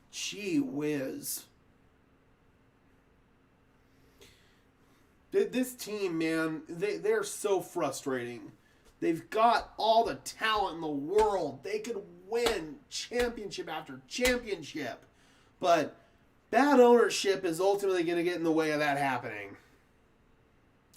Gee whiz. This team, man, they're so frustrating. They've got all the talent in the world. They could win championship after championship. But bad ownership is ultimately going to get in the way of that happening.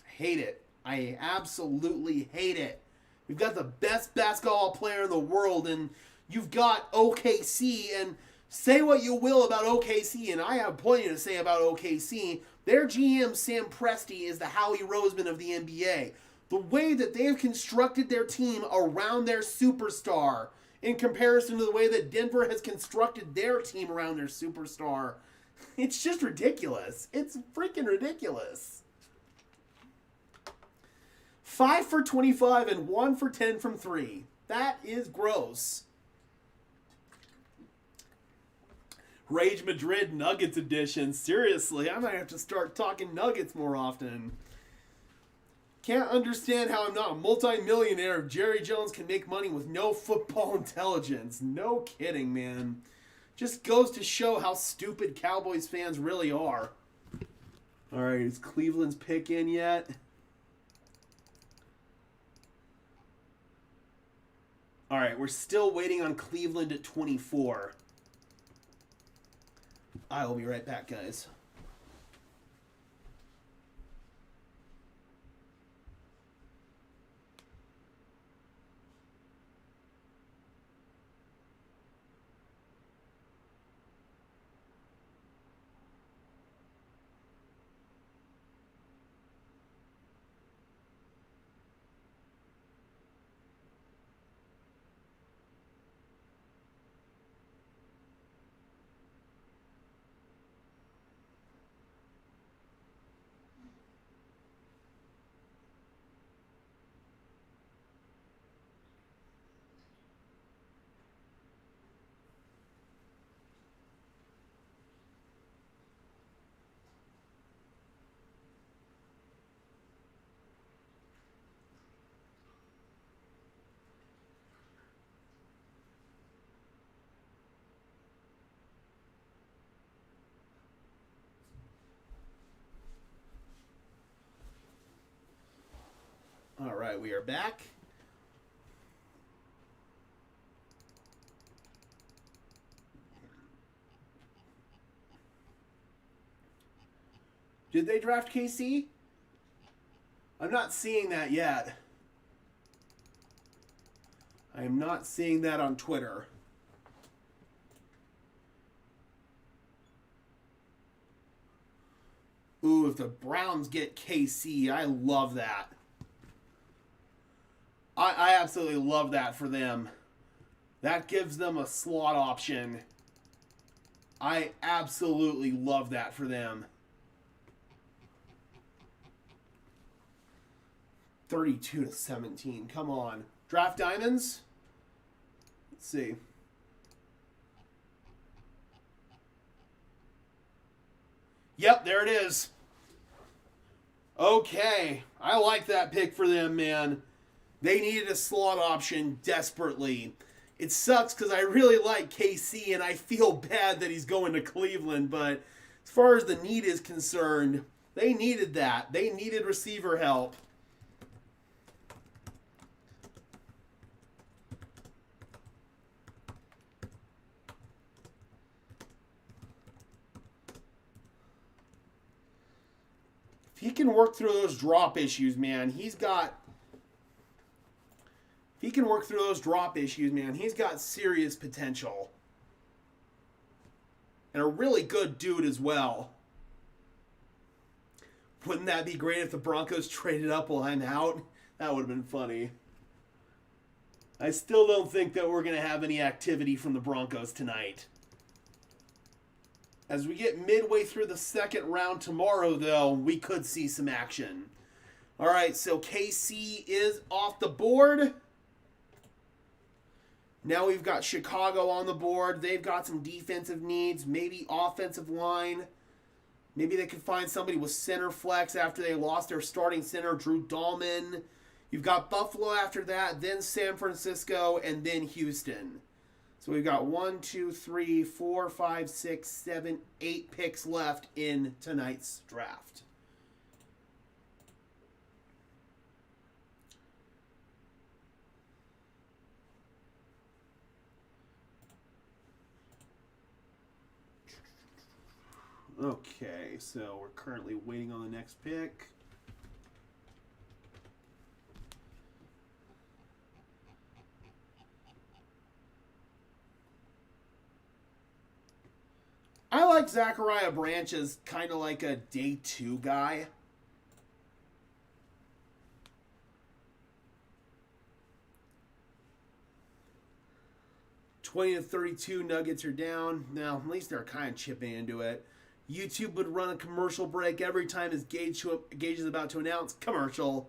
I hate it. I absolutely hate it. We've got the best basketball player in the world, and you've got OKC, and say what you will about OKC, and I have plenty to say about OKC. Their GM, Sam Presti, is the Howie Roseman of the NBA. The way that they've constructed their team around their superstar in comparison to the way that Denver has constructed their team around their superstar, it's just ridiculous. It's freaking ridiculous. 5 for 25 and 1 for 10 from 3. That is gross. Rage Madrid Nuggets edition. Seriously, I might have to start talking Nuggets more often. Can't understand how I'm not a multi-millionaire if Jerry Jones can make money with no football intelligence. No kidding, man. Just goes to show how stupid Cowboys fans really are. All right, is Cleveland's pick in yet? All right, we're still waiting on Cleveland at 24. I will be right back, guys. right, we are back. Did they draft KC? I'm not seeing that yet. I am not seeing that on Twitter. Ooh, if the Browns get KC, I love that. I absolutely love that for them. That gives them a slot option. I absolutely love that for them. 32-17. Come on. Draft diamonds? Let's see. Yep, there it is. Okay. I like that pick for them, man. They needed a slot option desperately. It sucks because I really like KC and I feel bad that he's going to Cleveland, but as far as the need is concerned, they needed that. They needed receiver help. If he can work through those drop issues, man, he's got serious potential. And a really good dude as well. Wouldn't that be great if the Broncos traded up while I'm out? That would have been funny. I still don't think that we're going to have any activity from the Broncos tonight. As we get midway through the second round tomorrow, though, we could see some action. All right, so KC is off the board. Now we've got Chicago on the board. They've got some defensive needs, maybe offensive line. Maybe they could find somebody with center flex after they lost their starting center, Drew Dahlman. You've got Buffalo after that, then San Francisco, and then Houston. So we've got 1, 2, 3, 4, 5, 6, 7, 8 picks left in tonight's draft. Okay, so we're currently waiting on the next pick. I like Zachariah Branch as kind of like a day 2 guy. $20-32 Nuggets are down. Now, at least they're kind of chipping into it. YouTube would run a commercial break every time as Gage is about to announce commercial.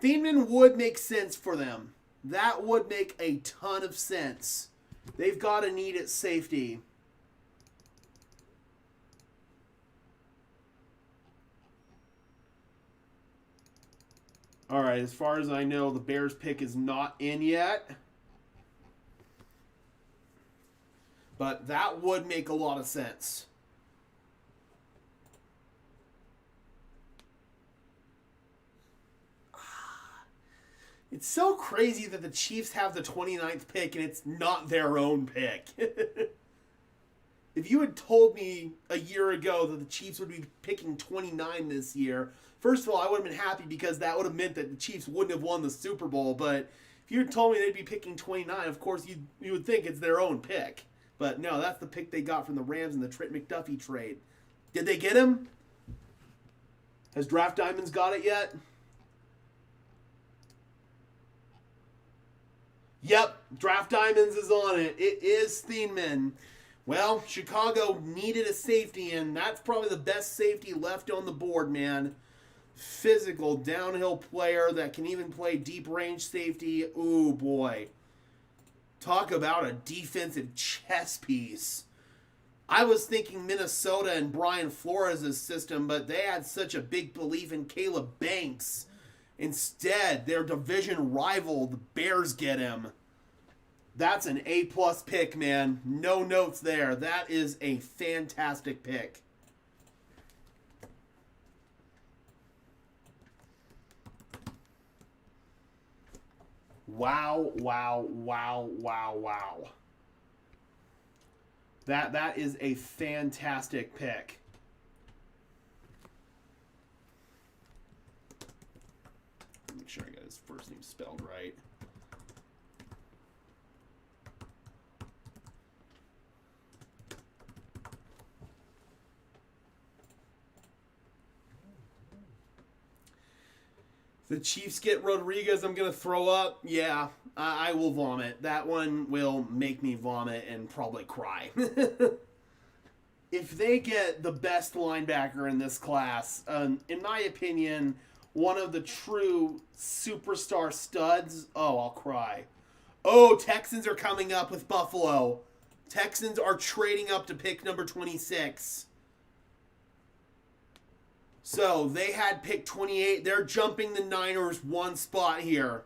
Theman would make sense for them. That would make a ton of sense. They've got a need at safety. All right, as far as I know, the Bears pick is not in yet. But that would make a lot of sense. It's so crazy that the Chiefs have the 29th pick and it's not their own pick. If you had told me a year ago that the Chiefs would be picking 29 this year, first of all, I would have been happy because that would have meant that the Chiefs wouldn't have won the Super Bowl. But if you had told me they'd be picking 29, of course you would think it's their own pick. But no, that's the pick they got from the Rams in the Trent McDuffie trade. Did they get him? Has Draft Diamonds got it yet? Yep, Draft Diamonds is on it. It is Theman. Well, Chicago needed a safety, and that's probably the best safety left on the board, man. Physical, downhill player that can even play deep range safety. Ooh, boy. Talk about a defensive chess piece. I was thinking Minnesota and Brian Flores' system, but they had such a big belief in Caleb Banks. Instead, their division rival, the Bears, get him. That's an A-plus pick, man. No notes there. That is a fantastic pick. Wow, wow, wow, wow, wow. That is a fantastic pick. Make sure I got his first name spelled right. The Chiefs get Rodriguez, I'm going to throw up. Yeah, I will vomit. That one will make me vomit and probably cry. If they get the best linebacker in this class, in my opinion, one of the true superstar studs, oh, I'll cry. Oh, Texans are coming up with Buffalo. Texans are trading up to pick number 26. So they had pick 28. They're jumping the Niners one spot here.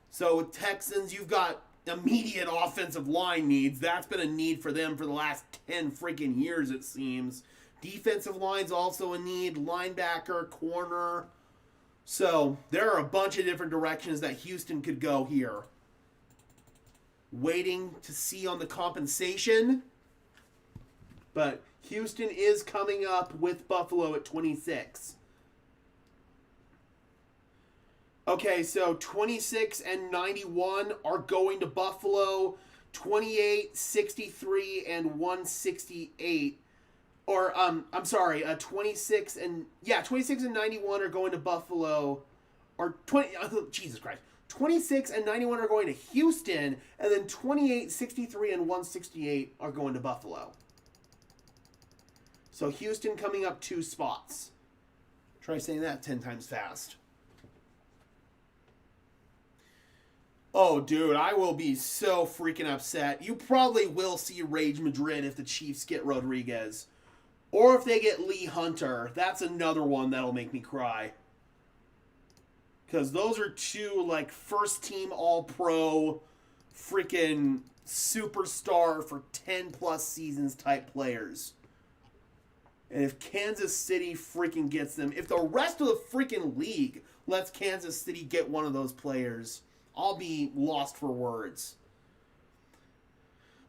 So with Texans, you've got immediate offensive line needs. That's been a need for them for the last 10 freaking years, it seems. Defensive line's also a need. Linebacker, corner. So there are a bunch of different directions that Houston could go here. Waiting to see on the compensation. But Houston is coming up with Buffalo at 26. Okay, so 26 and 91 are going to Buffalo. 28, 63, and 168. Or, I'm sorry, 26 and 91 are going to Buffalo. Or, Jesus Christ. 26 and 91 are going to Houston. And then 28, 63, and 168 are going to Buffalo. So Houston coming up 2 spots. Try saying that 10 times fast. Oh, dude, I will be so freaking upset. You probably will see Rage Madrid if the Chiefs get Rodriguez. Or if they get Lee Hunter. That's another one that'll make me cry. Because those are 2, like, first-team All-Pro, freaking superstar for 10-plus seasons type players. And if Kansas City freaking gets them, if the rest of the freaking league lets Kansas City get one of those players, I'll be lost for words.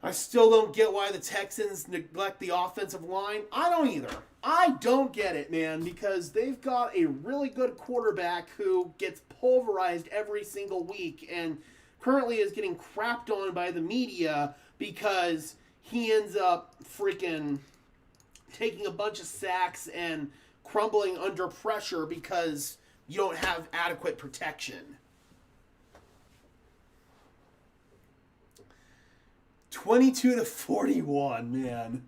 I still don't get why the Texans neglect the offensive line. I don't either. I don't get it, man, because they've got a really good quarterback who gets pulverized every single week and currently is getting crapped on by the media because he ends up freaking taking a bunch of sacks and crumbling under pressure because you don't have adequate protection. 22-41, man.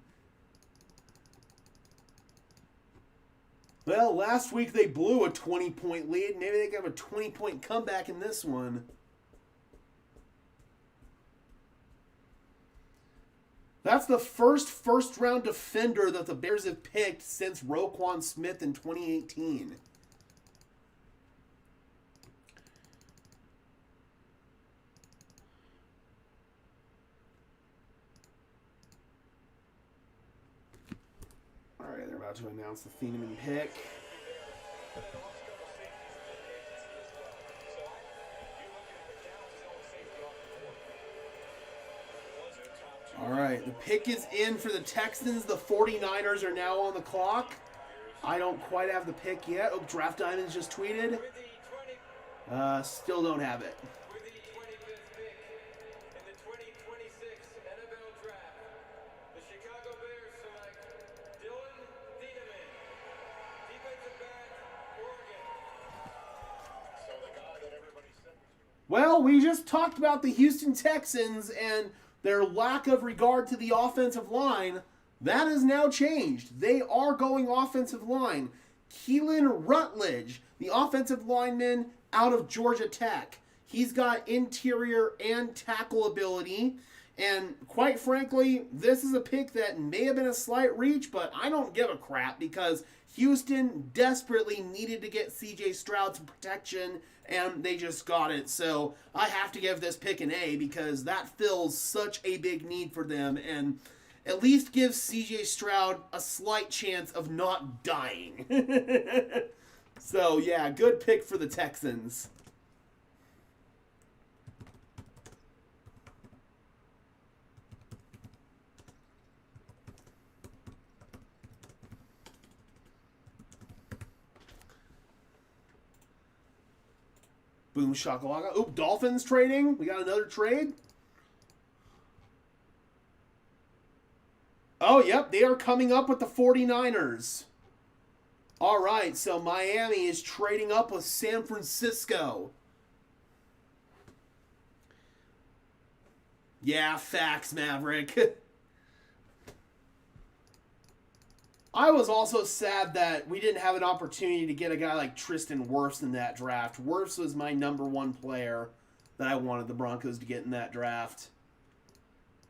Well, last week they blew a 20-point lead. Maybe they can have a 20-point comeback in this one. That's the first-round defender that the Bears have picked since Roquan Smith in 2018. All right, they're about to announce the Theman pick. All right, the pick is in for the Texans. The 49ers are now on the clock. I don't quite have the pick yet. Oh, Draft Diamonds just tweeted. Still don't have it. With the 25th pick in the 2026 NFL Draft, the Chicago Bears select Theman, defensive back, Oregon. So the guy that everybody said was... Well, we just talked about the Houston Texans and their lack of regard to the offensive line. That has now changed. They are going offensive line. Keelan Rutledge, the offensive lineman out of Georgia Tech. He's got interior and tackle ability. And quite frankly, this is a pick that may have been a slight reach, but I don't give a crap because Houston desperately needed to get C.J. Stroud some protection, and they just got it. So I have to give this pick an A because that fills such a big need for them and at least gives C.J. Stroud a slight chance of not dying. So, yeah, good pick for the Texans. Boom shakalaka. Oop, Dolphins trading. We got another trade. Oh, yep, they are coming up with the 49ers. All right, so Miami is trading up with San Francisco. Yeah, facts, Maverick. I was also sad that we didn't have an opportunity to get a guy like Tristan Wirfs in that draft. Wirfs was my number one player that I wanted the Broncos to get in that draft.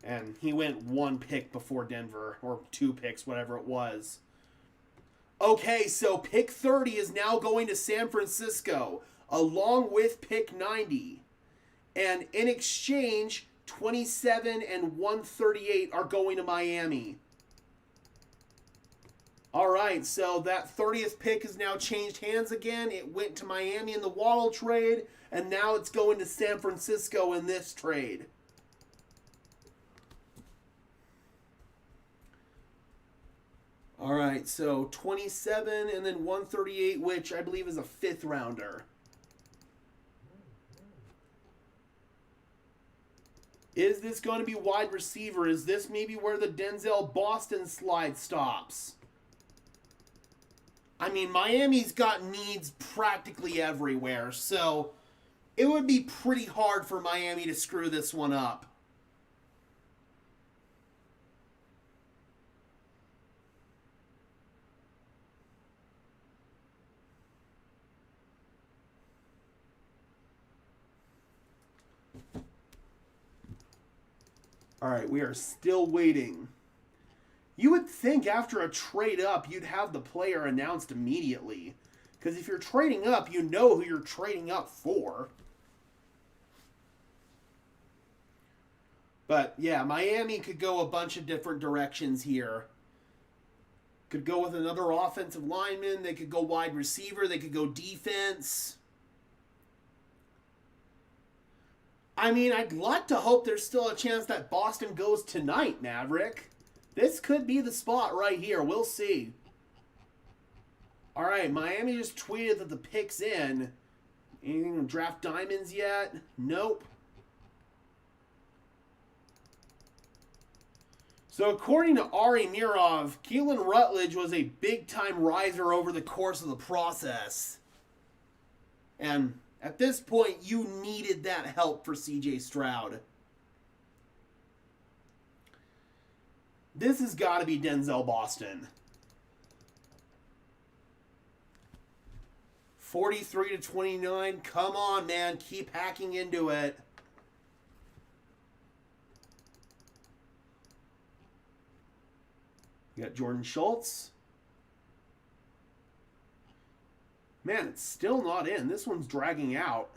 And he went 1 pick before Denver, or 2 picks, whatever it was. Okay, so pick 30 is now going to San Francisco, along with pick 90. And in exchange, 27 and 138 are going to Miami. All right, so that 30th pick has now changed hands again. It went to Miami in the Waddle trade, and now it's going to San Francisco in this trade. All right, so 27 and then 138, which I believe is a 5th rounder. Is this going to be wide receiver? Is this maybe where the Denzel Boston slide stops? I mean, Miami's got needs practically everywhere, so it would be pretty hard for Miami to screw this one up. All right, we are still waiting. You would think after a trade up, you'd have the player announced immediately. Because if you're trading up, you know who you're trading up for. But, yeah, Miami could go a bunch of different directions here. Could go with another offensive lineman. They could go wide receiver. They could go defense. I mean, I'd like to hope there's still a chance that Boston goes tonight, Maverick. This could be the spot right here. We'll see. All right, Miami just tweeted that the pick's in. Anything to draft diamonds yet? Nope. So according to Ari Mirov, Keelan Rutledge was a big-time riser over the course of the process. And at this point, you needed that help for C.J. Stroud. This has got to be Denzel Boston. 43-29. Come on, man. Keep hacking into it. You got Jordan Schultz. Man, it's still not in. This one's dragging out.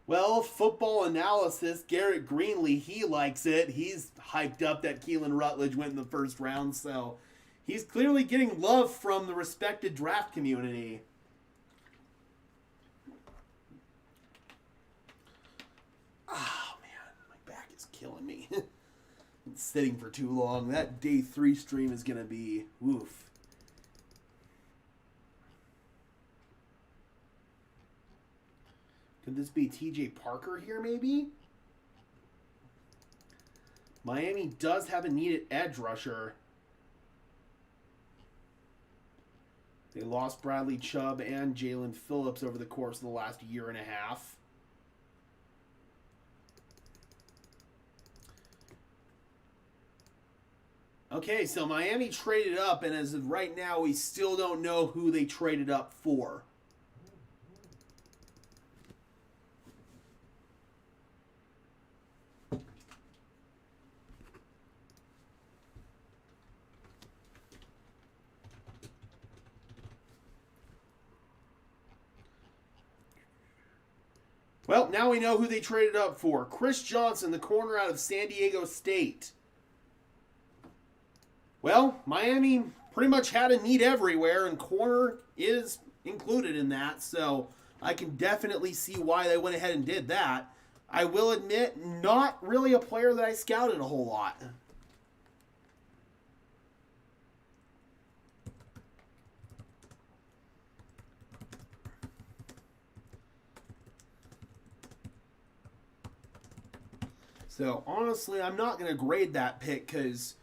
Well, football analysis, Garrett Greenlee, he likes it. He's hyped up that Keelan Rutledge went in the first round, so he's clearly getting love from the respected draft community. Oh, man, my back is killing me. Been sitting for too long. That day 3 stream is going to be woof. Could this be TJ Parker here, maybe? Miami does have a needed edge rusher. They lost Bradley Chubb and Jalen Phillips over the course of the last year and a half. Okay, so Miami traded up, and as of right now, we still don't know who they traded up for. Well, now we know who they traded up for. Chris Johnson, the corner out of San Diego State. Well, Miami pretty much had a need everywhere, and corner is included in that, so I can definitely see why they went ahead and did that. I will admit, not really a player that I scouted a whole lot. So, honestly, I'm not going to grade that pick because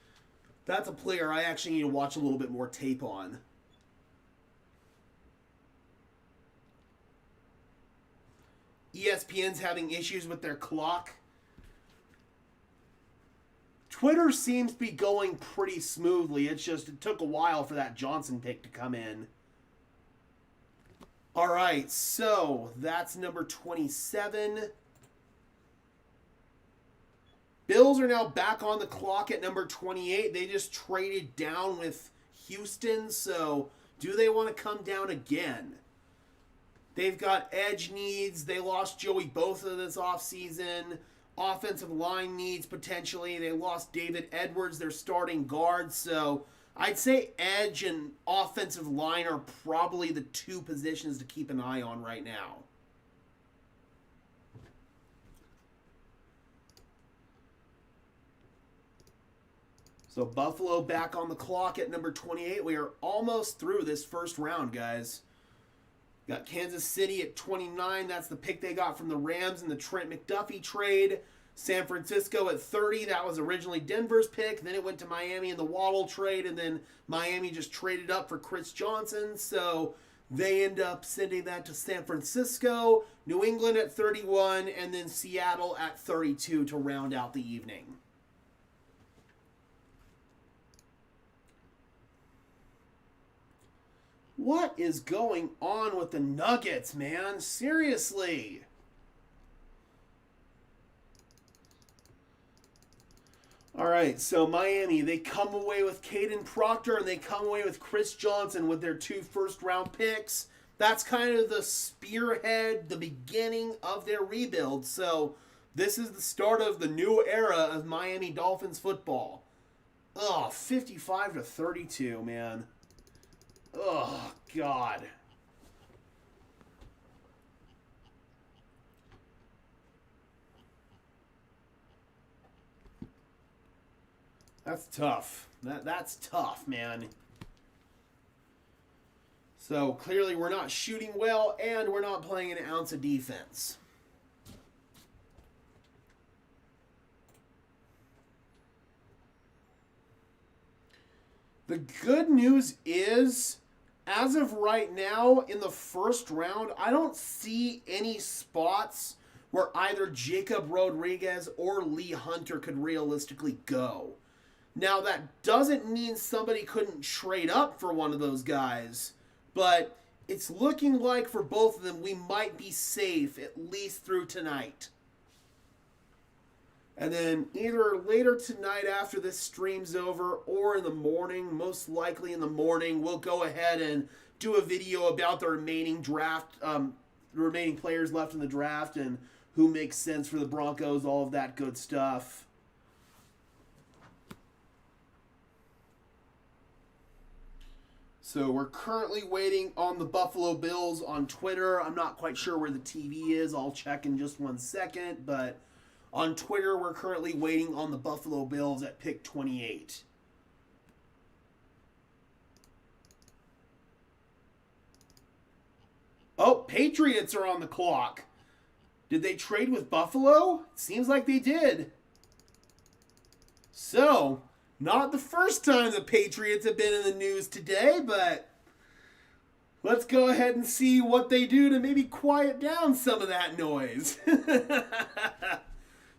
that's a player I actually need to watch a little bit more tape on. ESPN's having issues with their clock. Twitter seems to be going pretty smoothly. It's just it took a while for that Johnson pick to come in. All right, so that's number 27. Bills are now back on the clock at number 28. They just traded down with Houston, so do they want to come down again? They've got edge needs. They lost Joey Bosa this offseason. Offensive line needs potentially. They lost David Edwards, their starting guard, so I'd say edge and offensive line are probably the two positions to keep an eye on right now. So Buffalo back on the clock at number 28. We are almost through this first round, guys. Got Kansas City at 29. That's the pick they got from the Rams in the Trent McDuffie trade. San Francisco at 30. That was originally Denver's pick. Then it went to Miami in the Waddle trade. And then Miami just traded up for Chris Johnson. So they end up sending that to San Francisco. New England at 31. And then Seattle at 32 to round out the evening. What is going on with the Nuggets, man? Seriously. All right, so Miami, they come away with Caden Proctor and they come away with Chris Johnson with their 2 first-round picks. That's kind of the spearhead, the beginning of their rebuild. So this is the start of the new era of Miami Dolphins football. Oh, 55-32, man. Oh, God. That's tough. That's tough, man. So, clearly we're not shooting well, and we're not playing an ounce of defense. The good news is, as of right now, in the first round, I don't see any spots where either Jacob Rodriguez or Lee Hunter could realistically go. Now, that doesn't mean somebody couldn't trade up for one of those guys, but it's looking like for both of them, we might be safe at least through tonight. And then either later tonight after this stream's over or in the morning, most likely in the morning, we'll go ahead and do a video about the remaining draft, the remaining players left in the draft and who makes sense for the Broncos, all of that good stuff. So we're currently waiting on the Buffalo Bills on Twitter. I'm not quite sure where the TV is. I'll check in just one second, but on Twitter, we're currently waiting on the Buffalo Bills at pick 28. Oh, Patriots are on the clock. Did they trade with Buffalo? Seems like they did. So, not the first time the Patriots have been in the news today, but let's go ahead and see what they do to maybe quiet down some of that noise.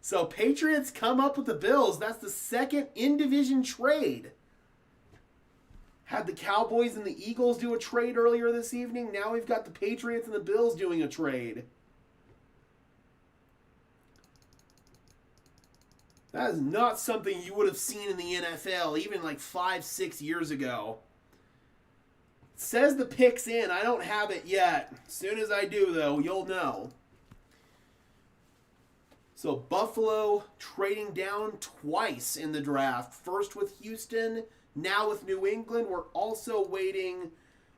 So Patriots come up with the Bills. That's the second in-division trade. Had the Cowboys and the Eagles do a trade earlier this evening. Now we've got the Patriots and the Bills doing a trade. That is not something you would have seen in the NFL even like 5-6 years ago. It says the pick's in. I don't have it yet. As soon as I do, though, you'll know. So Buffalo trading down twice in the draft. First with Houston, now with New England. We're also waiting.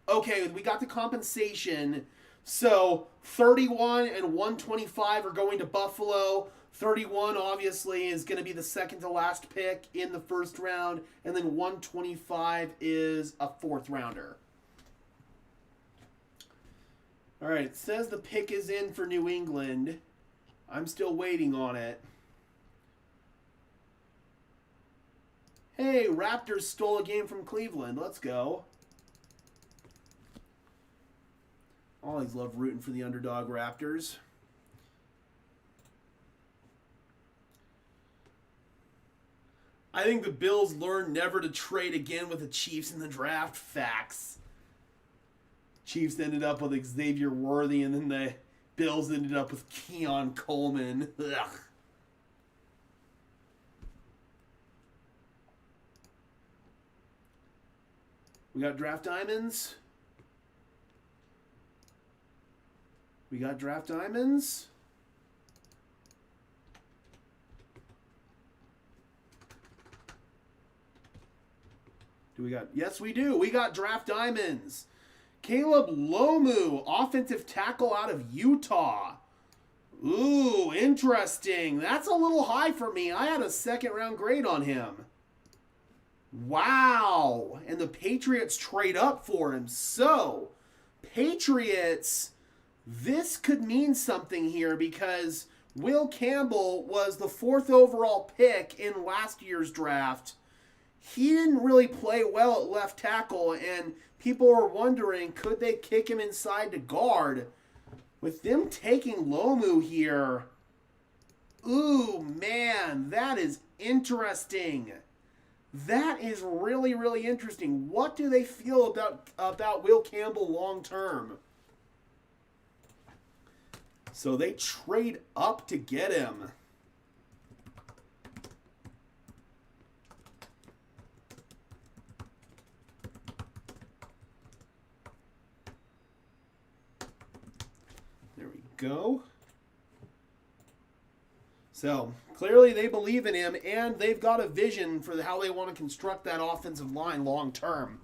Okay, we got the compensation. So 31 and 125 are going to Buffalo. 31 obviously is going to be the second to last pick in the first round, and then 125 is a fourth rounder. All right, it says the pick is in for New England. I'm still waiting on it. Hey, Raptors stole a game from Cleveland. Let's go. Always love rooting for the underdog Raptors. I think the Bills learned never to trade again with the Chiefs in the draft. Facts. Chiefs ended up with Xavier Worthy, and then the Bills ended up with Keon Coleman. Ugh. We got draft diamonds. We got draft diamonds. Do we got? Yes, we do. We got draft diamonds. Caleb Lomu, offensive tackle out of Utah. Ooh, interesting. That's a little high for me. I had a second round grade on him. Wow. And the Patriots trade up for him. So, Patriots, this could mean something here because Will Campbell was the 4th overall pick in last year's draft. He didn't really play well at left tackle, and people were wondering, could they kick him inside to guard? With them taking Lomu here, ooh, man, that is interesting. That is really, really interesting. What do they feel about Will Campbell long term? So they trade up to get him. There we go. So, clearly they believe in him, and they've got a vision for how they want to construct that offensive line long term.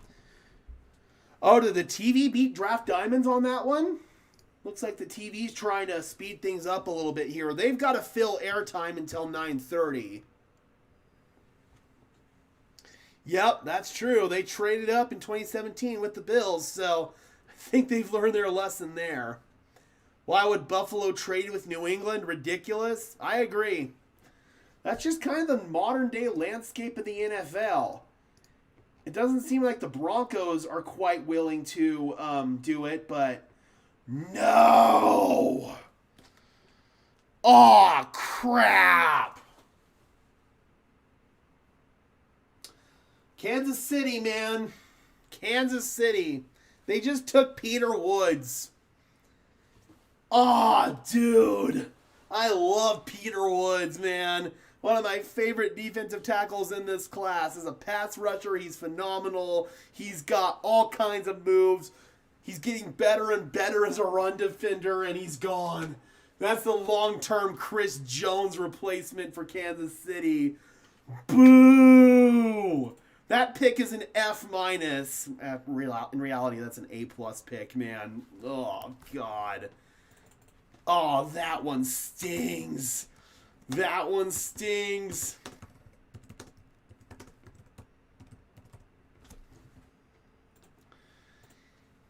Oh, did the TV beat draft diamonds on that one? Looks like the TV's trying to speed things up a little bit here. They've got to fill airtime until 9:30. Yep, that's true. They traded up in 2017 with the Bills, so I think they've learned their lesson there. Why would Buffalo trade with New England? Ridiculous. I agree. That's just kind of the modern day landscape of the NFL. It doesn't seem like the Broncos are quite willing to do it, but no! Oh, crap! Kansas City, man. Kansas City. They just took Peter Woods. Oh, dude. I love Peter Woods, man. One of my favorite defensive tackles in this class. As a pass rusher, he's phenomenal. He's got all kinds of moves. He's getting better and better as a run defender, and he's gone. That's the long-term Chris Jones replacement for Kansas City. Boo! That pick is an F-. In reality, that's an A+ pick, man. Oh, God. Oh, that one stings. That one stings.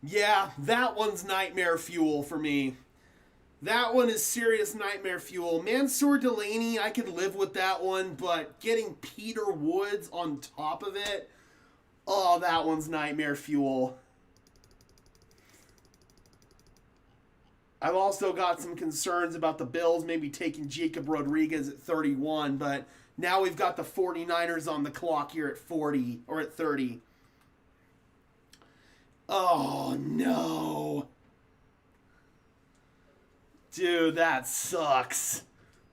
Yeah, that one's nightmare fuel for me. That one is serious nightmare fuel. Mansour Delaney, I could live with that one, but getting Peter Woods on top of it, oh, that one's nightmare fuel. I've also got some concerns about the Bills maybe taking Jacob Rodriguez at 31, but now we've got the 49ers on the clock here at 40, or at 30. Oh, no. Dude, that sucks.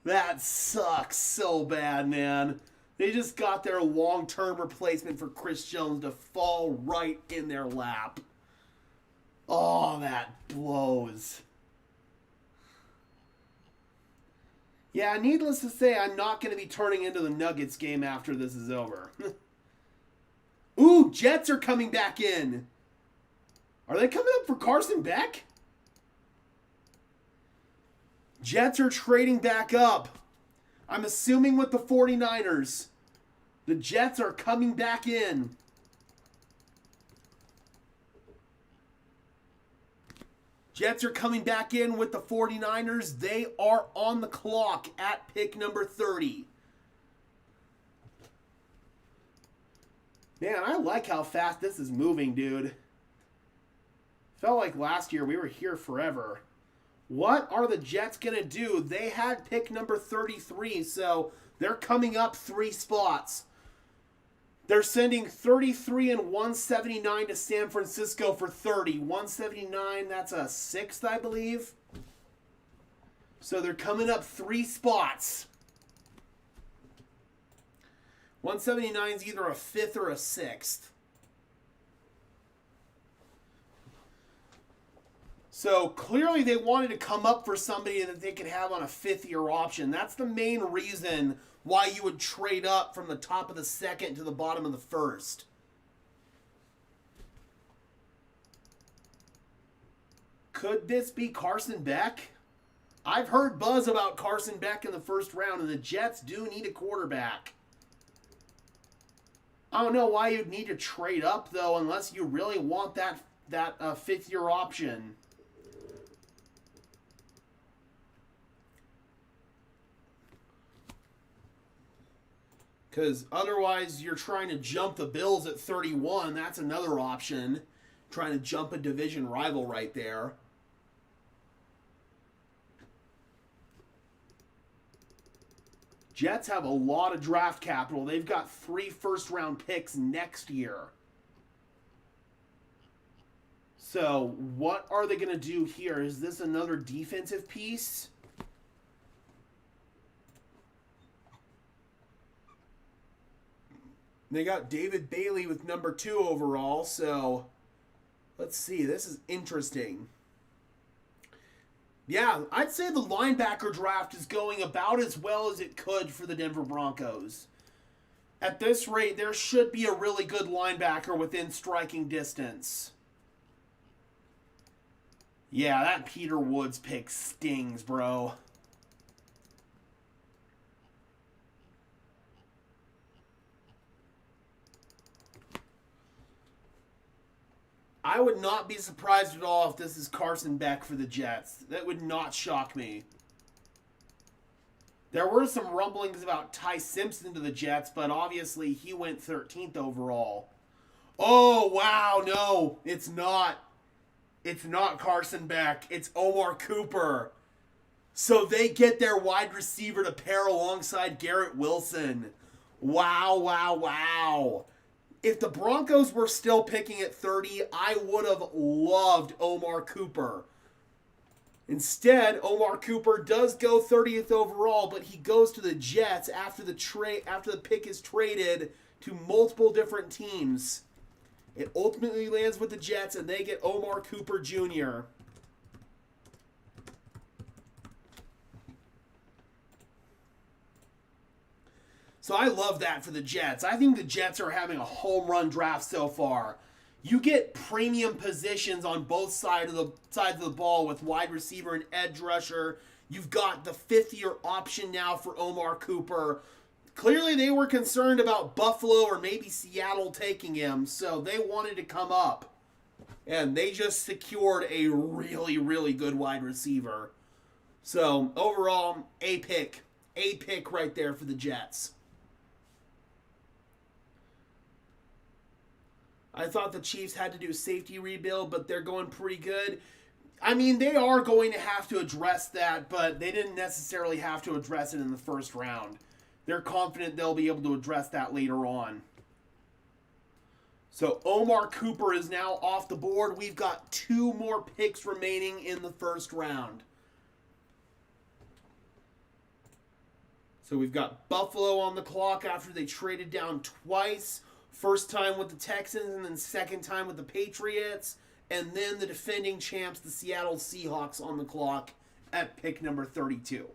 That sucks so bad, man. They just got their long-term replacement for Chris Jones to fall right in their lap. Oh, that blows. Yeah, needless to say, I'm not going to be turning into the Nuggets game after this is over. Ooh, Jets are coming back in. Are they coming up for Carson Beck? Jets are trading back up. I'm assuming with the 49ers. The Jets are coming back in. Jets are coming back in with the 49ers. They are on the clock at pick number 30. Man, I like how fast this is moving, dude. Felt like last year we were here forever. What are the Jets going to do? They had pick number 33, so they're coming up 3 spots. They're sending 33 and 179 to San Francisco for 30. 179, that's a 6th, I believe. So they're coming up 3 spots. 179 is either a 5th or a 6th. So clearly they wanted to come up for somebody that they could have on a 5th-year option. That's the main reason why you would trade up from the top of the 2nd to the bottom of the 1st. Could this be Carson Beck? I've heard buzz about Carson Beck in the 1st round, and the Jets do need a quarterback. I don't know why you'd need to trade up, though, unless you really want that 5th-year option. Because otherwise you're trying to jump the Bills at 31. That's another option. Trying to jump a division rival right there. Jets have a lot of draft capital. They've got 3 first-round picks next year. So what are they going to do here? Is this another defensive piece? They got David Bailey with number 2 overall, so let's see. This is interesting. Yeah, I'd say the linebacker draft is going about as well as it could for the Denver Broncos. At this rate, there should be a really good linebacker within striking distance. Yeah, that Peter Woods pick stings, bro. I would not be surprised at all if this is Carson Beck for the Jets. That would not shock me. There were some rumblings about Ty Simpson to the Jets, but obviously he went 13th overall. Oh, wow, no, it's not. It's not Carson Beck. It's Omar Cooper. So they get their wide receiver to pair alongside Garrett Wilson. Wow, wow, wow. If the Broncos were still picking at 30, I would have loved Omar Cooper. Instead, Omar Cooper does go 30th overall, but he goes to the Jets after the pick is traded to multiple different teams. It ultimately lands with the Jets, and they get Omar Cooper Jr. So I love that for the Jets. I think the Jets are having a home run draft so far. You get premium positions on both sides of the ball with wide receiver and edge rusher. You've got the 5th-year option now for Omar Cooper. Clearly they were concerned about Buffalo or maybe Seattle taking him, so they wanted to come up. And they just secured a really, really good wide receiver. So overall, A pick right there for the Jets. I thought the Chiefs had to do a safety rebuild, but they're going pretty good. I mean, they are going to have to address that, but they didn't necessarily have to address it in the 1st round. They're confident they'll be able to address that later on. So Omar Cooper is now off the board. We've got 2 more picks remaining in the 1st round. So we've got Buffalo on the clock after they traded down twice. First time with the Texans and then 2nd time with the Patriots. And then the defending champs, the Seattle Seahawks, on the clock at pick number 32.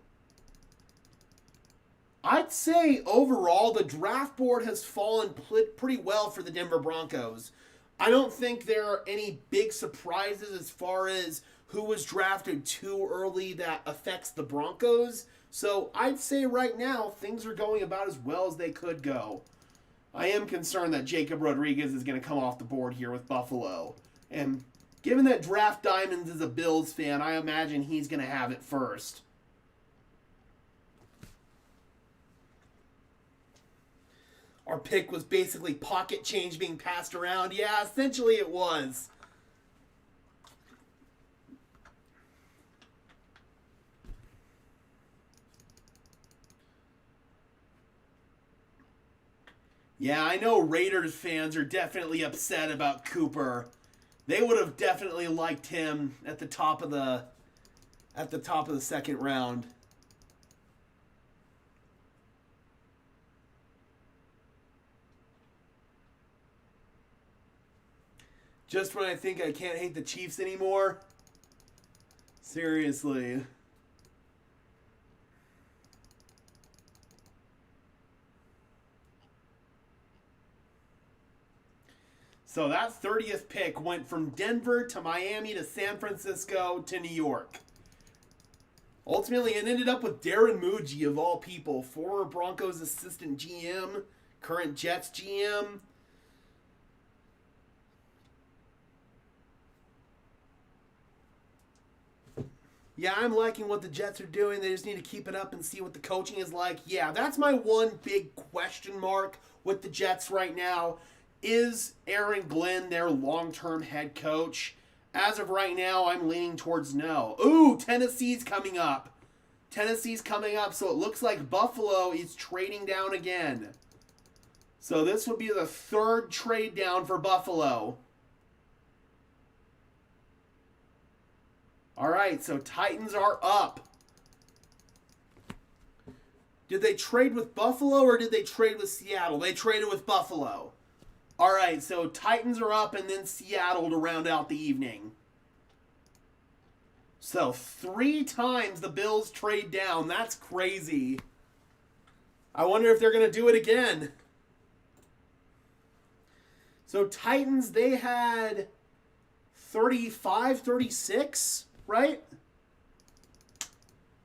I'd say overall the draft board has fallen pretty well for the Denver Broncos. I don't think there are any big surprises as far as who was drafted too early that affects the Broncos. So I'd say right now things are going about as well as they could go. I am concerned that Jacob Rodriguez is going to come off the board here with Buffalo. And given that Draft Diamonds is a Bills fan, I imagine he's going to have it first. Our pick was basically pocket change being passed around. Yeah, essentially it was. Yeah, I know Raiders fans are definitely upset about Cooper. They would have definitely liked him at the top of the second round. Just when I think I can't hate the Chiefs anymore. Seriously. So that 30th pick went from Denver to Miami to San Francisco to New York. Ultimately, it ended up with Darren Muji, of all people, former Broncos assistant GM, current Jets GM. Yeah, I'm liking what the Jets are doing. They just need to keep it up and see what the coaching is like. Yeah, that's my one big question mark with the Jets right now. Is Aaron Glenn their long-term head coach? As of right now, I'm leaning towards no. Ooh, Tennessee's coming up. Tennessee's coming up, so it looks like Buffalo is trading down again. So this would be the third trade down for Buffalo. All right, so Titans are up. Did they trade with Buffalo or did they trade with Seattle? They traded with Buffalo. All right, so Titans are up and then Seattle to round out the evening. So 3 times the Bills trade down. That's crazy. I wonder if they're going to do it again. So Titans, they had 35, 36, right?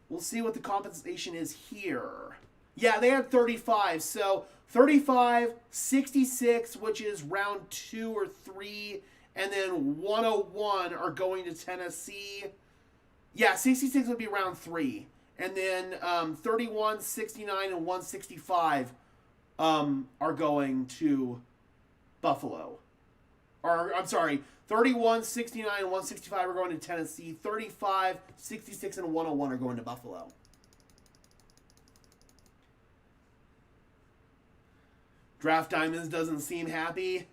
We'll see what the compensation is here. Yeah, they had 35. So 35, 66, which is round 2 or 3, and then 101 are going to Tennessee. Yeah, 66 would be round 3. And then 31, 69, and 165 are going to Buffalo. Or, I'm sorry, 31, 69, and 165 are going to Tennessee. 35, 66, and 101 are going to Buffalo. Draft Diamonds doesn't seem happy.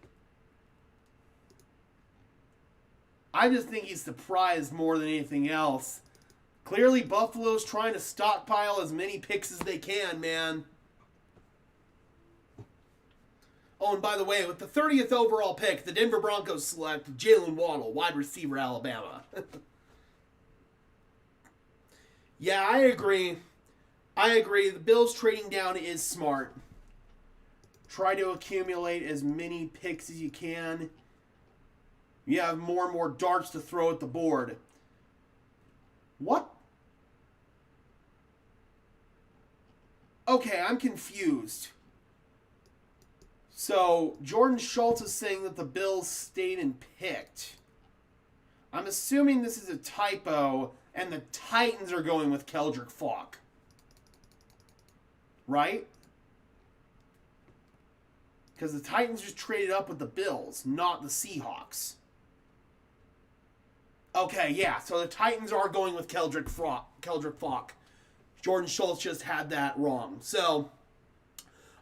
I just think he's surprised more than anything else. Clearly, Buffalo's trying to stockpile as many picks as they can, man. Oh, and by the way, with the 30th overall pick, the Denver Broncos select Jalen Waddle, wide receiver, Alabama. Yeah, I agree. The Bills trading down is smart. Try to accumulate as many picks as you can. You have more and more darts to throw at the board. What? Okay, I'm confused. So, Jordan Schultz is saying that the Bills stayed and picked. I'm assuming this is a typo, and the Titans are going with Keldrick Faulk. Right? Because the Titans just traded up with the Bills, not the Seahawks. Okay, yeah, so the Titans are going with Keldrick Faulk. Jordan Schultz just had that wrong. So,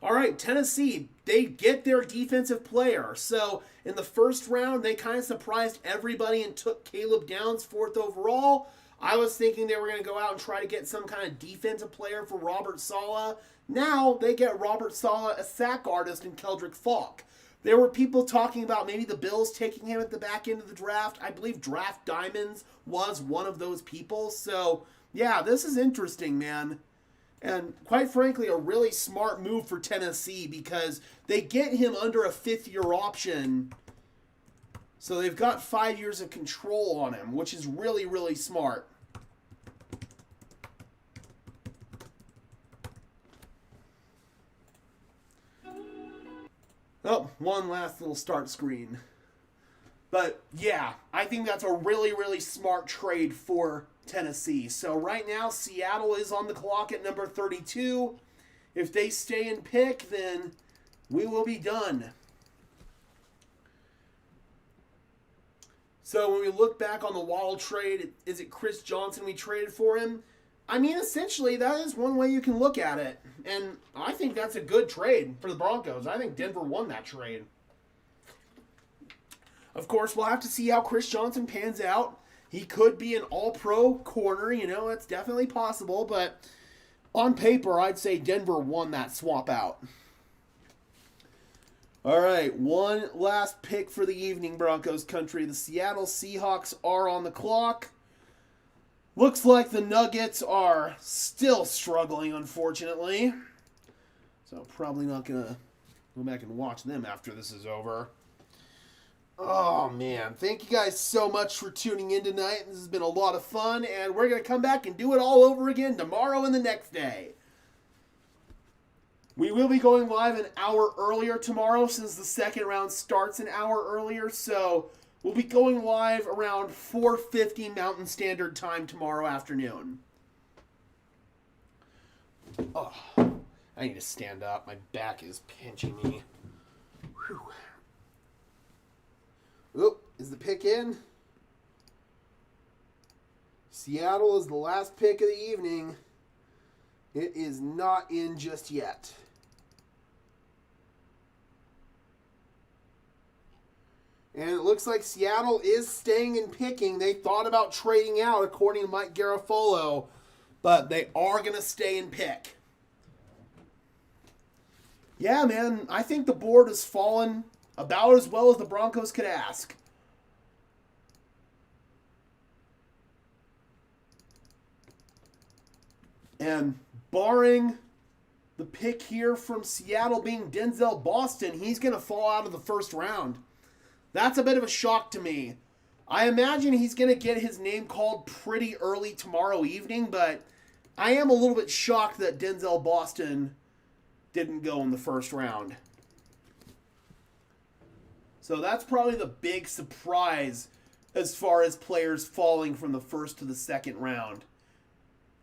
all right, Tennessee, they get their defensive player. So, in the first round, they kind of surprised everybody and took Caleb Downs 4th overall. I was thinking they were going to go out and try to get some kind of defensive player for Robert Saleh. Now, they get Robert Saleh, a sack artist, and Keldrick Faulk. There were people talking about maybe the Bills taking him at the back end of the draft. I believe Draft Diamonds was one of those people. So, yeah, this is interesting, man. And quite frankly, a really smart move for Tennessee because they get him under a 5th-year option. So they've got 5 years of control on him, which is really, really smart. Oh, one last little start screen. But yeah, I think that's a really, really smart trade for Tennessee. So right now, Seattle is on the clock at number 32. If they stay in pick, then we will be done. So when we look back on the Waddle trade, is it Chris Johnson we traded for him? I mean, essentially, that is one way you can look at it. And I think that's a good trade for the Broncos. I think Denver won that trade. Of course, we'll have to see how Chris Johnson pans out. He could be an all-pro corner. You know, it's definitely possible. But on paper, I'd say Denver won that swap out. All right, one last pick for the evening, Broncos country. The Seattle Seahawks are on the clock. Looks like the Nuggets are still struggling, unfortunately. So probably not going to go back and watch them after this is over. Oh, man. Thank you guys so much for tuning in tonight. This has been a lot of fun, and we're going to come back and do it all over again tomorrow and the next day. We will be going live an hour earlier tomorrow since the second round starts an hour earlier, so we'll be going live around 4:50 Mountain Standard Time tomorrow afternoon. Oh, I need to stand up. My back is pinching me. Whew. Oop, is the pick in? Seattle is the last pick of the evening. It is not in just yet. And it looks like Seattle is staying and picking. They thought about trading out, according to Mike Garafolo, but they are going to stay and pick. Yeah, man, I think the board has fallen about as well as the Broncos could ask. And barring the pick here from Seattle being Denzel Boston, he's going to fall out of the first round. That's a bit of a shock to me. I imagine he's going to get his name called pretty early tomorrow evening, but I am a little bit shocked that Denzel Boston didn't go in the first round. So that's probably the big surprise as far as players falling from the first to the second round.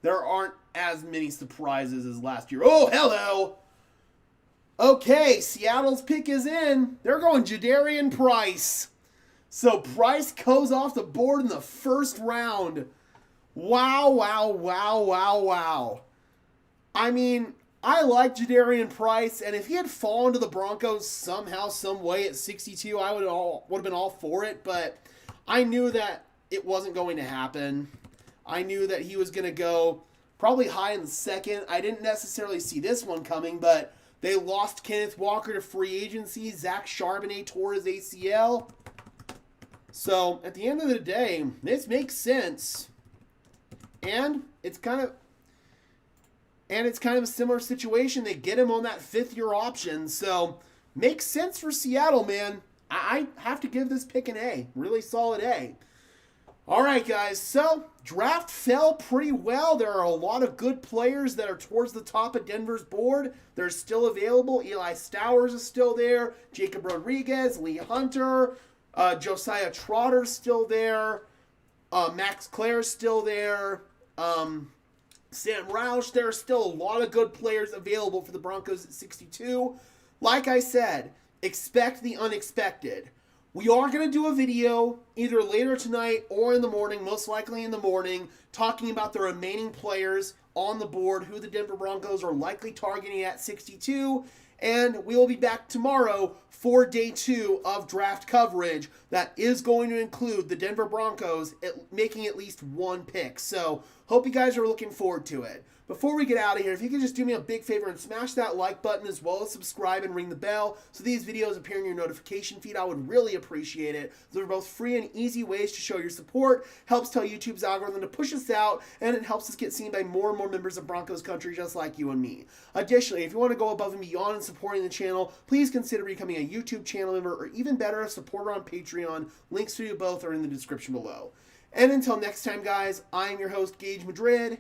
There aren't as many surprises as last year. Oh, hello! Okay, Seattle's pick is in. They're going Jadarian Price. So Price goes off the board in the first round. Wow, wow, wow, wow, wow. I mean, I like Jadarian Price, and if he had fallen to the Broncos somehow, some way at 62, I would have been all for it, but I knew that it wasn't going to happen. I knew that he was going to go probably high in the second. I didn't necessarily see this one coming, but they lost Kenneth Walker to free agency. Zach Charbonnet tore his ACL. So, at the end of the day, this makes sense. And it's kind of a similar situation. They get him on that fifth-year option. So, makes sense for Seattle, man. I have to give this pick an A. Really solid A. All right, guys. So, draft fell pretty well. There are a lot of good players that are towards the top of Denver's board. They're still available. Eli Stowers is still there. Jacob Rodriguez, Lee Hunter, Josiah Trotter's still there. Max Clare's still there. Sam Roush. There are still a lot of good players available for the Broncos at 62. Like I said, expect the unexpected. We are going to do a video either later tonight or in the morning, most likely in the morning, talking about the remaining players on the board, who the Denver Broncos are likely targeting at 62. And we will be back tomorrow for day 2 of draft coverage that is going to include the Denver Broncos making at least one pick. So, hope you guys are looking forward to it. Before we get out of here, if you could just do me a big favor and smash that like button as well as subscribe and ring the bell so these videos appear in your notification feed, I would really appreciate it. They're both free and easy ways to show your support, helps tell YouTube's algorithm to push us out, and it helps us get seen by more and more members of Broncos country just like you and me. Additionally, if you want to go above and beyond and supporting the channel, please consider becoming a YouTube channel member, or even better, a supporter on Patreon. Links to both are in the description below. And until next time, guys, I'm your host, Gage Madrid.